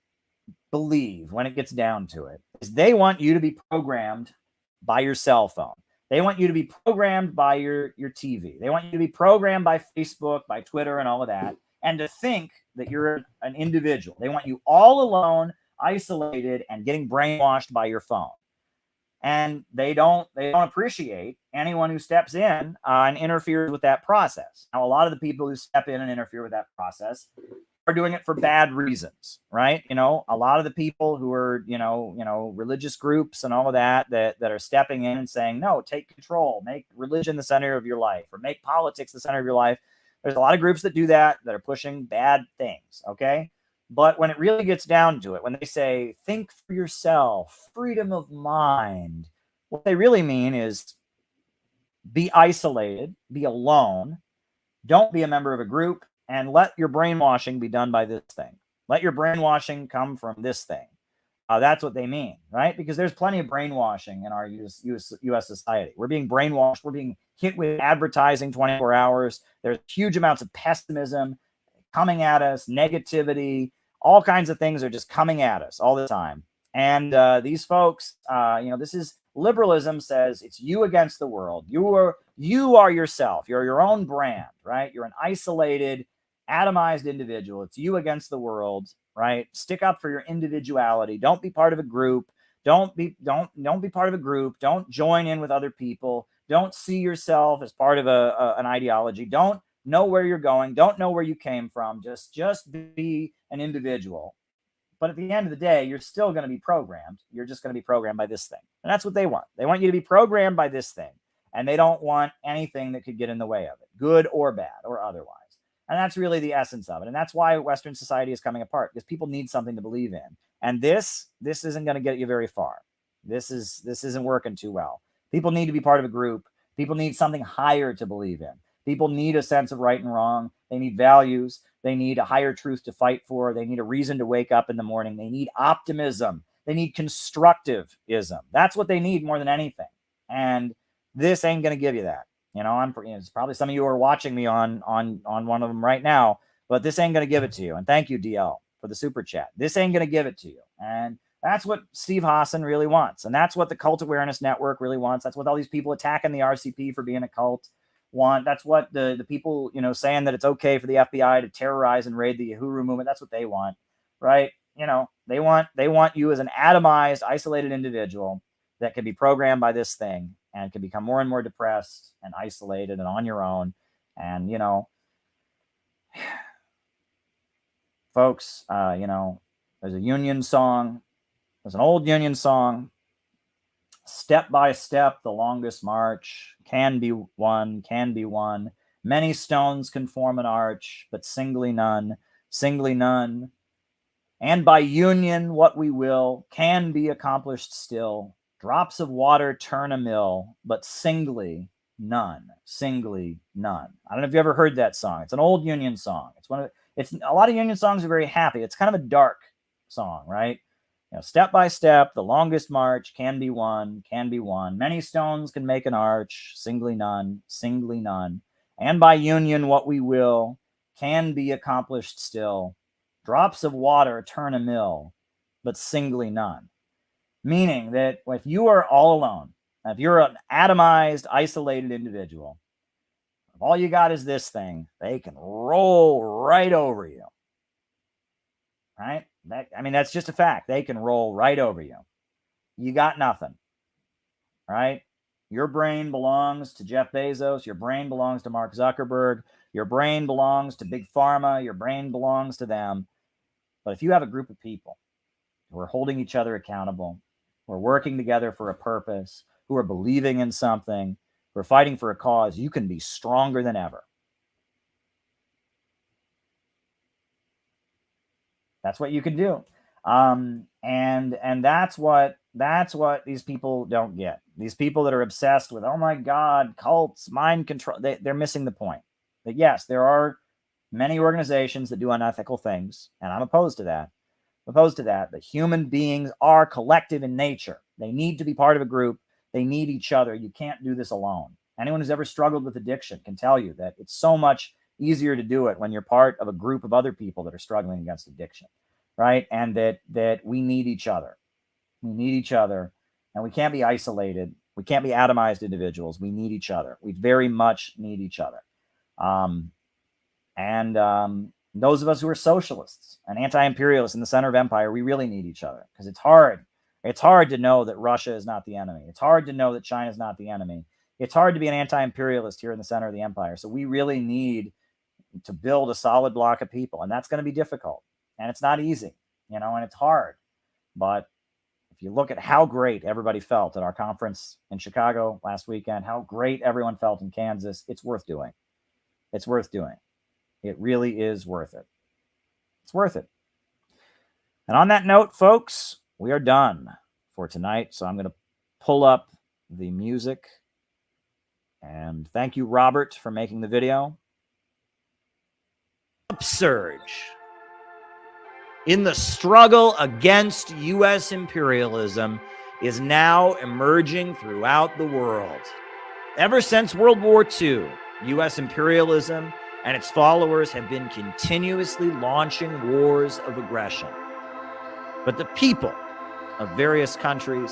believe when it gets down to it is they want you to be programmed by your cell phone. They want you to be programmed by your TV. They want you to be programmed by Facebook, by Twitter, and all of that, and to think that you're an individual. They want you all alone, isolated, and getting brainwashed by your phone. And they don't appreciate anyone who steps in and interferes with that process. Now, a lot of the people who step in and interfere with that process are doing it for bad reasons, right? You know, a lot of the people who are, religious groups and all of that are stepping in and saying, no, take control, make religion the center of your life, or make politics the center of your life. There's a lot of groups that do that are pushing bad things, okay? But when it really gets down to it, when they say, think for yourself, freedom of mind, what they really mean is be isolated, be alone, don't be a member of a group, and let your brainwashing be done by this thing. Let your brainwashing come from this thing. That's what they mean, right? Because there's plenty of brainwashing in our U.S. society. We're being brainwashed. We're being hit with advertising 24 hours. There's huge amounts of pessimism coming at us, negativity, all kinds of things are just coming at us all the time. And these folks, this is liberalism says it's you against the world. You are yourself. You're your own brand, right? You're an isolated, atomized individual. It's you against the world, right? Stick up for your individuality. Don't be part of a group. Don't be part of a group. Don't join in with other people. Don't see yourself as part of an ideology. Don't know where you're going. Don't know where you came from. Just be an individual. But at the end of the day, you're still going to be programmed. You're just going to be programmed by this thing. And that's what they want. They want you to be programmed by this thing. And they don't want anything that could get in the way of it, good or bad or otherwise. And that's really the essence of it. And that's why Western society is coming apart, because people need something to believe in. And this isn't going to get you very far. This isn't working too well. People need to be part of a group. People need something higher to believe in. People need a sense of right and wrong. They need values. They need a higher truth to fight for. They need a reason to wake up in the morning. They need optimism. They need constructivism. That's what they need more than anything. And this ain't going to give you that. It's probably some of you are watching me on one of them right now, but this ain't going to give it to you. And thank you, DL, for the super chat. This ain't going to give it to you. And that's what Steve Hassan really wants. And that's what the Cult Awareness Network really wants. That's what all these people attacking the RCP for being a cult want. That's what the people, saying that it's okay for the FBI to terrorize and raid the Uhuru movement. That's what they want, right? They want you as an atomized, isolated individual that can be programmed by this thing and can become more and more depressed and isolated and on your own. And, folks, there's a Union song. There's an old Union song. Step by step, the longest march can be won. Many stones can form an arch, but singly none. And by union, what we will can be accomplished still. Drops of water turn a mill, but singly none. I don't know if you ever heard that song. It's an old Union song. It's a lot of Union songs are very happy. It's kind of a dark song, right? Step by step, the longest march can be won. Many stones can make an arch, singly none. And by union, what we will can be accomplished still. Drops of water turn a mill, but singly none. Meaning that if you are all alone, if you're an atomized, isolated individual, if all you got is this thing, they can roll right over you. Right? That's just a fact. They can roll right over you. You got nothing. Right? Your brain belongs to Jeff Bezos. Your brain belongs to Mark Zuckerberg. Your brain belongs to Big Pharma. Your brain belongs to them. But if you have a group of people who are holding each other accountable, who are working together for a purpose, who are believing in something, who are fighting for a cause, you can be stronger than ever. That's what you can do. And that's what these people don't get. These people that are obsessed with, oh my God, cults, mind control, they're missing the point. That yes, there are many organizations that do unethical things, and I'm opposed to that. But human beings are collective in nature. They need to be part of a group. They need each other. You can't do this alone. Anyone who's ever struggled with addiction can tell you that it's so much easier to do it when you're part of a group of other people that are struggling against addiction, right? And that we need each other. We need each other, and we can't be isolated. We can't be atomized individuals. We need each other. We very much need each other. Those of us who are socialists and anti-imperialists in the center of empire, we really need each other, because it's hard. It's hard to know that Russia is not the enemy. It's hard to know that China is not the enemy. It's hard to be an anti-imperialist here in the center of the empire. So we really need to build a solid block of people. And that's going to be difficult. And it's not easy, and it's hard. But if you look at how great everybody felt at our conference in Chicago last weekend, how great everyone felt in Kansas, it's worth doing. It's worth doing. It really is worth it. It's worth it. And on that note, folks, we are done for tonight. So I'm going to pull up the music. And thank you, Robert, for making the video. Upsurge in the struggle against U.S. imperialism is now emerging throughout the world. Ever since World War II, U.S. imperialism and its followers have been continuously launching wars of aggression. But the people of various countries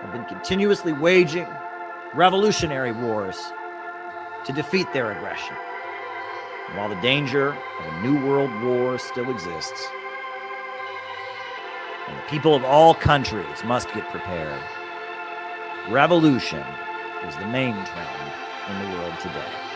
have been continuously waging revolutionary wars to defeat their aggression. And while the danger of a new world war still exists, and the people of all countries must get prepared, revolution is the main trend in the world today.